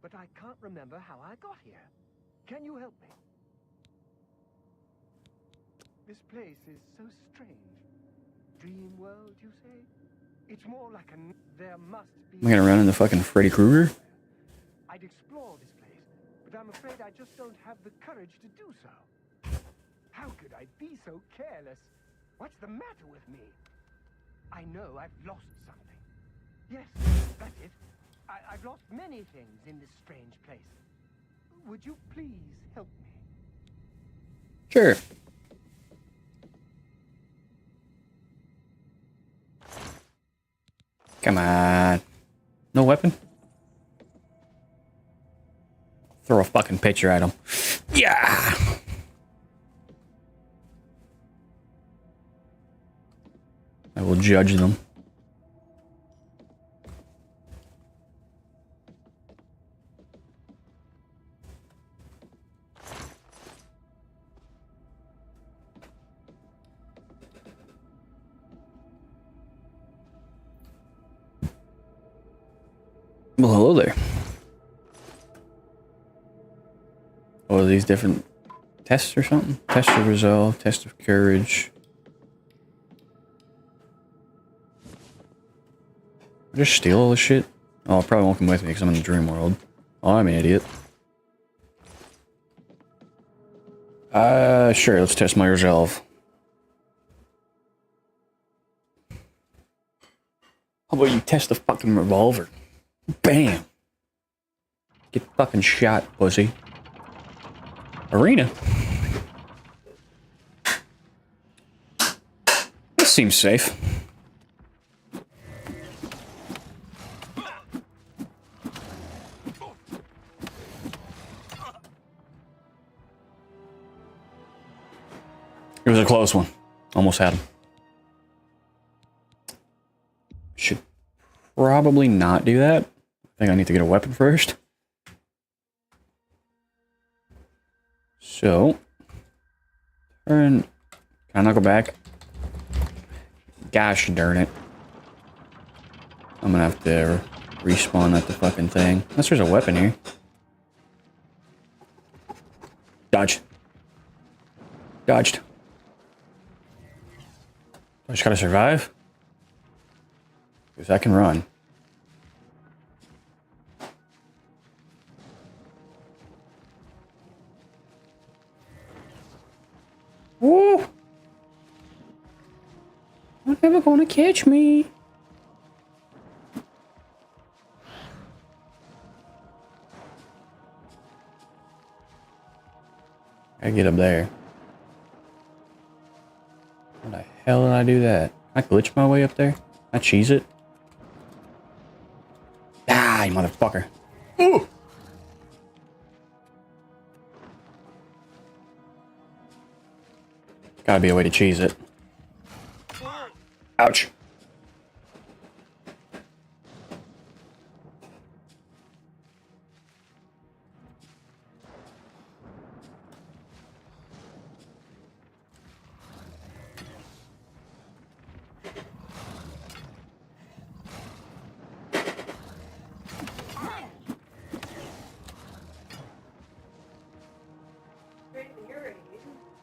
but I can't remember how I got here. Can you help me? This place is so strange. Dream world, you say? It's more like there must be... Am I gonna run into fucking Freddy Krueger? I'd explore this place, but I'm afraid I just don't have the courage to do so. How could I be so careless? What's the matter with me? I know I've lost something. Yes, that's it. I've lost many things in this strange place. Would you please help me? Sure. Come on. No weapon? Throw a fucking picture at him. Yeah! I will judge them. Well, hello there. Oh, are these different tests or something? Test of resolve, test of courage. Just steal all this shit? Oh, it probably won't come with me because I'm in the dream world. Oh, I'm an idiot. Sure, let's test my resolve. How about you test the fucking revolver? Bam! Get fucking shot, pussy. Arena. This seems safe. It was a close one. Almost had him. Should probably not do that. I think I need to get a weapon first. So, turn. Can I not go back? Gosh darn it. I'm gonna have to respawn at the fucking thing. Unless there's a weapon here. Dodge. Dodged. I just gotta survive. Because I can run. Woo! You're never gonna catch me. I get up there. How the hell did I do that? I glitch my way up there? I cheese it? Ah, you motherfucker. Ooh! Gotta be a way to cheese it. Ouch.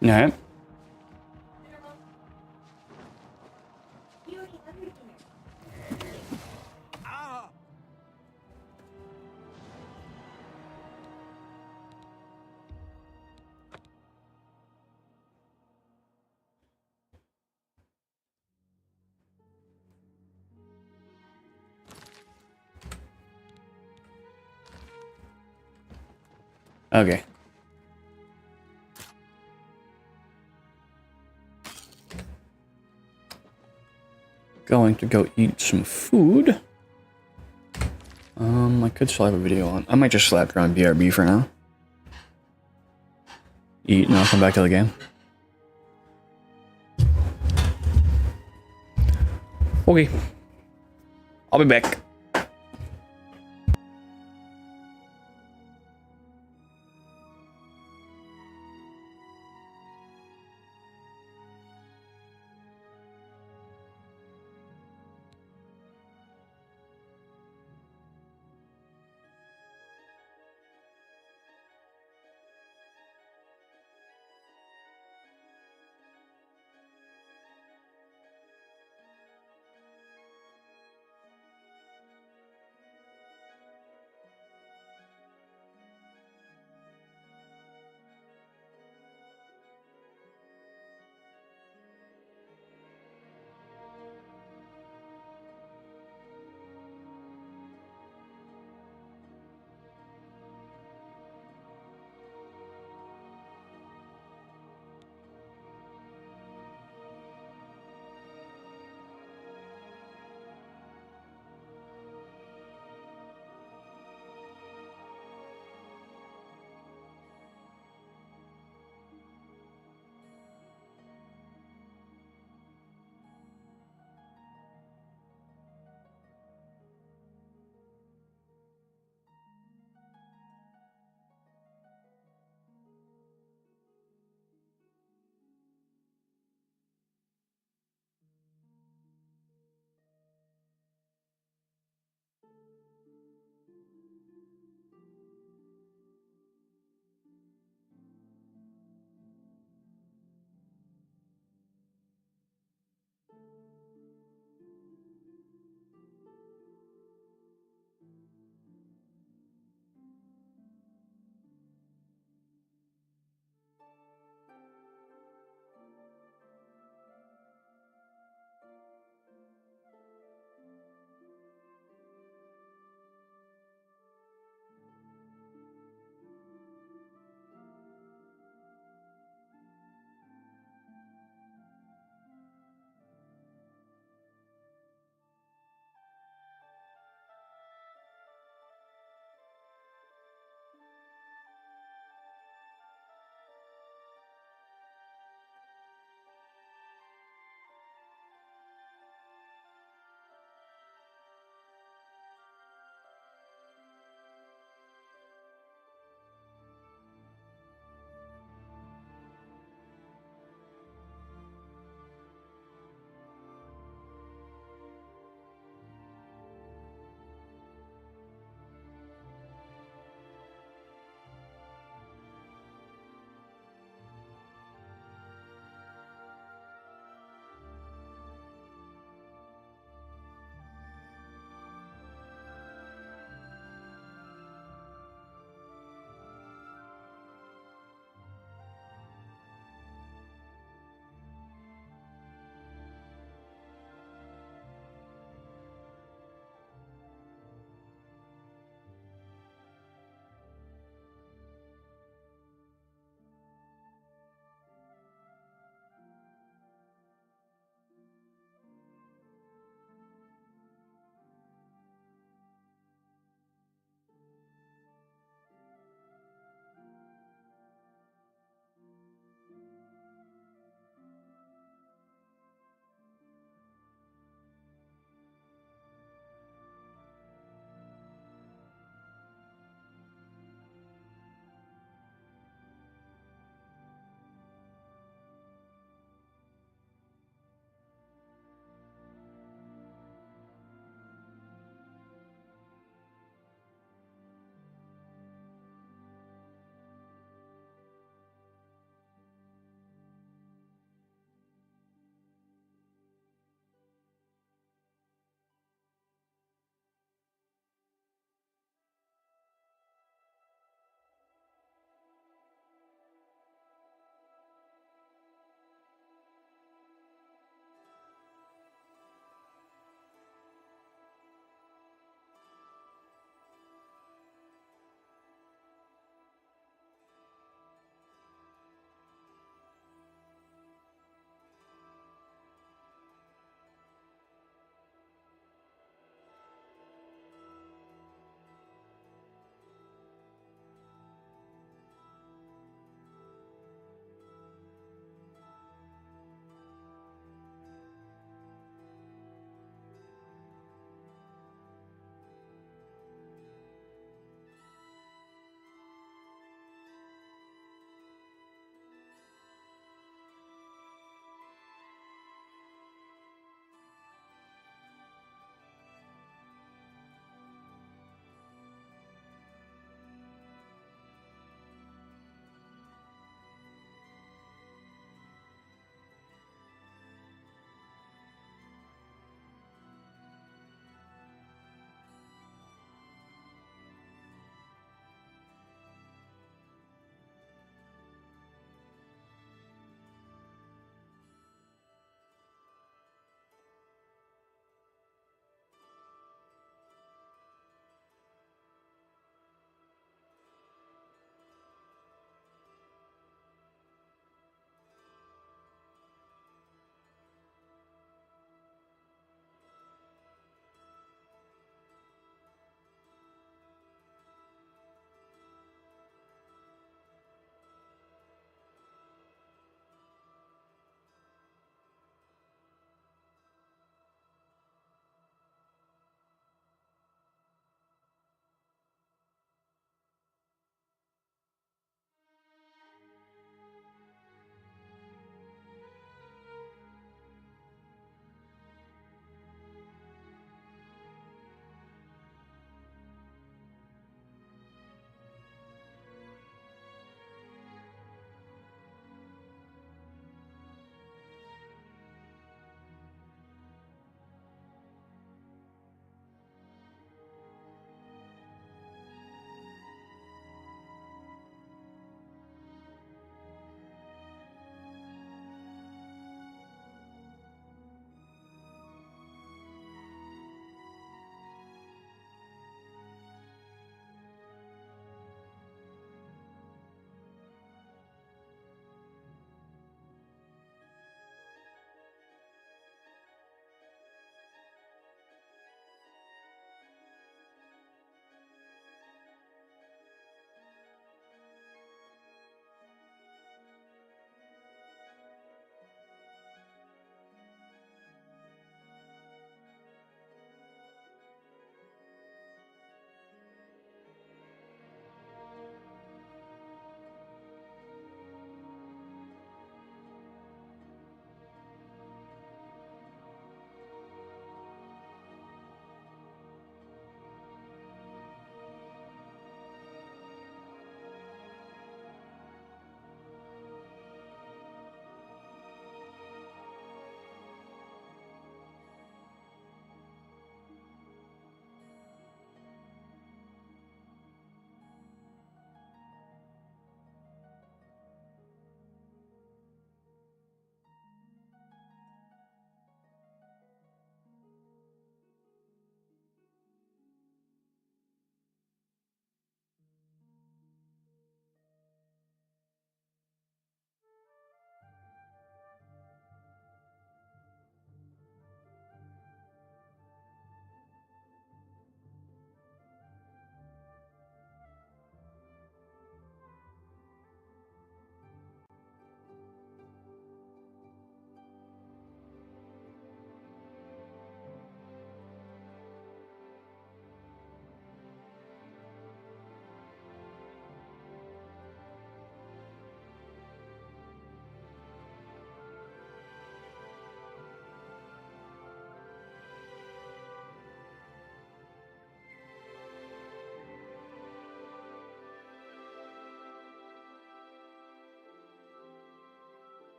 No. Okay. Going to go eat some food. I could slap a video on. I might just slap her on BRB for now. Eat and I'll come back to the game. Okay. I'll be back.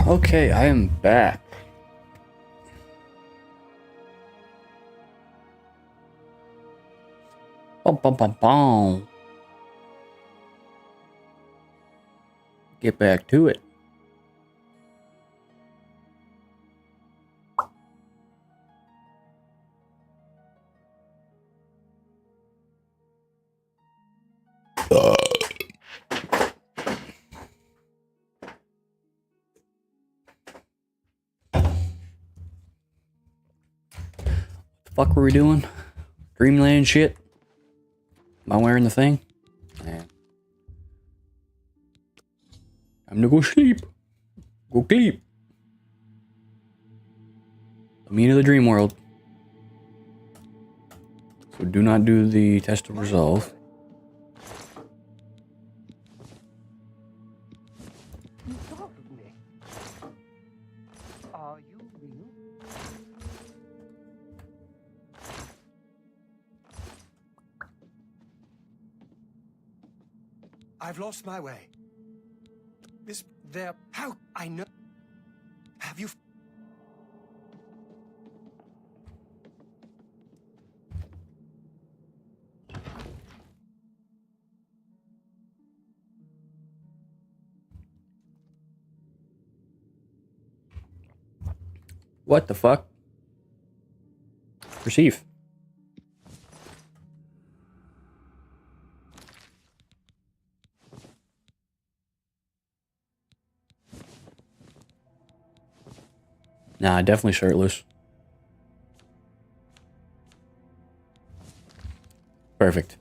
Okay, I am back. Bum, bum, bum, bum. Get back to it. Fuck were we doing? Dreamland shit? Am I wearing the thing? Yeah. Time to go sleep. Go sleep. Let me into the dream world. So do not do the test of resolve. You thought of me. Are you real? I've lost my way. How? I know. Have you? What the fuck? Receive. Nah, definitely shirtless. Perfect.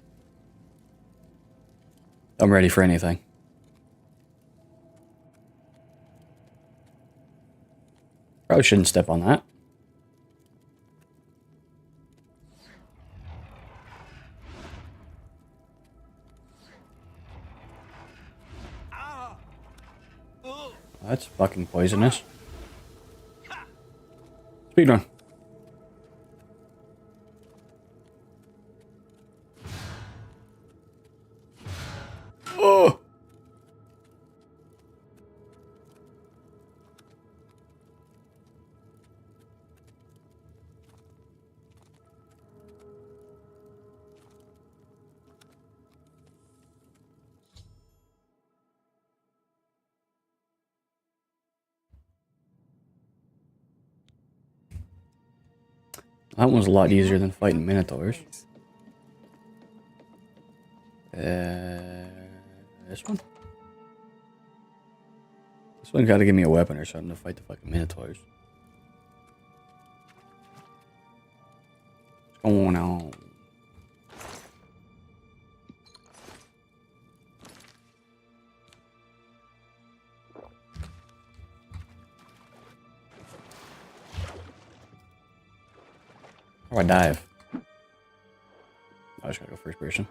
I'm ready for anything. Probably shouldn't step on that. That's fucking poisonous. Speedrun. Oh! That one's a lot easier than fighting Minotaurs. This one? This one gotta give me a weapon or something to fight the fucking Minotaurs. What's going on? How do I dive? I just gotta go first person.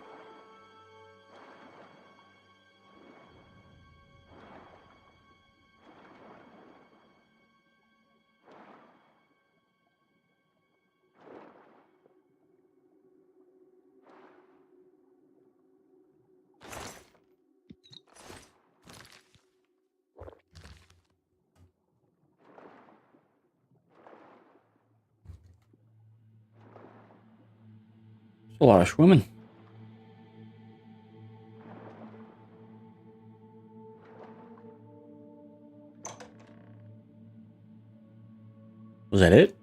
It's a lot of swimming. Was that it?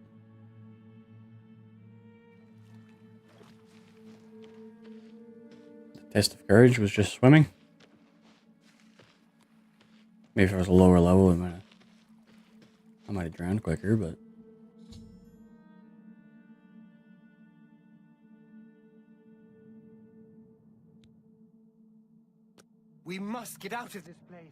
The test of courage was just swimming? Maybe if it was a lower level, I might have drowned quicker, but... We must get out of this place.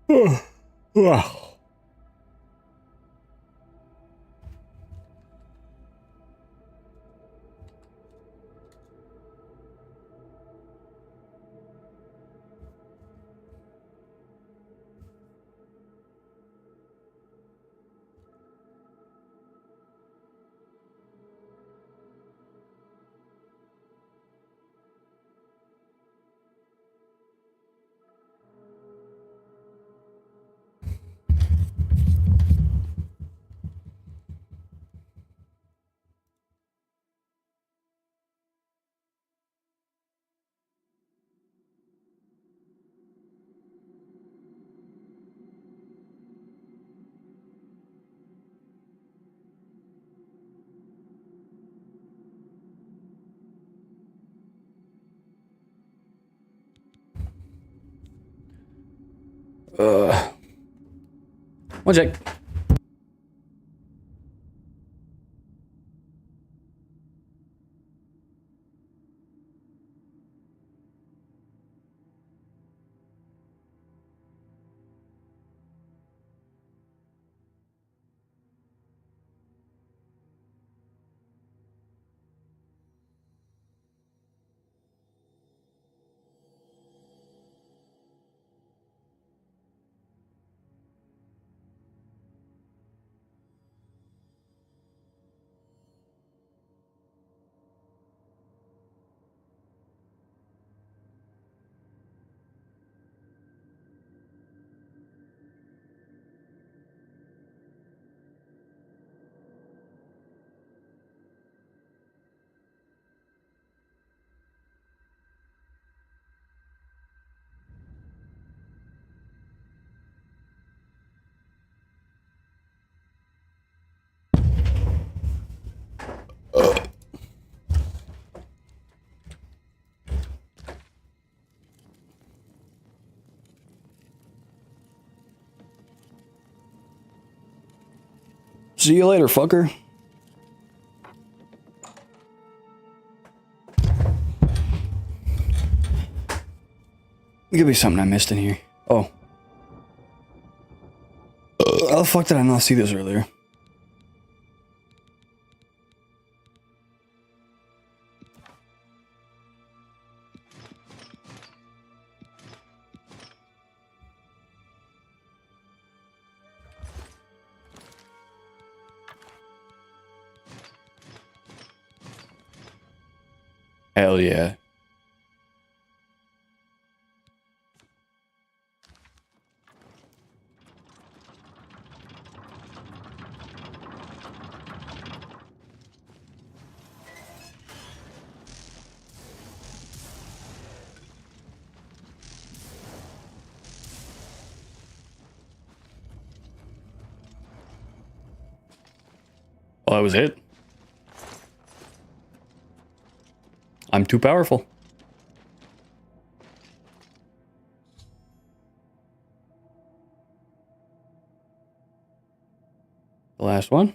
Wow. One sec. See you later, fucker. There could be something I missed in here. Oh. How the fuck did I not see this earlier? Hell yeah. Well, that was it. I'm too powerful. The last one.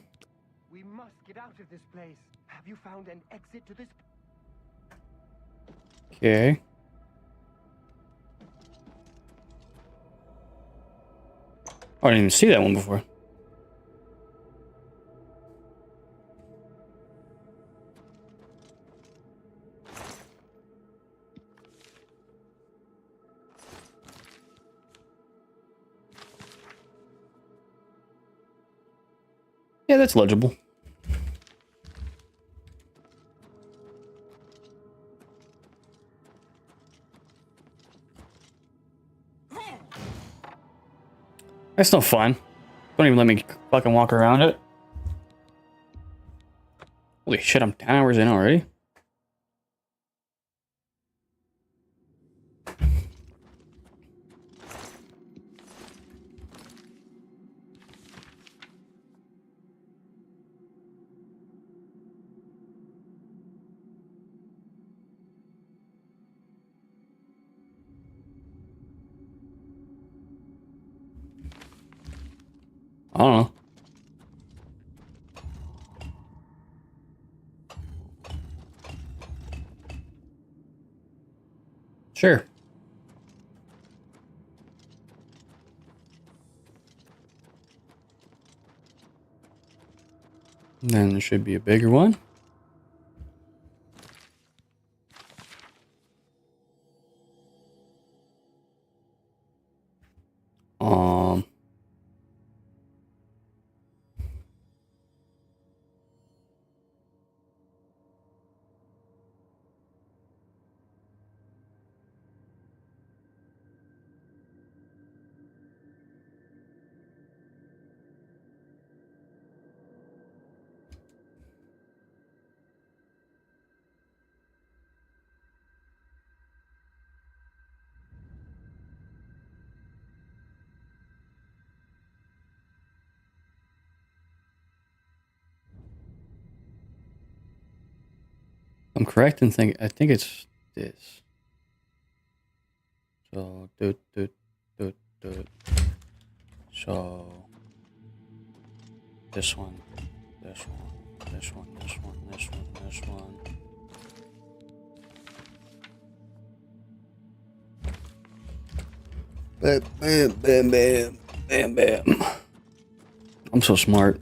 We must get out of this place. Have you found an exit to this? Okay. I didn't even see that one before. Yeah, that's legible. That's no fun. Don't even let me fucking walk around it. Holy shit, I'm 10 hours in already. I don't know. Sure. Then there should be a bigger one. I'm correct in thinking, I think it's this. So, so, this one, this one, this one, this one, this one, this one. Bam, bam, bam, bam, bam, bam. I'm so smart.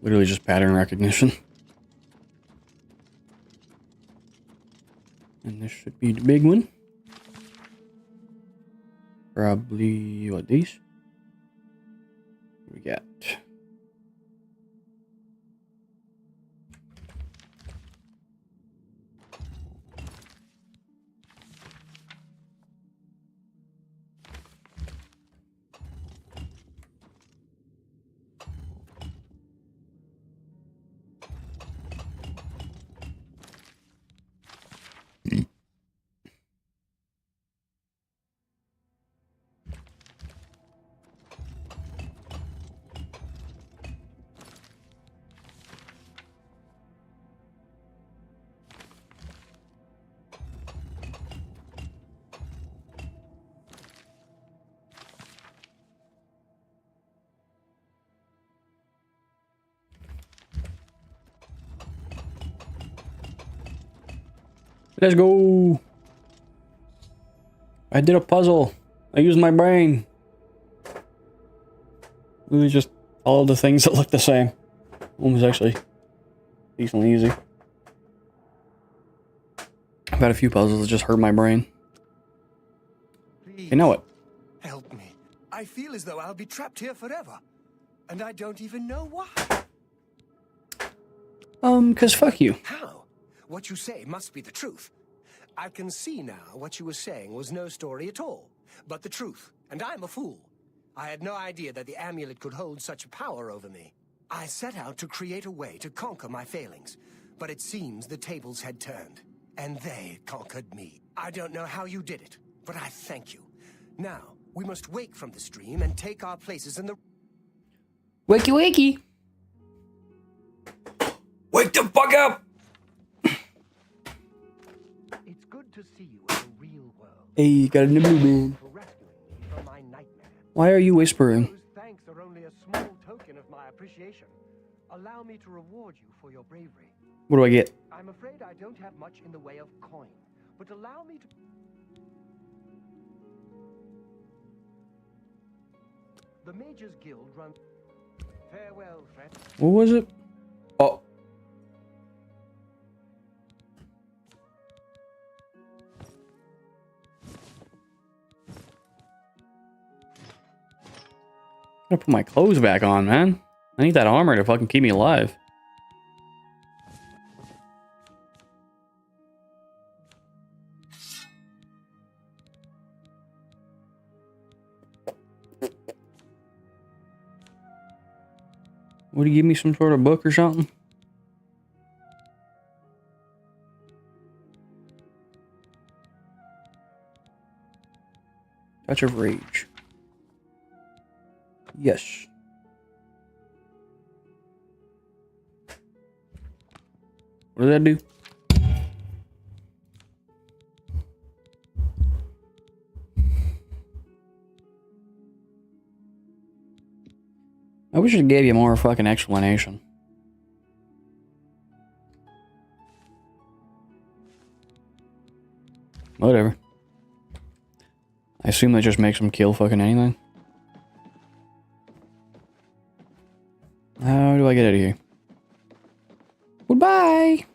Literally just pattern recognition. And this should be the big one. Probably, what, these? What we got? Let's go. I did a puzzle. I used my brain. Really just all the things that look the same. One was actually decently easy. I've had a few puzzles that just hurt my brain. Please, you know what? help me. I feel as though I'll be trapped here forever. And I don't even know why. 'Cause fuck you. How? What you say must be the truth. I can see now what you were saying was no story at all, but the truth, and I'm a fool. I had no idea that the amulet could hold such power over me. I set out to create a way to conquer my failings, but it seems the tables had turned, and they conquered me. I don't know how you did it, but I thank you. Now, we must wake from the stream and take our places in the... Wakey wakey! Wake the fuck up! It's good to see you in the real world. Hey, got a new man. For rescuing me from my nightmare. Why are you whispering? Those thanks are only a small token of my appreciation. Allow me to reward you for your bravery. What do I get? I'm afraid I don't have much in the way of coin, but allow me to... The Mages Guild runs... Farewell, friend. What was it? Oh. I gotta put my clothes back on, man. I need that armor to fucking keep me alive. Would you give me some sort of book or something? Touch of Rage. Yes. What does that do? I wish it gave you more fucking explanation. Whatever. I assume that just makes them kill fucking anything. How do I get out of here? Goodbye!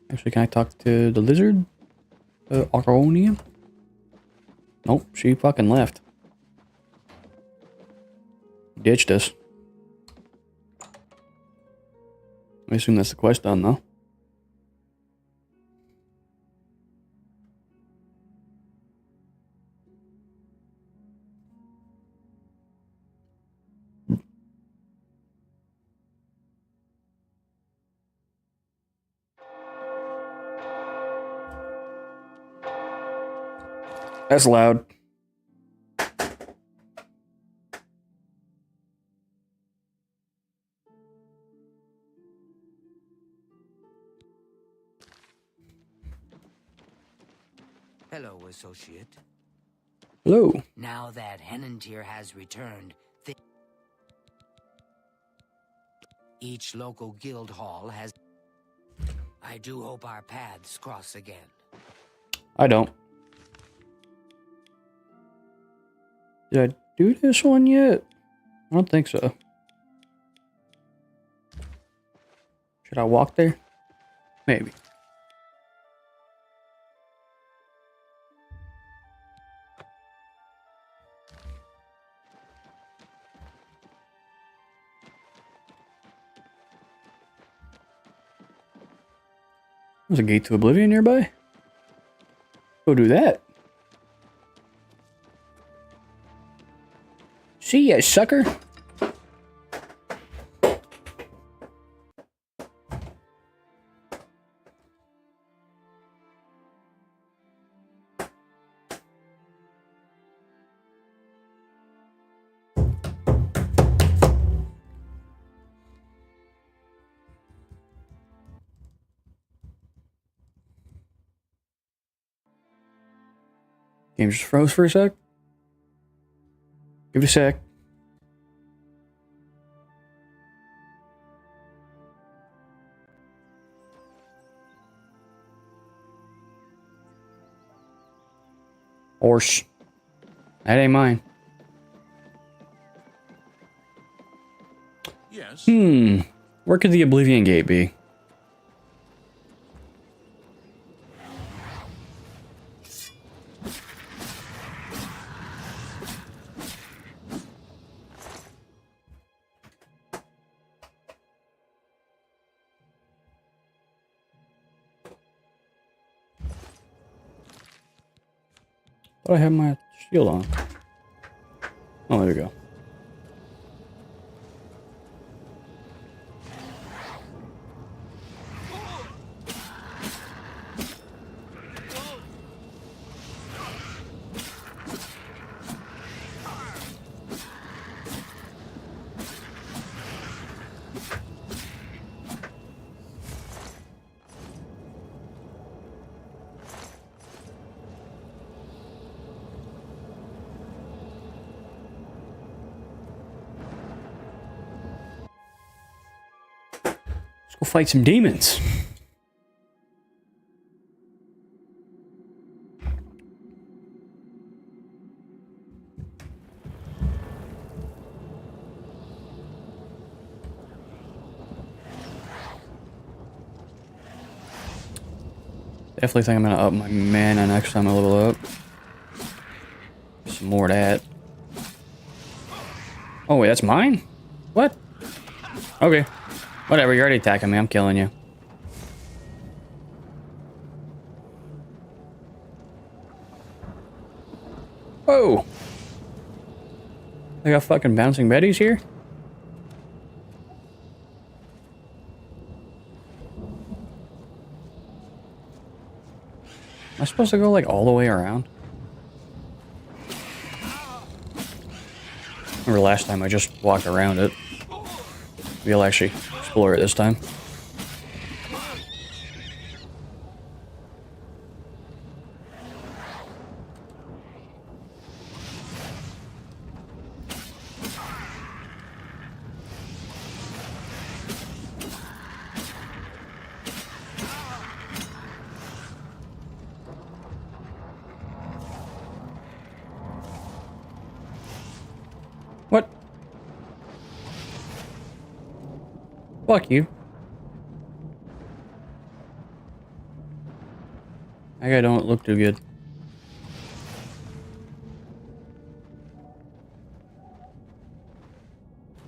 Actually, can I talk to the lizard? Aronia? Nope, she fucking left. Ditched us. I assume that's the quest done, though. That's loud. Hello, associate. Hello. Now that Henantier has returned, each local guild hall has... I do hope our paths cross again. I don't. Did I do this one yet? I don't think so. Should I walk there? Maybe. There's a gate to Oblivion nearby. Go do that. See ya, sucker. Game just froze for a sec. Give it a sec. Horse. That ain't mine. Yes. Where could the Oblivion Gate be? Thought I had my shield on. Oh, there we go. Let's go fight some demons. Definitely think I'm gonna up my mana next time I level up. Some more of that. Oh wait, that's mine? What? Okay. Whatever, you're already attacking me, I'm killing you. Whoa! I got fucking bouncing Bettys here? Am I supposed to go like all the way around? Remember last time I just walked around it. We'll actually explore it this time. What? Fuck you. That guy don't look too good.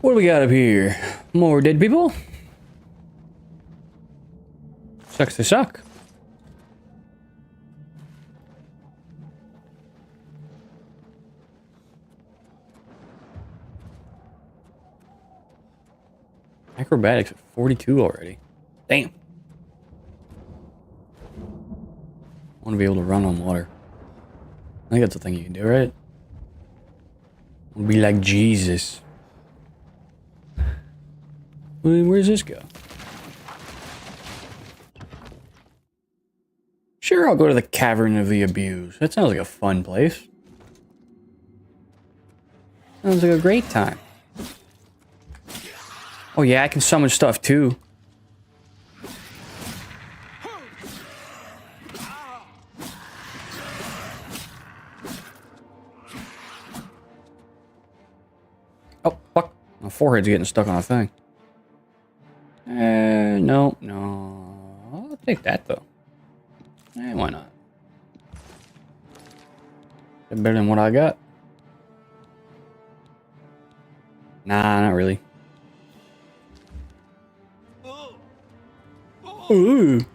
What do we got up here? More dead people? Sucks to suck. Acrobatics at 42 already. Damn. I want to be able to run on water. I think that's the thing you can do, right? I want to be like Jesus. Where's this go? Sure, I'll go to the Cavern of the Abuse. That sounds like a fun place. Sounds like a great time. Oh yeah, I can summon stuff too. Oh, fuck. My forehead's getting stuck on a thing. No. I'll take that though. Why not? Is it better than what I got? Nah, not really. Ooh. Is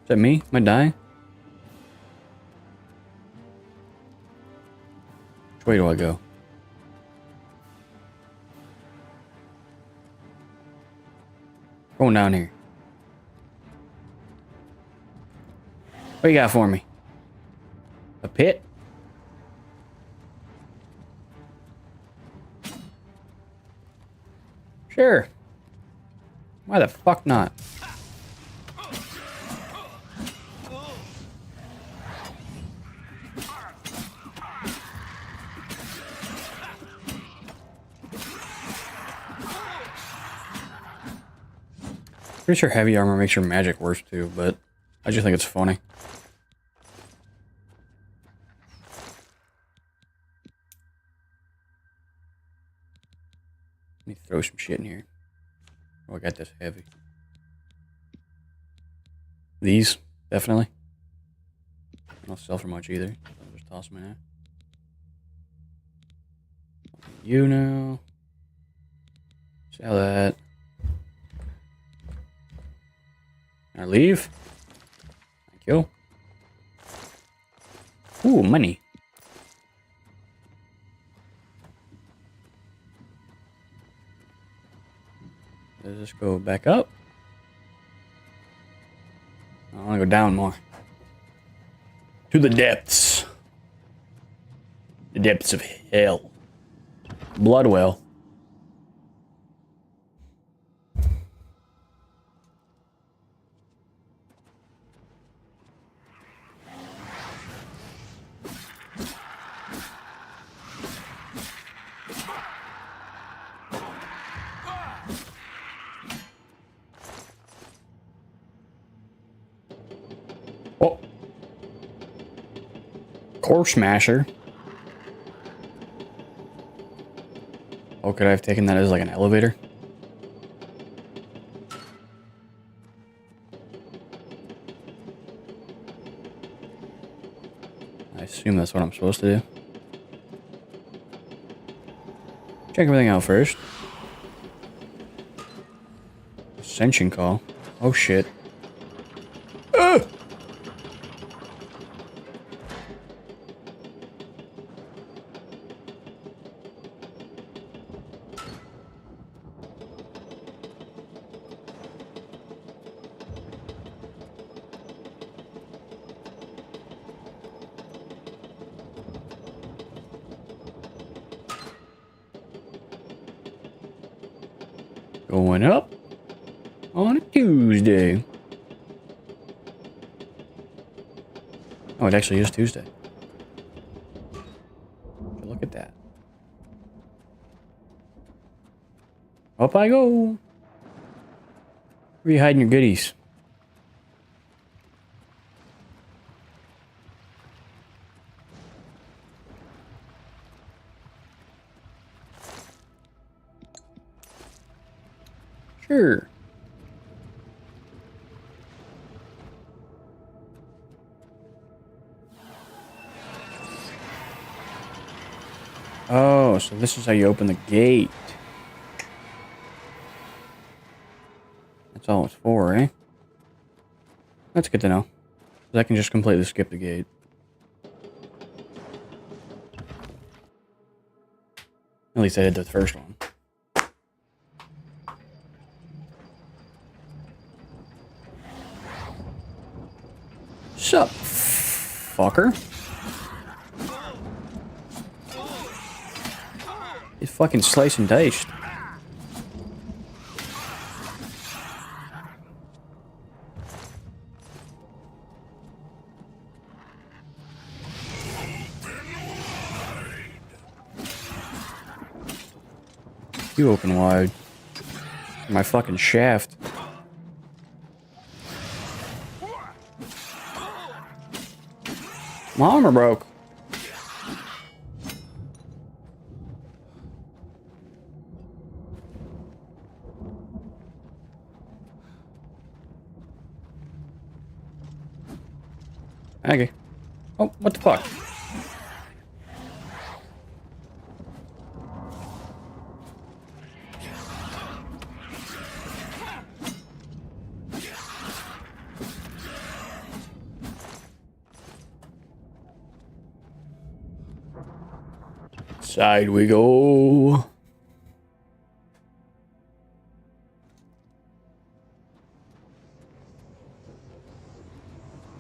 that me? Am I dying? Which way do I go? Going down here. What you got for me? A pit? Sure. Why the fuck not? Pretty sure heavy armor makes your magic worse too, but I just think it's funny. Let me throw some shit in here. Oh, I got this heavy. These, definitely. I don't sell for much either. I'll just toss them in there. You know. Sell that. Can I leave? Thank you. Ooh, money. Does this go back up? I want to go down more. To the depths. The depths of hell. Bloodwell. Oh. Core Smasher. Oh, could I have taken that as like an elevator? I assume that's what I'm supposed to do. Check everything out first. Ascension call. Oh shit. Ugh! Going up on a Tuesday. Oh, it actually is Tuesday. Look at that. Up I go. Where are you hiding your goodies? Sure. Oh, so this is how you open the gate. That's all it's for, eh? That's good to know. 'Cause I can just completely skip the gate. At least I did the first one. Sup, fucker? It's fucking slice and diced. You open wide. My fucking shaft. My armor broke. Okay. Oh, what the fuck? Side we go.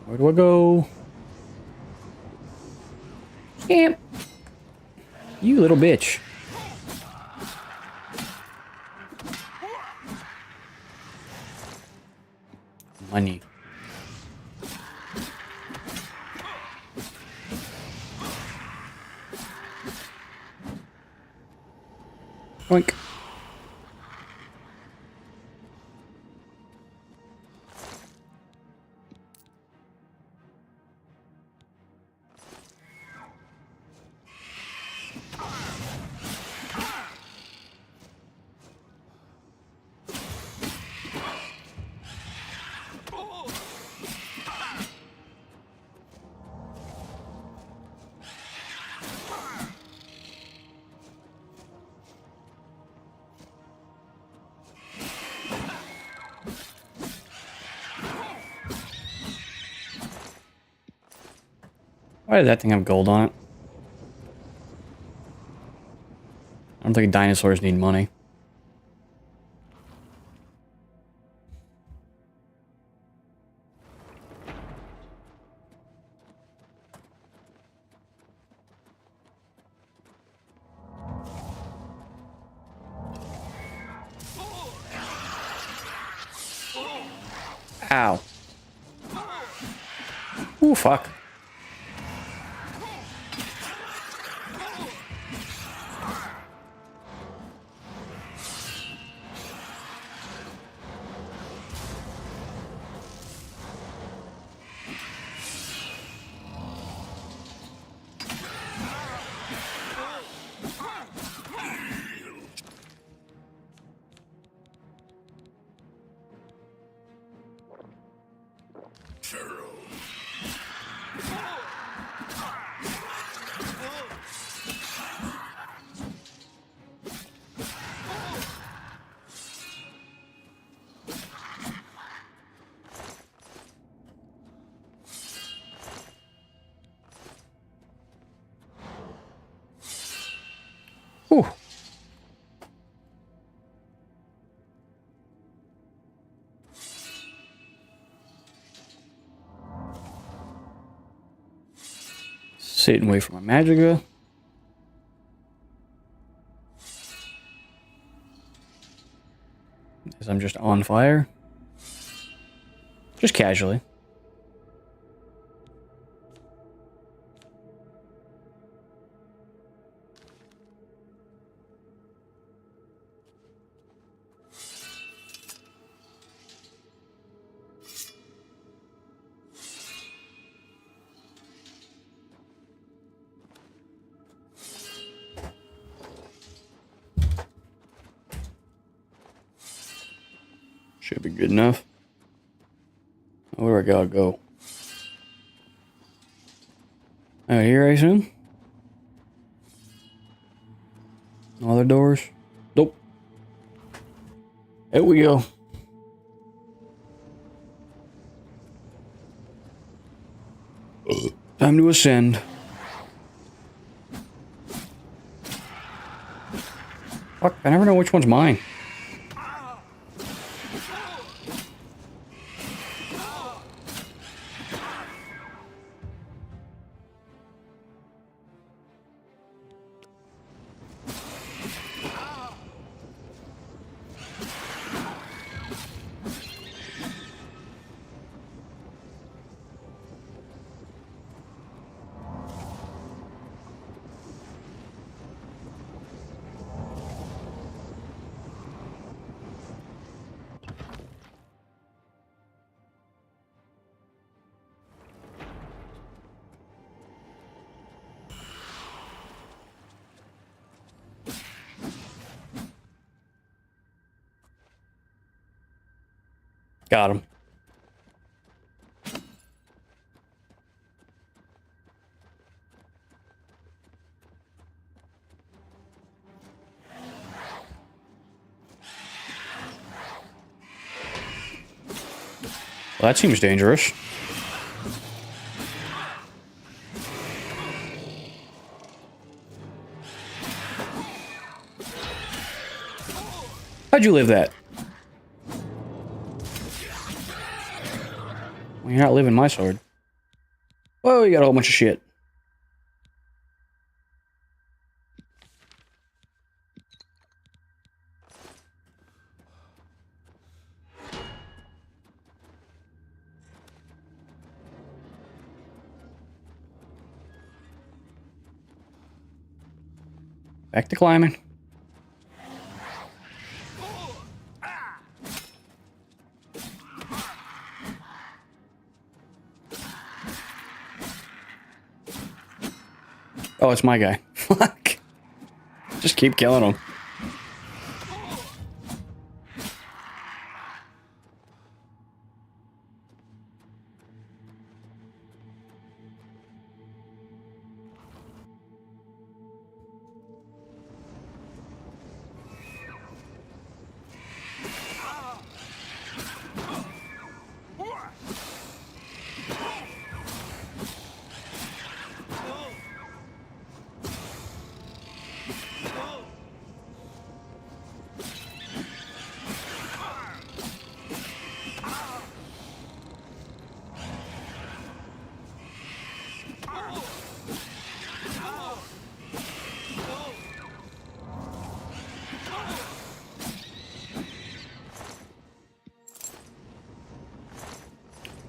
Where do I go? Scamp. You little bitch. Money. Oink. Why did that thing have gold on it? I don't think dinosaurs need money. Ow. Ooh, fuck. Ooh. Sit and wait for my Magica. As I'm just on fire. Just casually. Should be good enough. Where do I gotta go? Out here, I assume? No other doors? Nope. There we go. Time to ascend. Fuck, I never know which one's mine. Got him. Well, that seems dangerous. How'd you live that? Well, you're not living my sword. Whoa, you got a whole bunch of shit. Back to climbing. Oh, it's my guy. Fuck. Just keep killing him.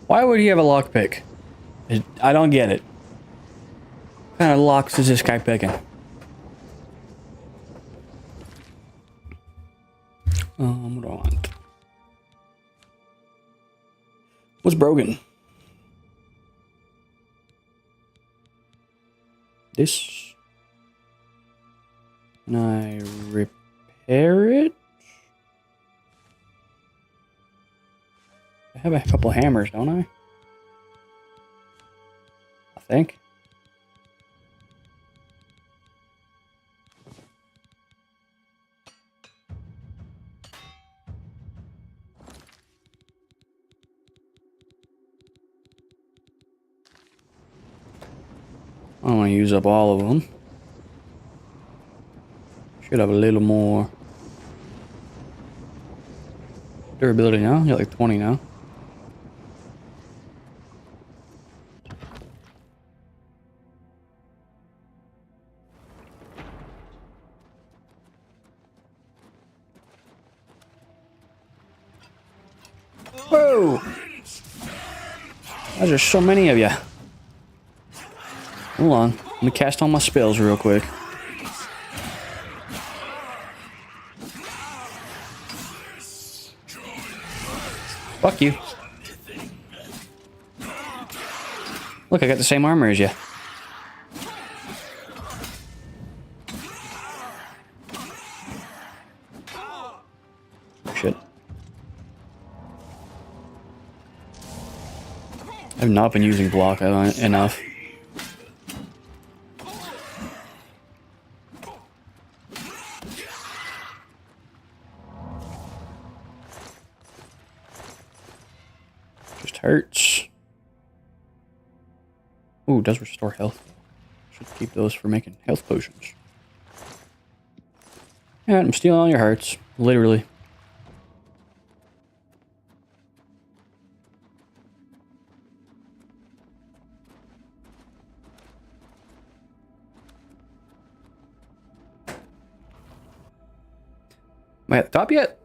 Why would he have a lockpick? I don't get it. What kind of locks is this guy picking? What do I want? What's broken? This? Can I repair it? I have a couple hammers, don't I? I think. I don't want to use up all of them. Should have a little more durability now. You're like 20 now. Whoa! There's so many of you. Hold on. Let me cast all my spells real quick. Fuck you. Look, I got the same armor as you. Shit. I've not been using block enough. Just hurts. Ooh, does restore health. Should keep those for making health potions. Yeah, I'm stealing all your hearts. Literally. Am I at the top yet?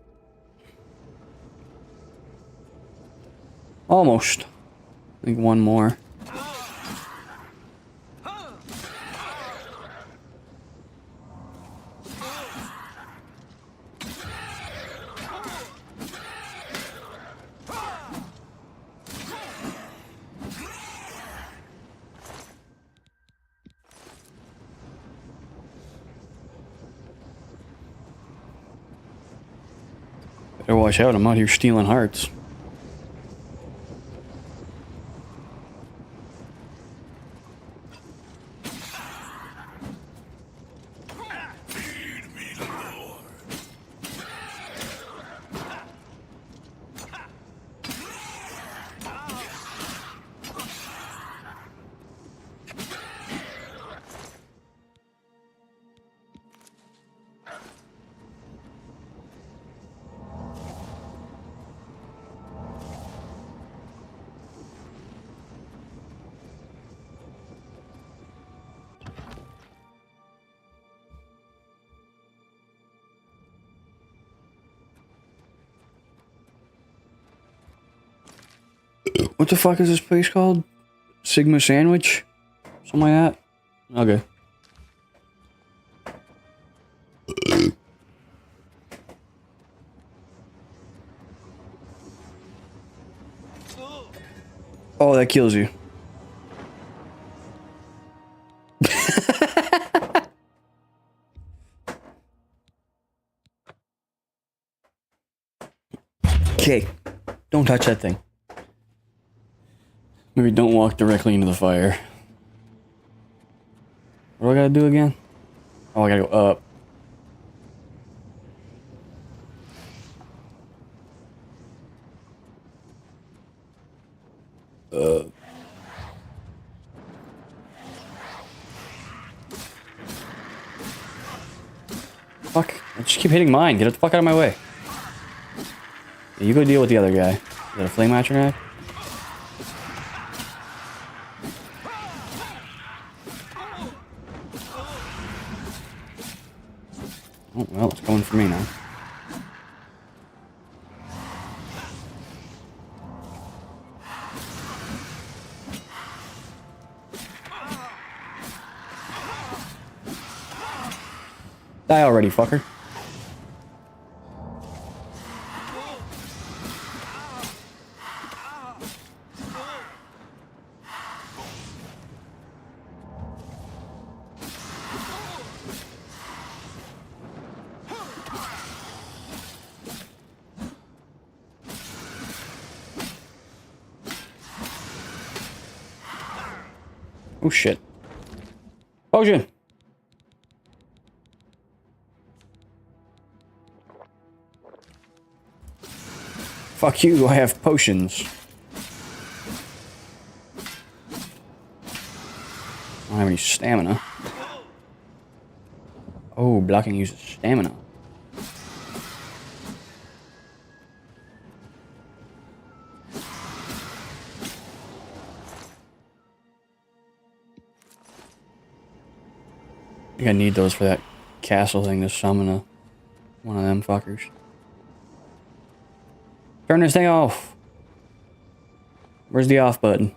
Almost. I think one more. Better watch out, I'm out here stealing hearts. What the fuck is this place called? Sigma Sandwich? Something like that? Okay. Oh, that kills you. Okay, don't touch that thing. Maybe don't walk directly into the fire. What do I gotta do again? Oh, I gotta go up. Fuck. I just keep hitting mine. Get the fuck out of my way. Yeah, you go deal with the other guy. Is that a flame atronach? Oh, well, it's going for me now. Die already, fucker. Oh shit. Potion! Fuck you, I have potions. I don't have any stamina. Oh, blocking uses stamina. I think I need those for that castle thing to summon one of them fuckers. Turn this thing off. Where's the off button?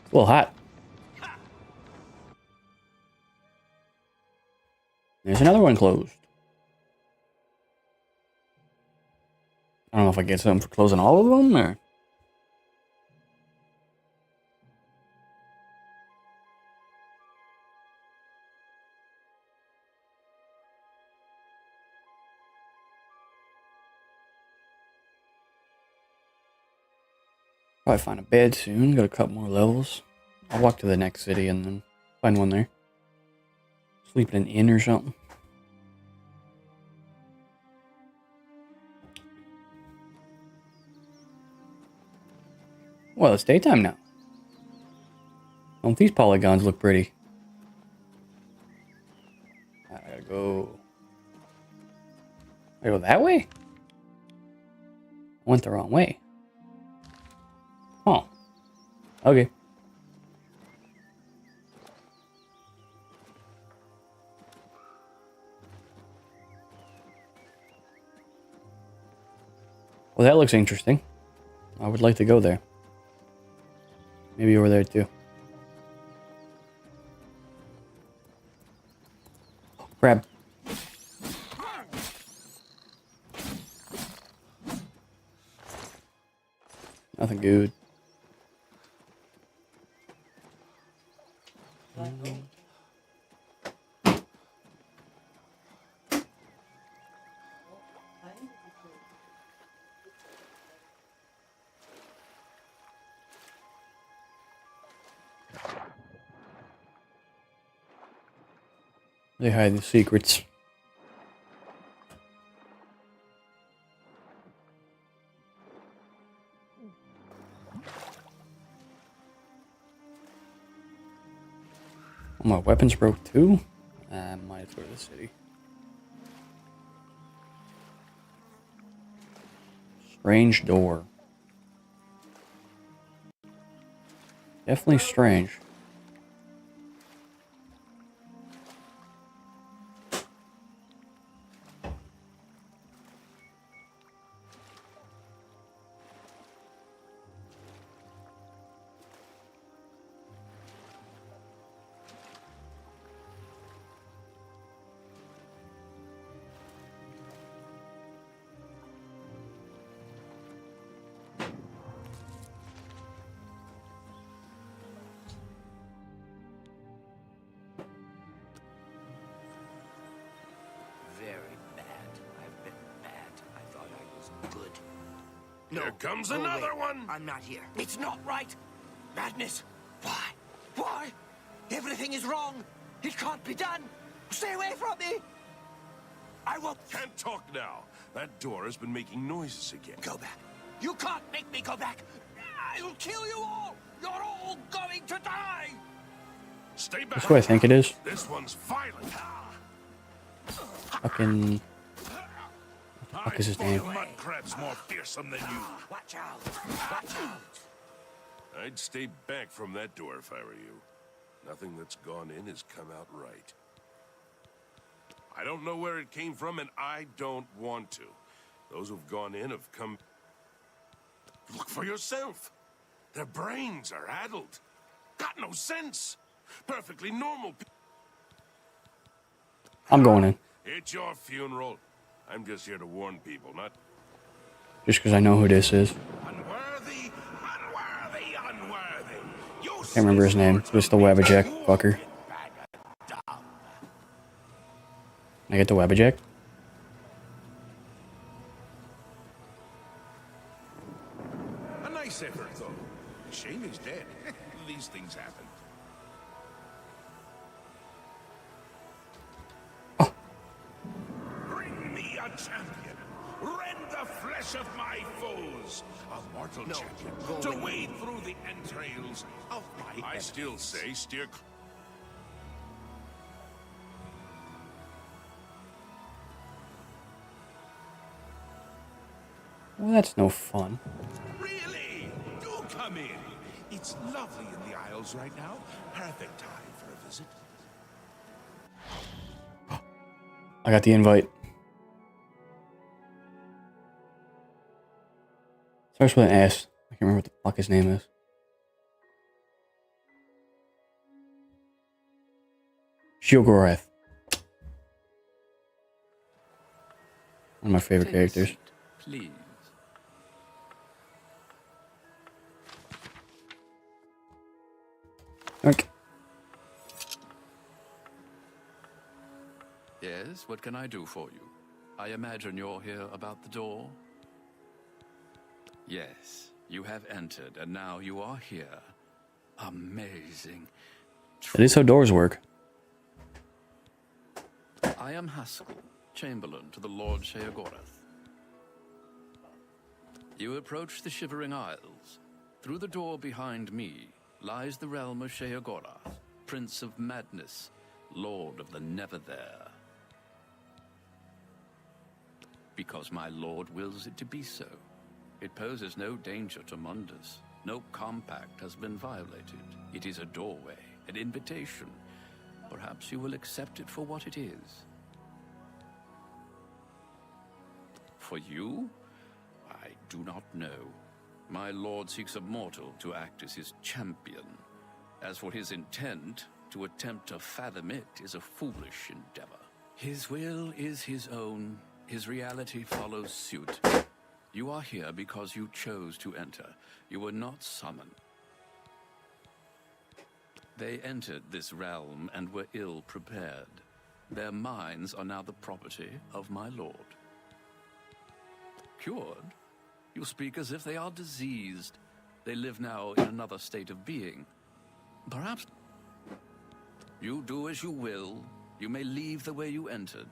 It's a little hot. There's another one closed. I don't know if I get something for closing all of them, or... Probably find a bed soon. Got a couple more levels. I'll walk to the next city and then find one there. Sleep in an inn or something. Well, it's daytime now. Don't these polygons look pretty? I gotta go. I go that way? I went the wrong way. Oh. Okay. Well, that looks interesting. I would like to go there. Maybe over there too. Oh, crab. Nothing good. They hide the secrets. Oh, my weapons broke too? I might have to go to the city. Strange door. Definitely strange. Here comes another one! I'm not here. It's not right! Madness! Why? Why? Everything is wrong! It can't be done! Stay away from me! I won't... Can't talk now. That door has been making noises again. Go back. You can't make me go back! I'll kill you all! You're all going to die! Stay back! That's what I think it is. This one's violent. Fucking... What the fuck is his name? Mud crab's more fearsome than you. Watch out! Watch out! I'd stay back from that door if I were you. Nothing that's gone in has come out right. I don't know where it came from, and I don't want to. Those who've gone in have come... Look for yourself. Their brains are addled. Got no sense. Perfectly normal. I'm going in. It's your funeral. I'm just here to warn people, not... Just because I know who this is. Unworthy, unworthy, unworthy. Can't remember his name. It's the Wabbajack fucker. Can I get the Wabbajack? A nice effort, though. Shame he's dead. These things happen. Bring me a champion. Rend the flesh of my foes. A mortal champion to wade through the entrails of my I still say steer... Well, that's no fun. Really? Do come in. It's lovely in the Isles right now. Perfect time for a visit. I got the invite. Starts with an S. I can't remember what the fuck his name is. Sheogorath. One of my favorite characters. Please. Okay. Yes, what can I do for you? I imagine you're here about the door? Yes, You have entered, and now you are here. Amazing. That is how doors work. I am Haskell, Chamberlain to the Lord Sheogorath. You approach the Shivering Isles. Through the door behind me lies the realm of Sheogorath, Prince of Madness, Lord of the Never There. Because my lord wills it to be so. It poses no danger to Mundus. No compact has been violated. It is a doorway, an invitation. Perhaps you will accept it for what it is. For you? I do not know. My lord seeks a mortal to act as his champion. As for his intent, to attempt to fathom it is a foolish endeavor. His will is his own. His reality follows suit. You are here because you chose to enter. You were not summoned. They entered this realm and were ill prepared. Their minds are now the property of my lord. Cured? You speak as if they are diseased. They live now in another state of being. Perhaps you do as you will. You may leave the way you entered.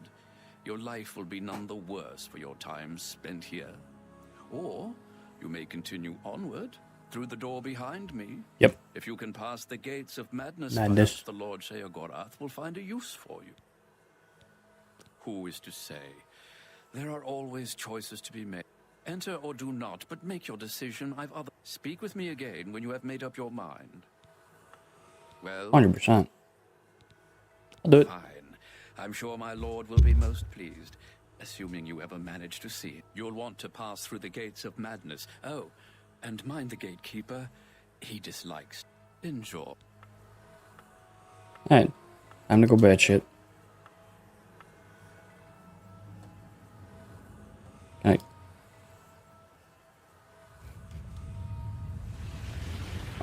Your life will be none the worse for your time spent here. Or you may continue onward through the door behind me. Yep. If you can pass the gates of madness, Madness. perhaps the Lord Sheogorath will find a use for you. Who is to say? There are always choices to be made. Enter or do not, but make your decision. Speak with me again when you have made up your mind. Well, 100%. I'll do it. Fine. I'm sure my lord will be most pleased, assuming you ever manage to see it. You'll want to pass through the gates of madness. Oh, and mind the gatekeeper. He dislikes. Enjoy. Alright. Time to go bad shit. Alright.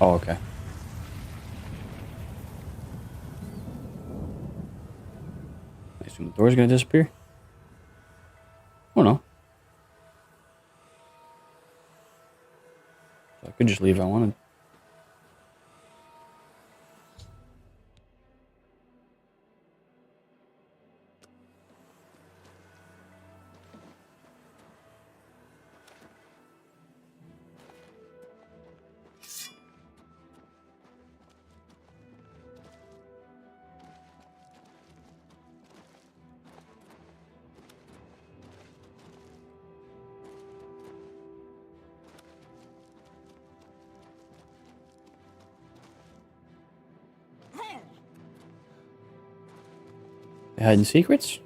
Oh, okay. I assume the door's gonna disappear? Oh no. So I could just leave if I wanted. Hiding secrets?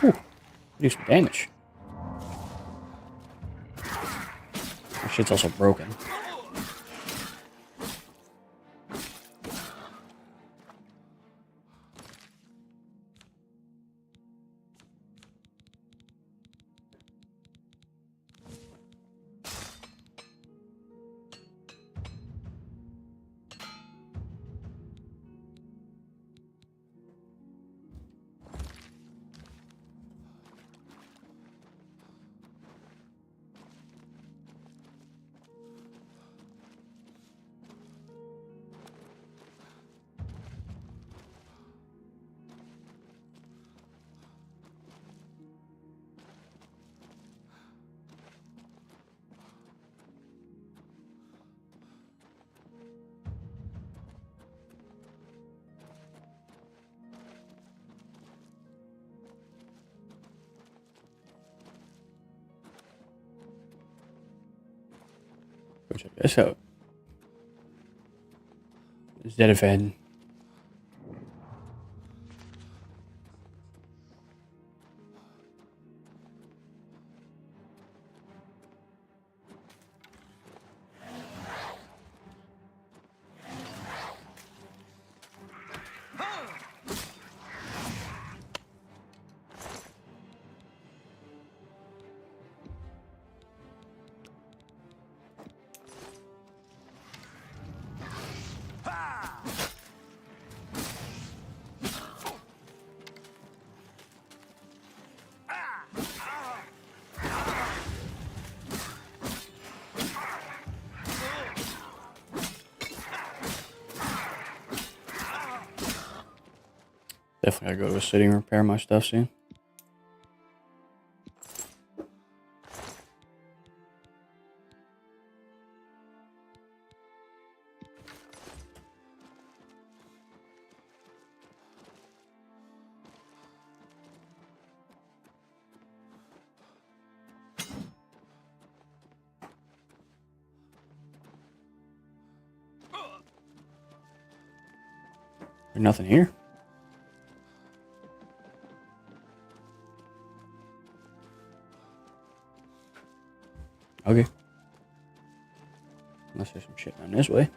Ooh, do some damage. That shit's also broken. Go check this out. Zedifed. Definitely gotta go to a city and repair my stuff soon. There's nothing here. Okay. Unless there's some shit down this way.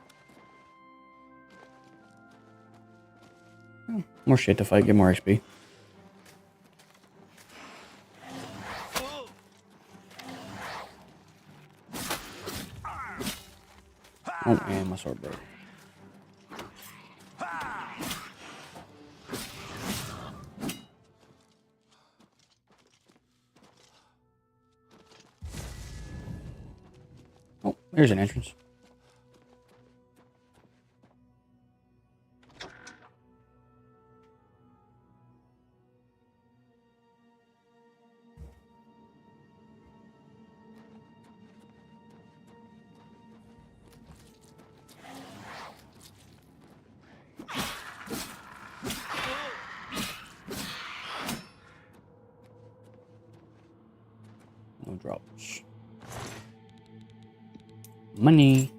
More shit to fight, get more XP. Oh man, my sword broke. Oh, there's an entrance. No drops. Money.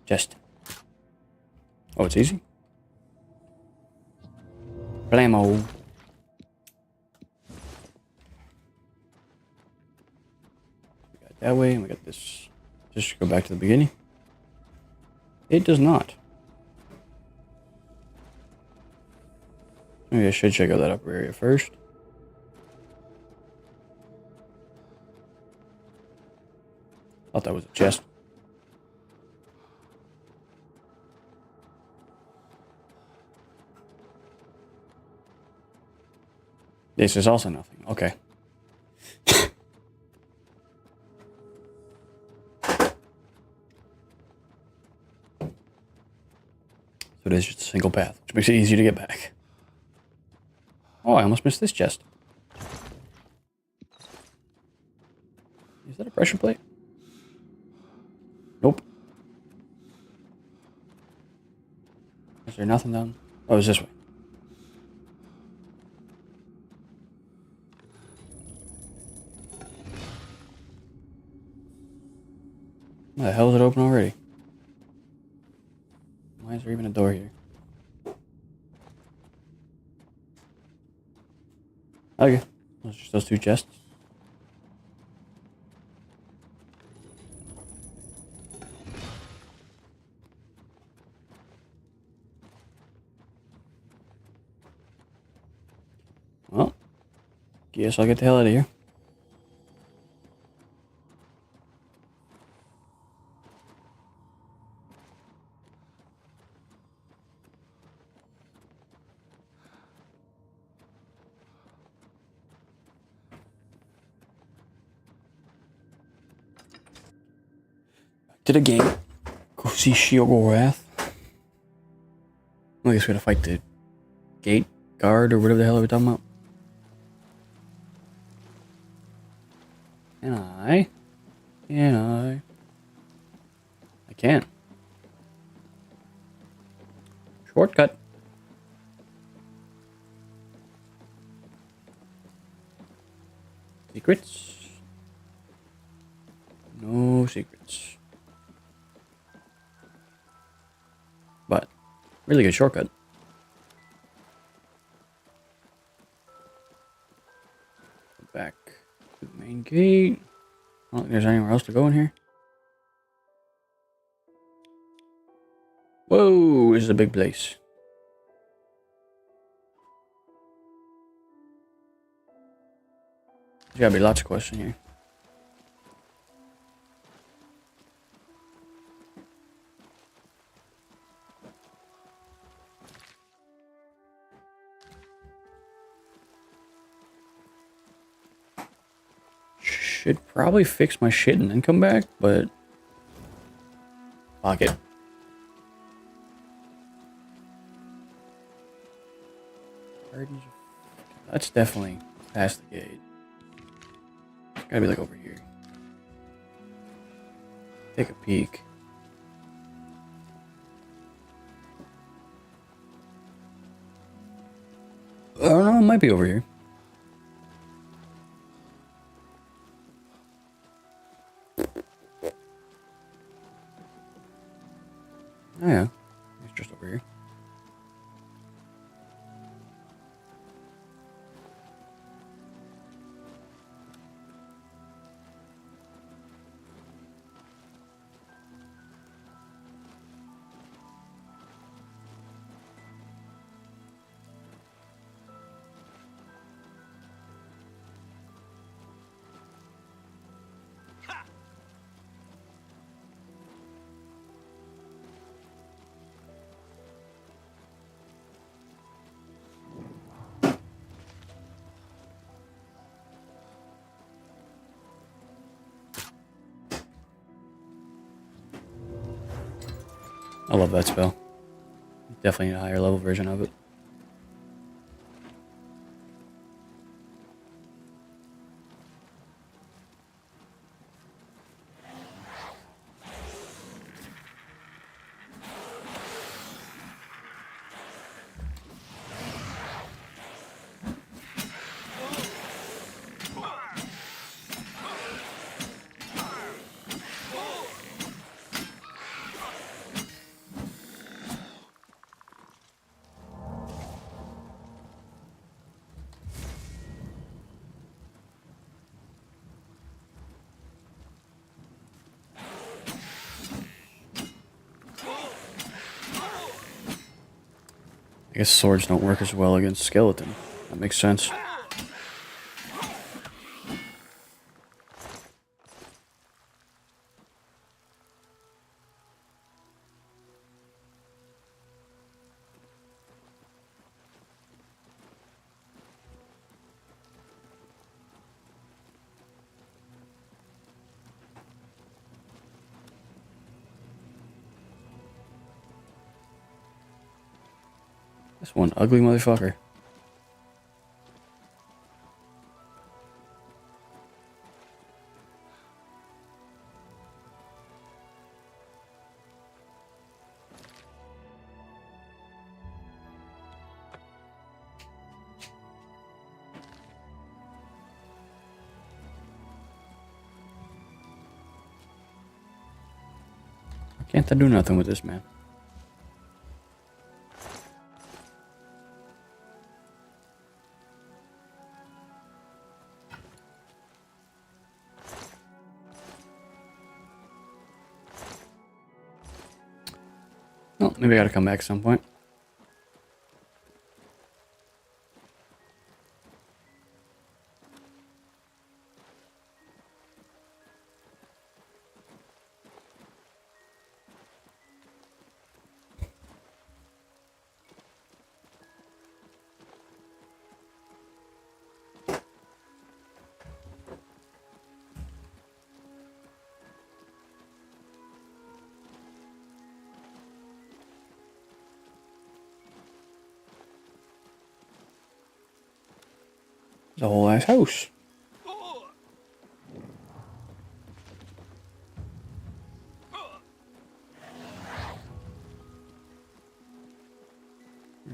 Just. Oh, it's easy. Blammo. We got that way, and we got this. Just go back to the beginning. It does not. Maybe I should check out that upper area first. Thought that was a chest. This is also nothing. Okay. So it is just a single path, which makes it easy to get back. Oh, I almost missed this chest. Is that a pressure plate? Nope. Is there nothing down? Oh, it's this way. Why the hell is it open already? Why is there even a door here? Okay, those are just those two chests. Well, guess I'll get the hell out of here. To the game. Go see Sheogorath. I guess we gotta fight the gate guard or whatever the hell we're talking about. Can I? Can I? I can't. Shortcut. secrets. No secrets. But, really good shortcut. Back to the main gate. I don't think there's anywhere else to go in here. Whoa, this is a big place. There's gotta be lots of quests in here. Should probably fix my shit and then come back, but fuck it. That's definitely past the gate. It's gotta be like over here. Take a peek. I don't know, it might be over here. Oh yeah, it's just over here. I love that spell. Definitely a higher level version of it. I guess swords don't work as well against skeleton. That makes sense. This one ugly motherfucker. Can't I do nothing with this man? Oh, maybe I gotta come back at some point. It's a whole ass house.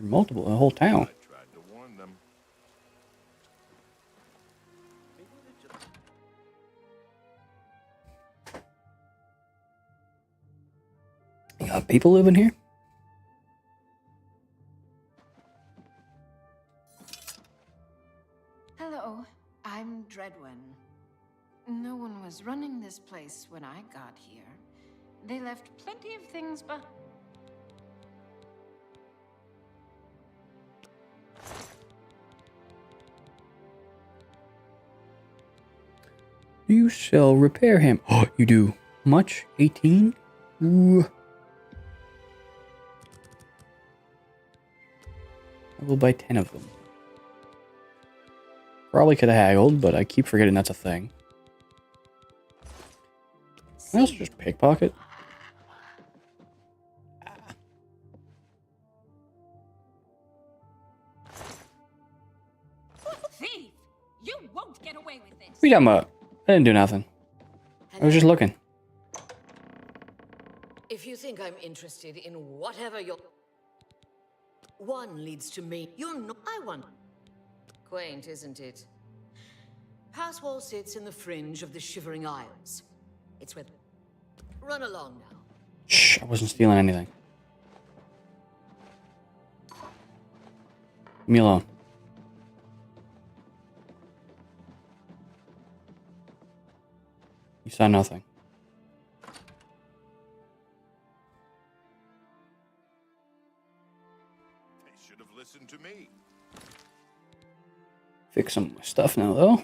Multiple, a whole town. I tried to warn them. You got people living here? Hello, I'm Dreadwin. No one was running this place when I got here. They left plenty of things behind. You sell repair ham. Oh, you do. Much? 18? Ooh. I will buy 10 of them. Probably could have haggled, but I keep forgetting that's a thing. Can I also just pickpocket? Thief! You won't get away with this. What are you talking about? I didn't do nothing. I was just looking. If you think I'm interested in whatever your one leads to me, you're not. I want. Quaint, isn't it? Passwall sits in the fringe of the Shivering Isles. It's where. Run along now. Shh, I wasn't stealing anything. Leave me alone. You saw nothing. They should have listened to me. Fix some of my stuff now, though.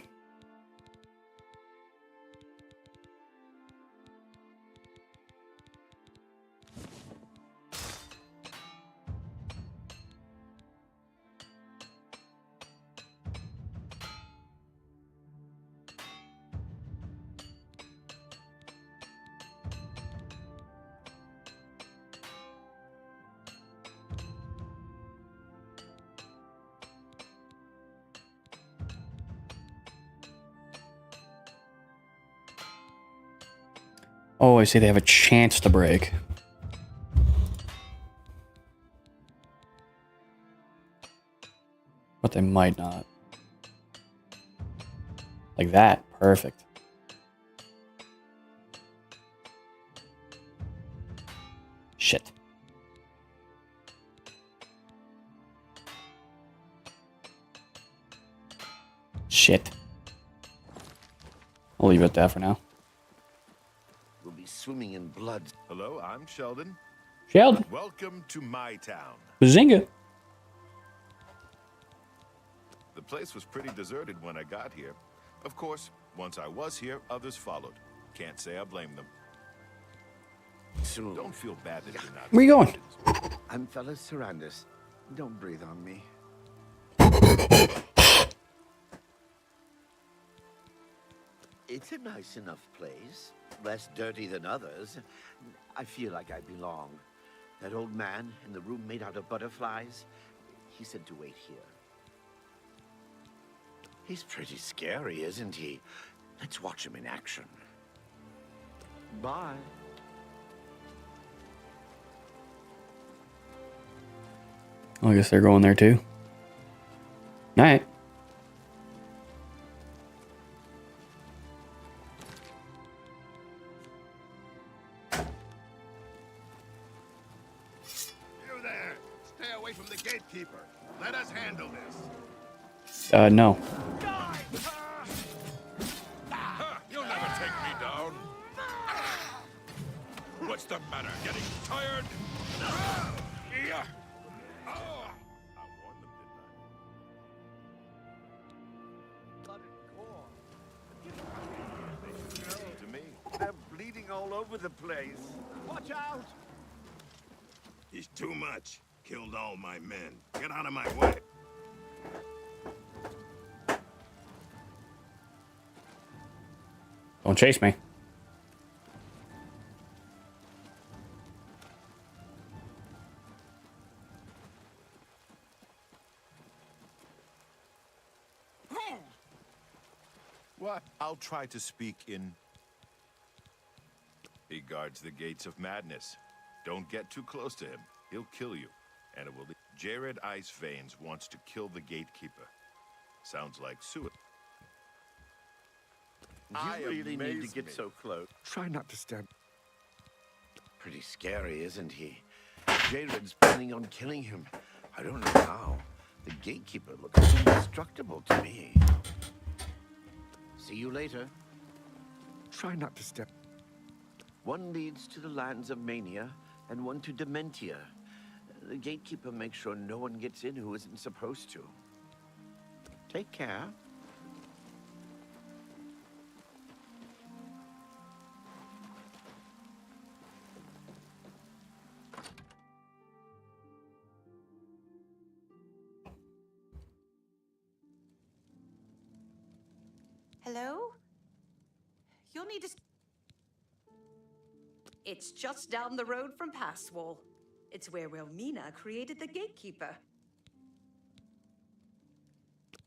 Oh, I see they have a chance to break. But they might not. Like that. Perfect. Shit. Shit. I'll leave it at that for now. We'll be swimming in blood. Hello, I'm Sheldon. Sheldon. Welcome to my town. Bazinga. The place was pretty deserted when I got here. Of course, once I was here, others followed. Can't say I blame them. So, don't feel bad that you're not. Where you going? I'm Fellas Sarandis. Don't breathe on me. It's a nice enough place. Less dirty than others. I feel like I belong. That old man in the room made out of butterflies, he said to wait here. He's pretty scary, isn't he? Let's watch him in action. Bye. I guess they're going there too. Night. You there! Stay away from the gatekeeper. Let us handle this. No. You'll never take me down. What's the matter? Getting tired? Yeah. To me, they're bleeding all over the place. Watch out! He's too much. Killed all my men. Get out of my way. Don't chase me. What? I'll try to speak in... He guards the gates of madness. Don't get too close to him. He'll kill you. And it will... Jared Ice Veins wants to kill the gatekeeper. Sounds like suicide. You really need to get so close. Try not to stand. pretty scary, isn't he? Jared's planning on killing him. I don't know how. The gatekeeper looks indestructible to me. See you later. Try not to step. One leads to the lands of Mania, and one to Dementia. The gatekeeper makes sure no one gets in who isn't supposed to. Take care. Hello? You'll need to... It's just down the road from Passwall. It's where Relmina created the Gatekeeper.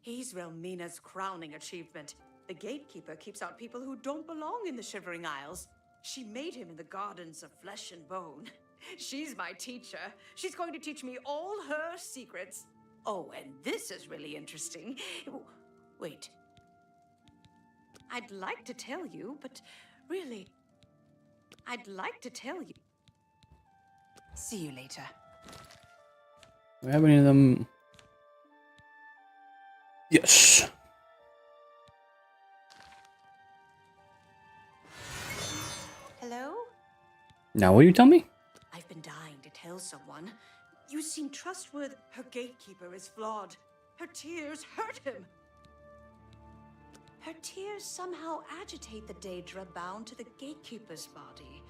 He's Relmina's crowning achievement. The Gatekeeper keeps out people who don't belong in the Shivering Isles. She made him in the Gardens of Flesh and Bone. She's my teacher. She's going to teach me all her secrets. Oh, and this is really interesting. Wait. I'd like to tell you, but really, I'd like to tell you. See you later. Do we have any of them? Yes. Hello? Now will you tell me? I've been dying to tell someone. You seem trustworthy. Her Gatekeeper is flawed. Her tears hurt him. Her tears somehow agitate the Daedra bound to the Gatekeeper's body.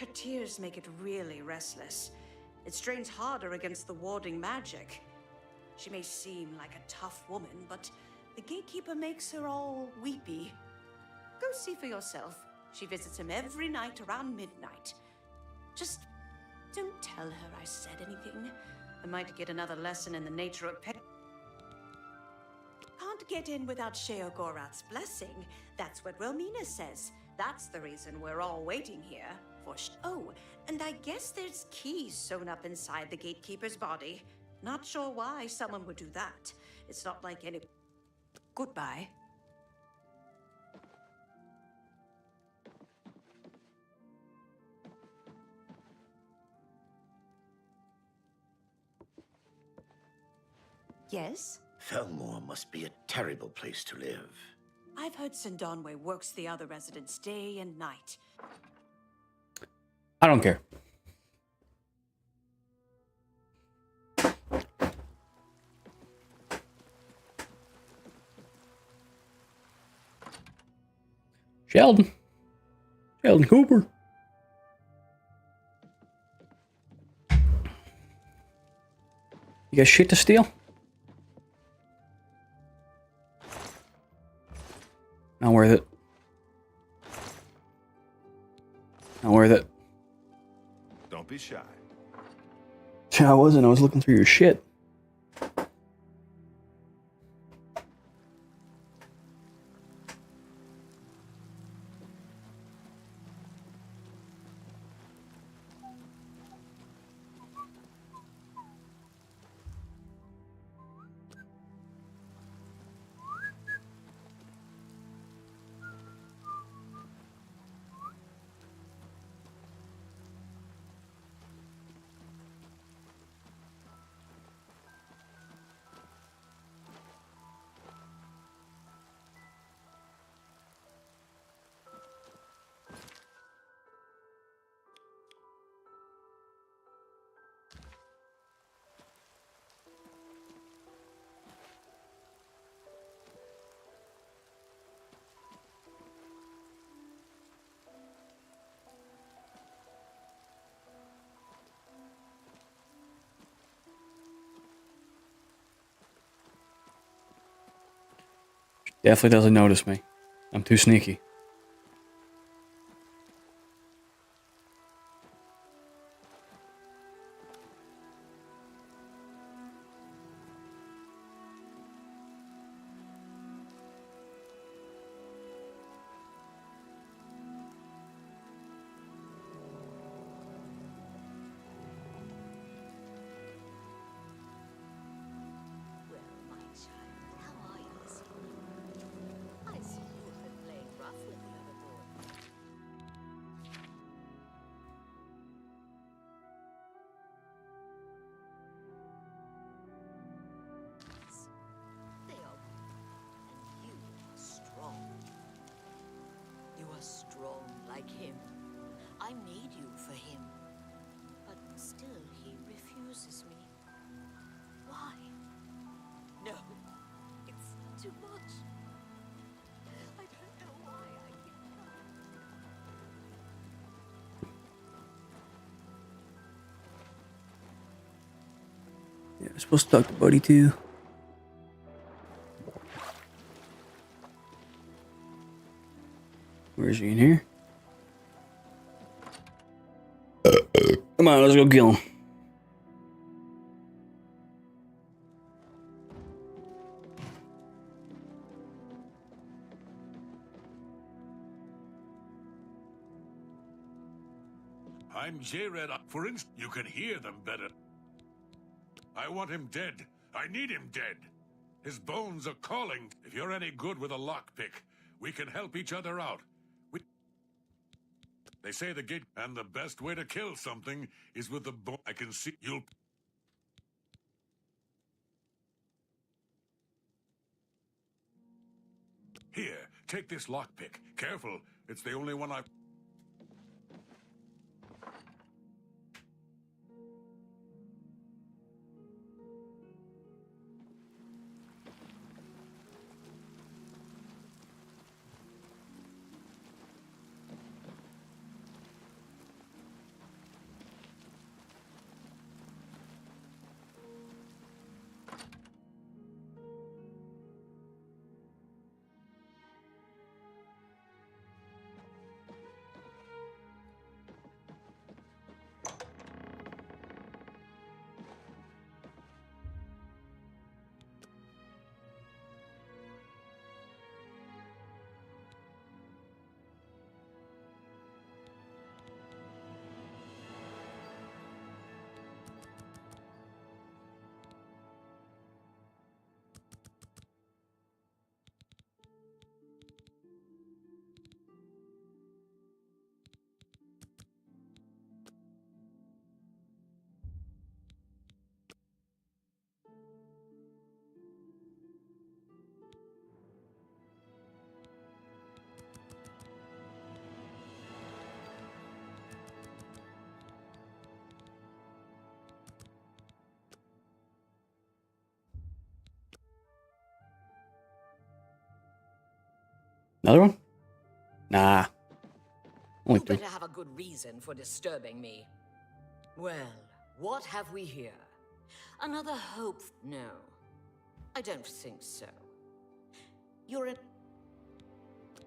Her tears make it really restless. It strains harder against the warding magic. She may seem like a tough woman, but the Gatekeeper makes her all weepy. Go see for yourself. She visits him every night around midnight. Just don't tell her I said anything. I might get another lesson in the nature of pet. Can't get in without Sheogorath's blessing. That's what Relmina says. That's the reason we're all waiting here for. Oh, and I guess there's keys sewn up inside the Gatekeeper's body. Not sure why someone would do that. It's not like any. Goodbye. Yes? Felmore must be a terrible place to live. I've heard Sindonwe works the other residents day and night. I don't care. Sheldon. Sheldon Cooper. You got shit to steal? Not worth it. Not worth it. Don't be shy. Yeah, I wasn't. I was looking through your shit. Definitely doesn't notice me. I'm too sneaky. I see you've been playing rough I'm supposed to talk to Buddy too. Where is he, in here? Come on, let's go kill him. I'm Jared. For instance, you can hear them better. I want him dead. I need him dead. His bones are calling. If you're any good with a lockpick, we can help each other out. They say the gate, and the best way to kill something is with the bone. I can see you'll. Here, take this lockpick. Careful, it's the only one I've. Another one? Nah. Only You two. better have a good reason for disturbing me. Well, what have we here? Another hope? No, I don't think so. You're in...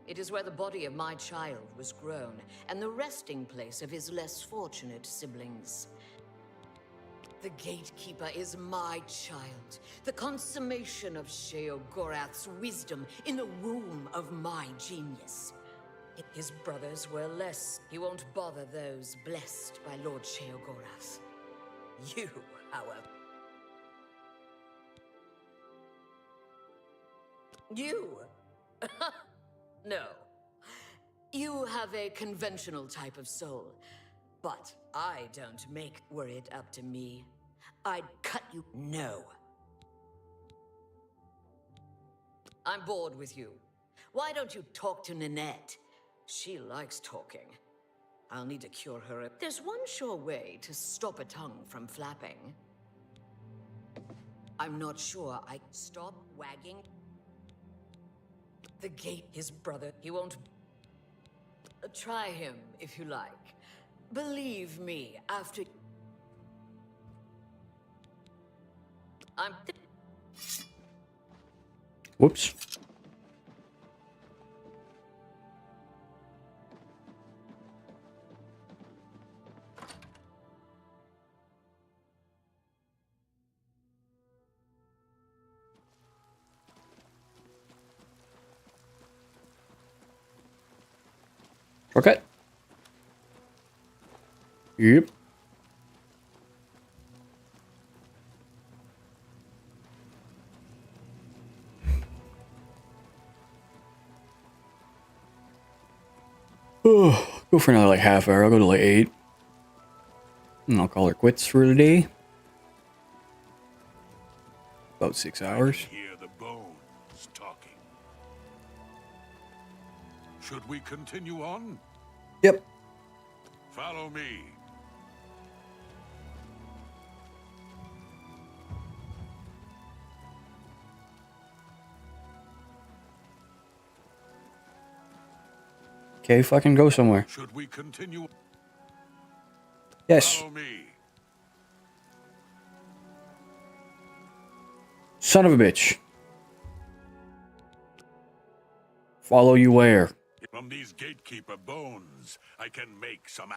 It is where the body of my child was grown, and the resting place of his less fortunate siblings. The Gatekeeper is my child, the consummation of Sheogorath's wisdom in the womb of my genius. His brothers were less. He won't bother those blessed by Lord Sheogorath. You, however... You? No. You have a conventional type of soul. But I don't make. Were it up to me, I'd cut you. No. I'm bored with you. Why don't you talk to Nanette? She likes talking. I'll need to cure her. There's one sure way to stop a tongue from flapping. I'm not sure I... Stop wagging. The gate, his brother, he won't... Try him, if you like. Believe me, after... I'm... Whoops. Okay. Yep. Oh, go for another like half hour. I'll go to like 8. And I'll call her quits for the day. About 6 hours. Hear the bones talking. Should we continue on? Yep. Follow me. Okay, fucking go somewhere. Should we continue? Yes. Follow me. Son of a bitch. Follow you where? From these gatekeeper bones, I can make some.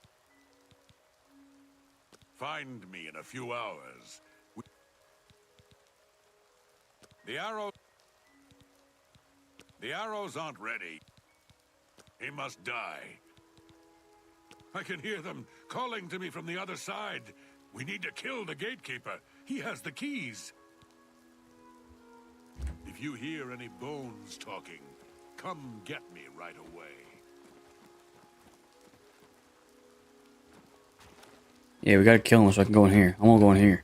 Find me in a few hours. The arrows aren't ready. He must die. I can hear them calling to me from the other side. We need to kill the gatekeeper. He has the keys. If you hear any bones talking, come get me right away. Yeah, we gotta kill him so I can go in here. I won't go in here.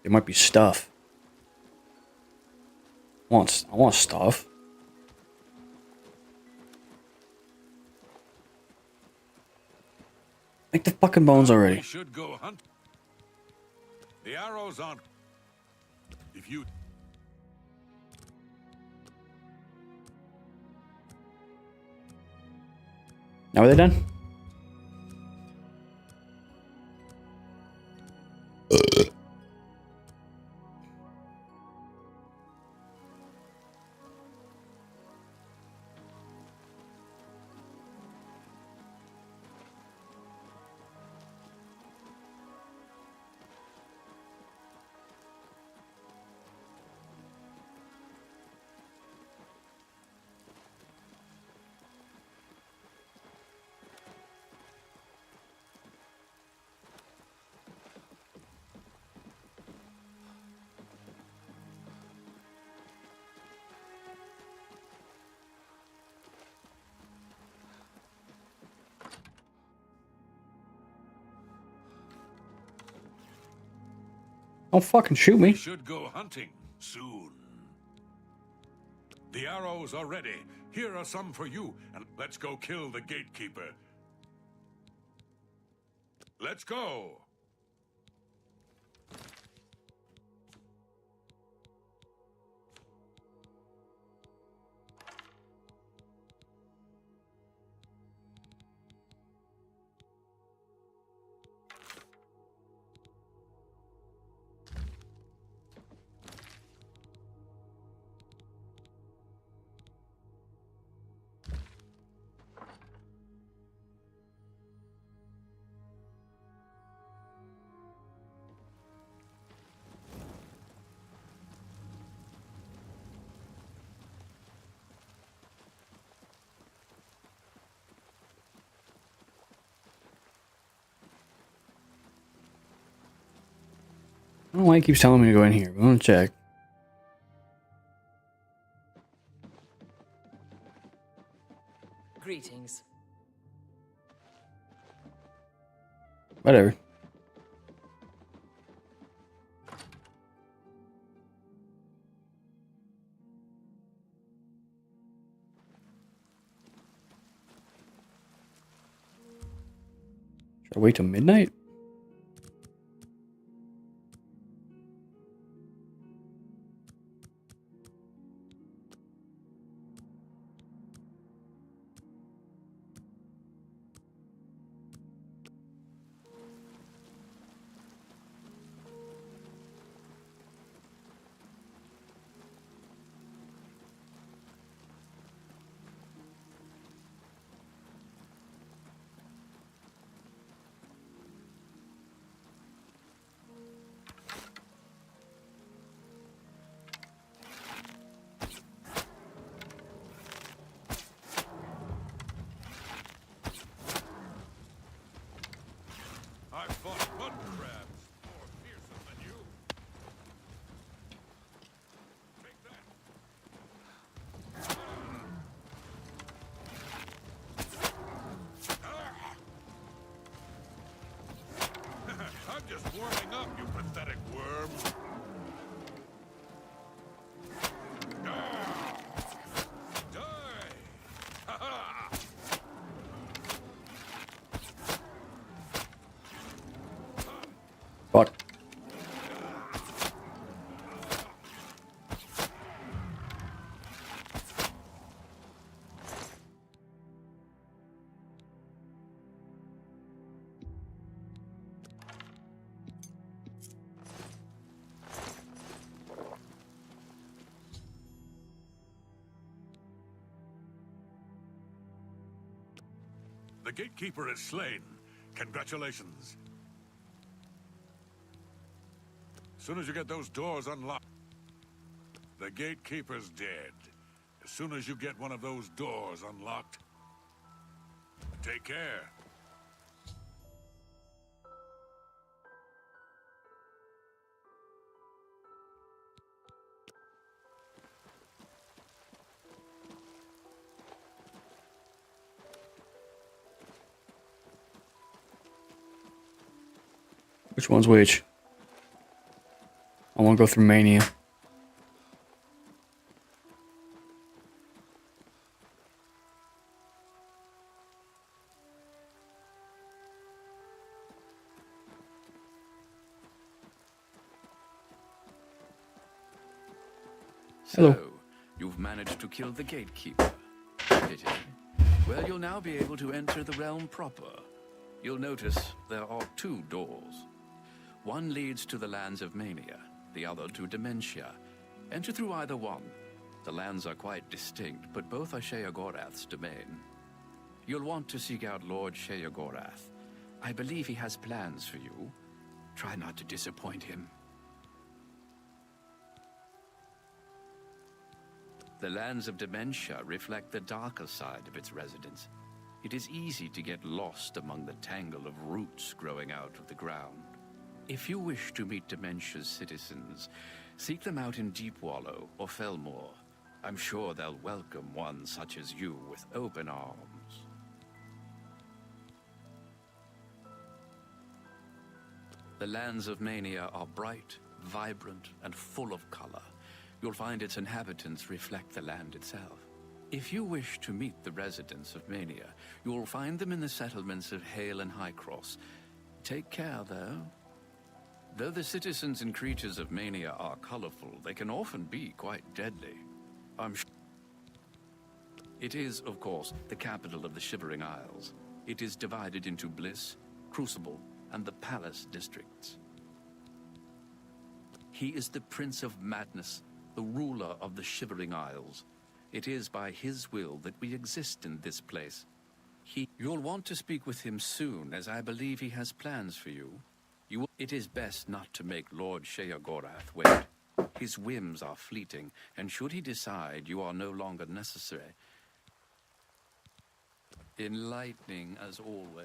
There might be stuff. I want stuff. Make the fucking bones already. We should go hunt. The arrows aren't. If you. Now are they done? Don't fucking shoot me. We should go hunting soon. The arrows are ready. Here are some for you, and let's go kill the gatekeeper. Let's go. I don't know why he keeps telling me to go in here. We're gonna check. Greetings. Whatever. Should I wait till midnight? I've fought mud crabs more fearsome than you. Take that. I'm just warming up, you pathetic worm. Die! Ha-ha! Fuck. The gatekeeper is slain. Congratulations. As soon as you get those doors unlocked, the gatekeeper's dead. As soon as you get one of those doors unlocked, take care. Which one's which? I want to go through Mania. Hello. So, you've managed to kill the gatekeeper. Pity. Well, you'll now be able to enter the realm proper. You'll notice there are 2 doors. One leads to the lands of Mania, the other to Dementia. Enter through either one. The lands are quite distinct, but both are Sheogorath's domain. You'll want to seek out Lord Sheogorath. I believe he has plans for you. Try not to disappoint him. The lands of Dementia reflect the darker side of its residents. It is easy to get lost among the tangle of roots growing out of the ground. If you wish to meet Dementia's citizens, seek them out in Deepwallow or Felmore. I'm sure they'll welcome one such as you with open arms. The lands of Mania are bright, vibrant, and full of color. You'll find its inhabitants reflect the land itself. If you wish to meet the residents of Mania, you will find them in the settlements of Hale and Highcross. Take care, though. Though the citizens and creatures of Mania are colorful, they can often be quite deadly. It is, of course, the capital of the Shivering Isles. It is divided into Bliss, Crucible, and the Palace districts. He is the Prince of Madness, the ruler of the Shivering Isles. It is by his will that we exist in this place. You'll want to speak with him soon, as I believe he has plans for you. It is best not to make Lord Sheogorath wait. His whims are fleeting, and should he decide you are no longer necessary. Enlightening as always.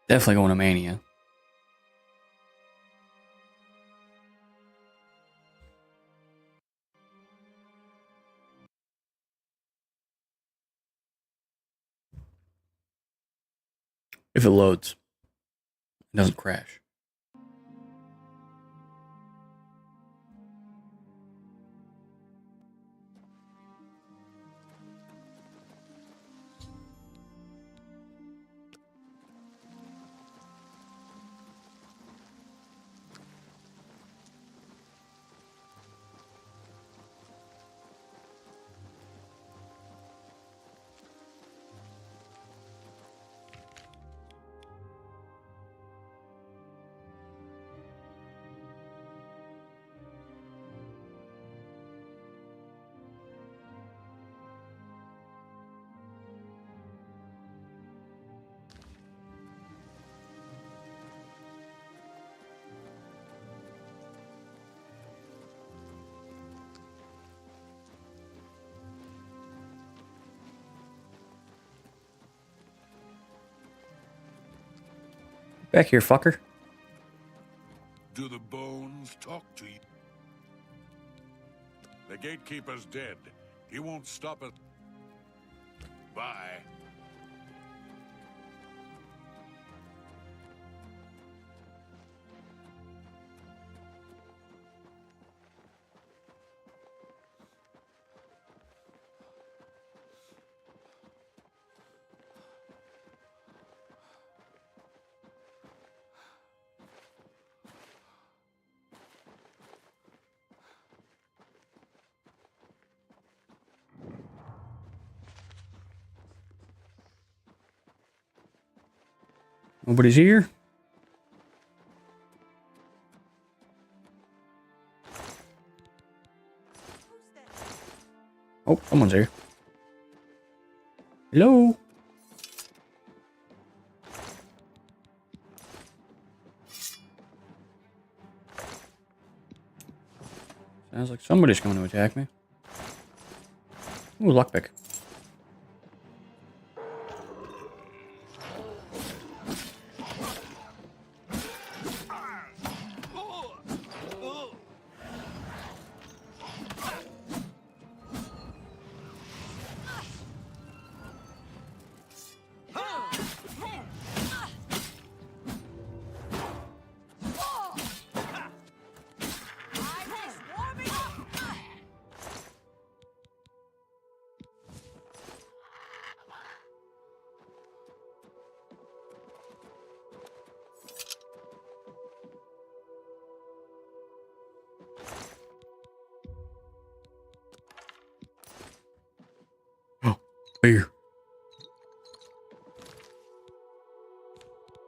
Definitely going to Mania. If it loads, it doesn't crash. Back here, fucker. Do the bones talk to you? The gatekeeper's dead. He won't stop us. Bye. Nobody's here. Oh, someone's here. Hello? Sounds like somebody's coming to attack me. Ooh, lockpick. Beer.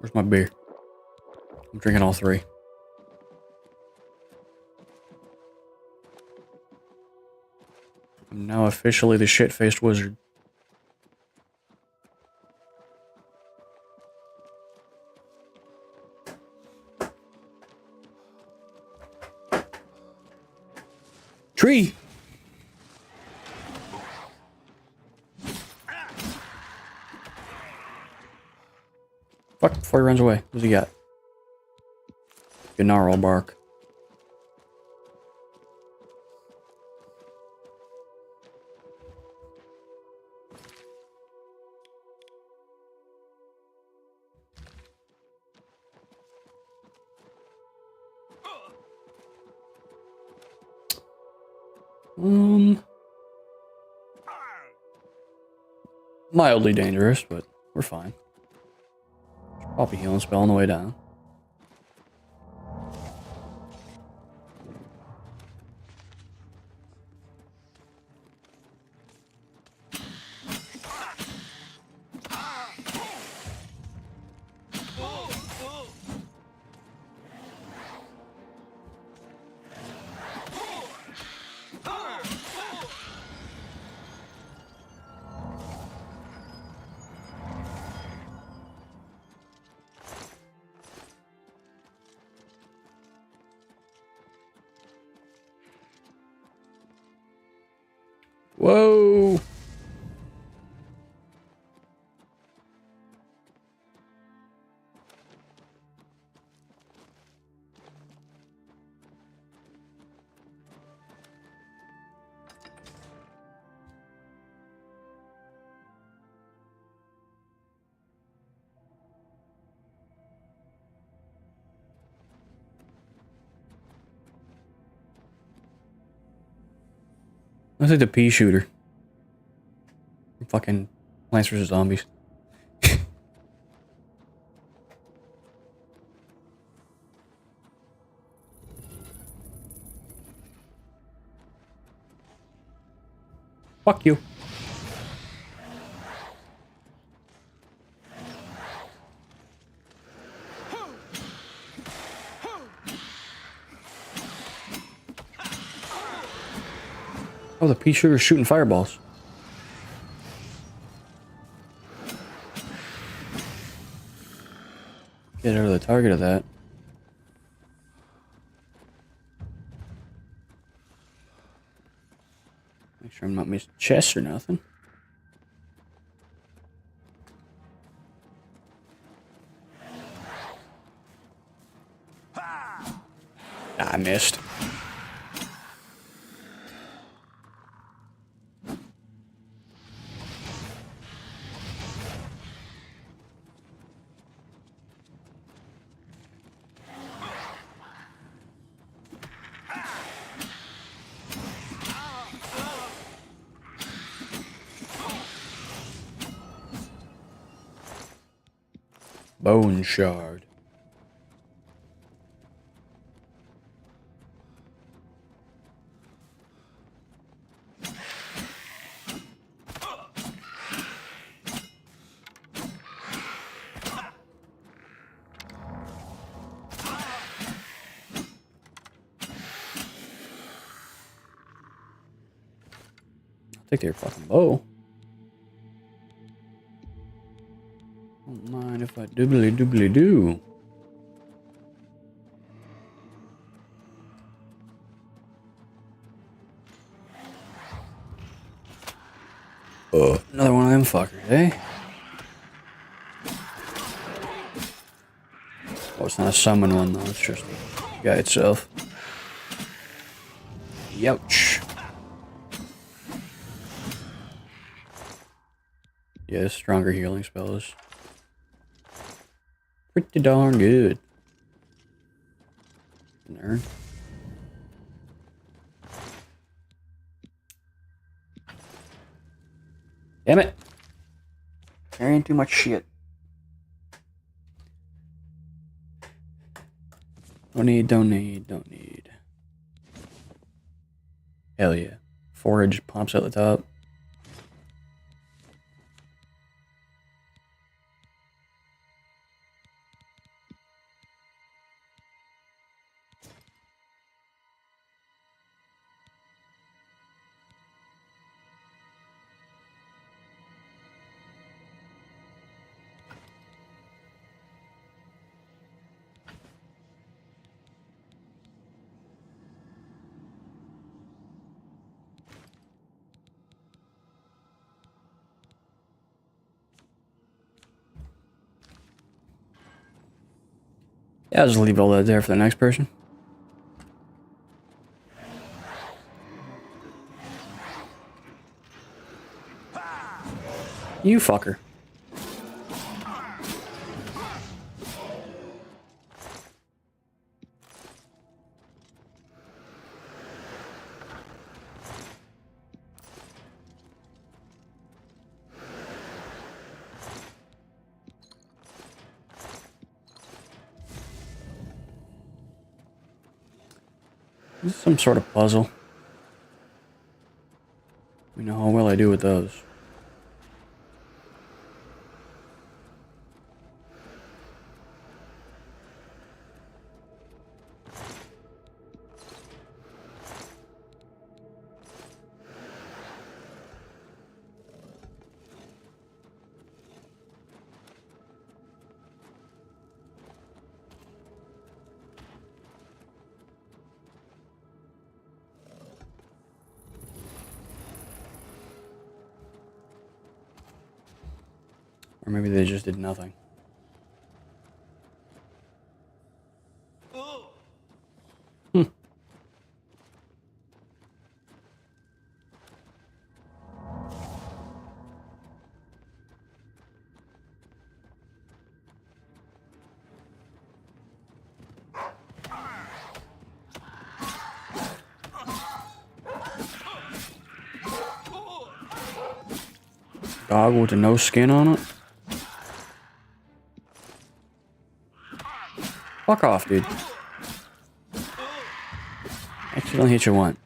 Where's my beer? I'm drinking all three. I'm now officially the shit-faced wizard. Tree! Fuck, before he runs away. What's he got? Gnarl bark. Mildly dangerous, but we're fine. Pop a healing spell on the way down. Whoa! Looks like the pea shooter. Fucking Plants vs. Zombies. Fuck you. Oh, the pea shooter's shooting fireballs. Get out of the target of that. Make sure I'm not missing chests or nothing. I missed. Bone shard. Take their fucking bow. Don't mind if I doobly doobly do. Another one of them fuckers, eh? Oh, it's not a summon one though, it's just the guy itself. Youch. Yeah, stronger healing spells. Pretty darn good. Nerd. Damn it! Carrying too much shit. Don't need. Hell yeah. Forage pops out the top. Yeah, I'll just leave all that there for the next person. You fucker. This is some sort of puzzle. We know how well I do with those. Or maybe they just did nothing. Hmm. Dog with no skin on it? Fuck off, dude. Accidentally hit you one.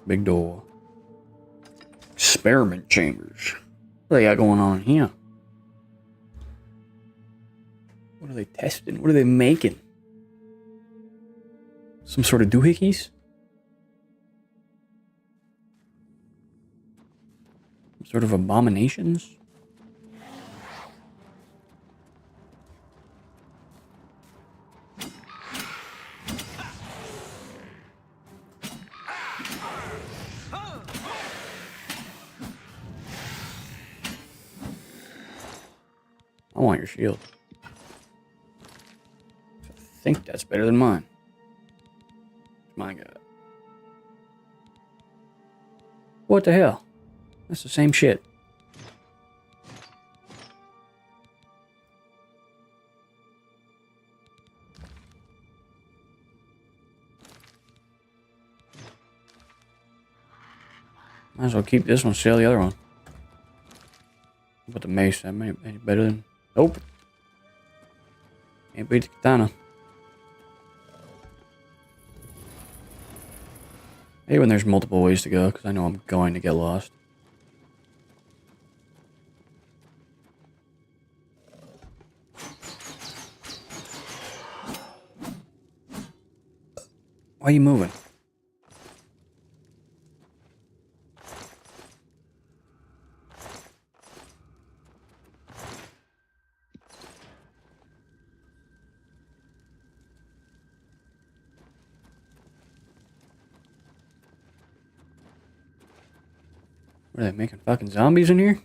Big door. Experiment chambers. What do they got going on here? What are they testing? What are they making? Some sort of doohickeys? Some sort of abominations? I want your shield. I think that's better than mine. My God. What the hell? That's the same shit. Might as well keep this one, sell the other one. But the mace, that may be better than... Nope. Can't beat the katana. Maybe when there's multiple ways to go, because I know I'm going to get lost. Why are you moving? What are they making fucking zombies in here?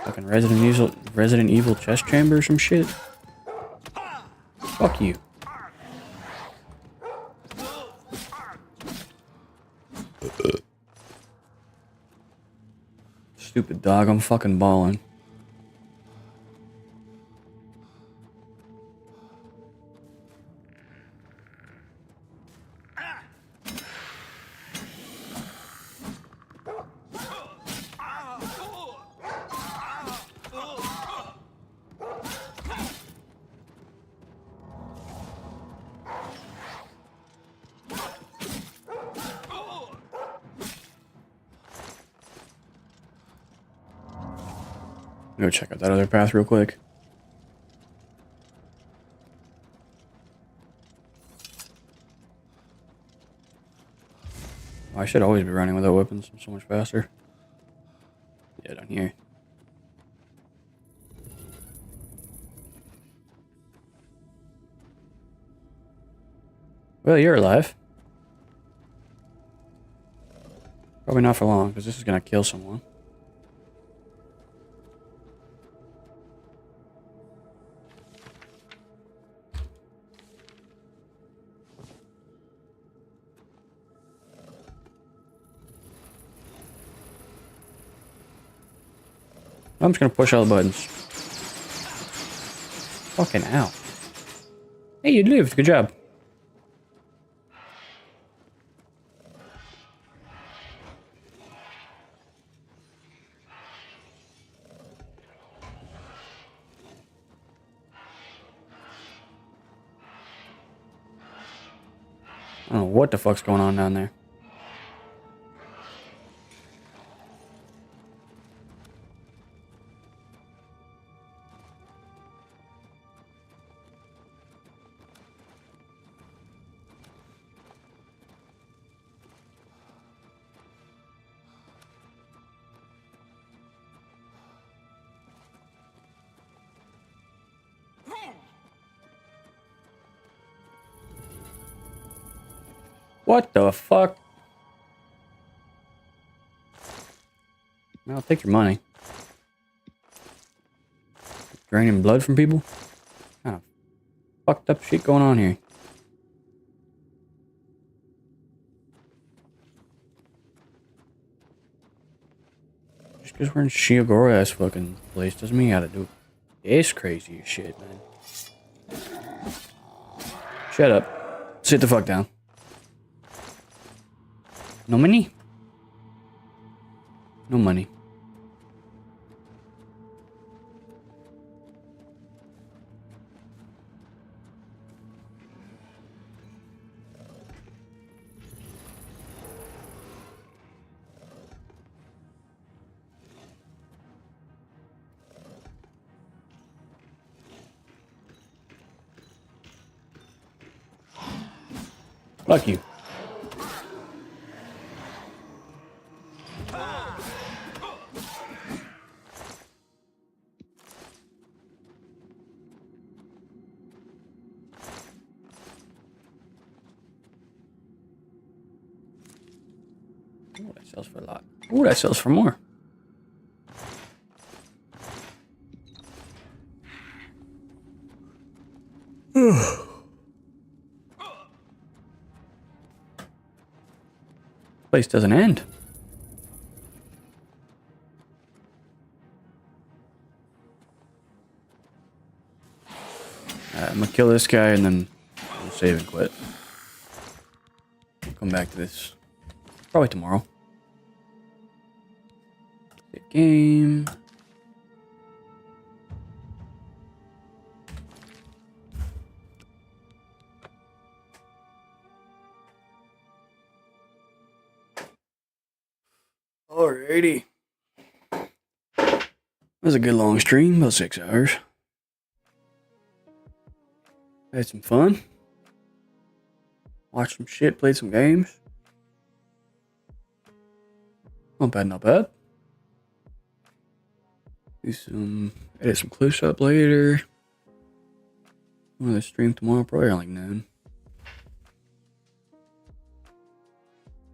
Fucking Resident Evil chest chamber or some shit. Fuck you. Stupid dog, I'm fucking balling. Go check out that other path real quick. I should always be running without weapons. I'm so much faster. Yeah, down here. Well, you're alive. Probably not for long, because this is gonna kill someone. I'm just gonna push all the buttons. Fucking ow. Hey, you lived. Good job. I don't know what the fuck's going on down there. What the fuck? I'll take your money. Draining blood from people? What kind of fucked up shit going on here? Just because we're in Shiogoro ass fucking place doesn't mean you gotta do it. It's crazy as shit, man. Shut up. Sit the fuck down. No money? No money. Fuck you. Ooh, that sells for a lot. Ooh, that sells for more. Place doesn't end. I'm gonna kill this guy and then we'll save and quit. Come back to this probably tomorrow. Save game. Alrighty. was a good long stream, about 6 hours. Had some fun. Watched some shit, played some games. Not bad, not bad. Edit some clips up later. I'm gonna stream tomorrow, probably around like noon.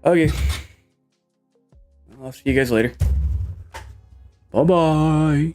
Okay. I'll see you guys later. Bye bye.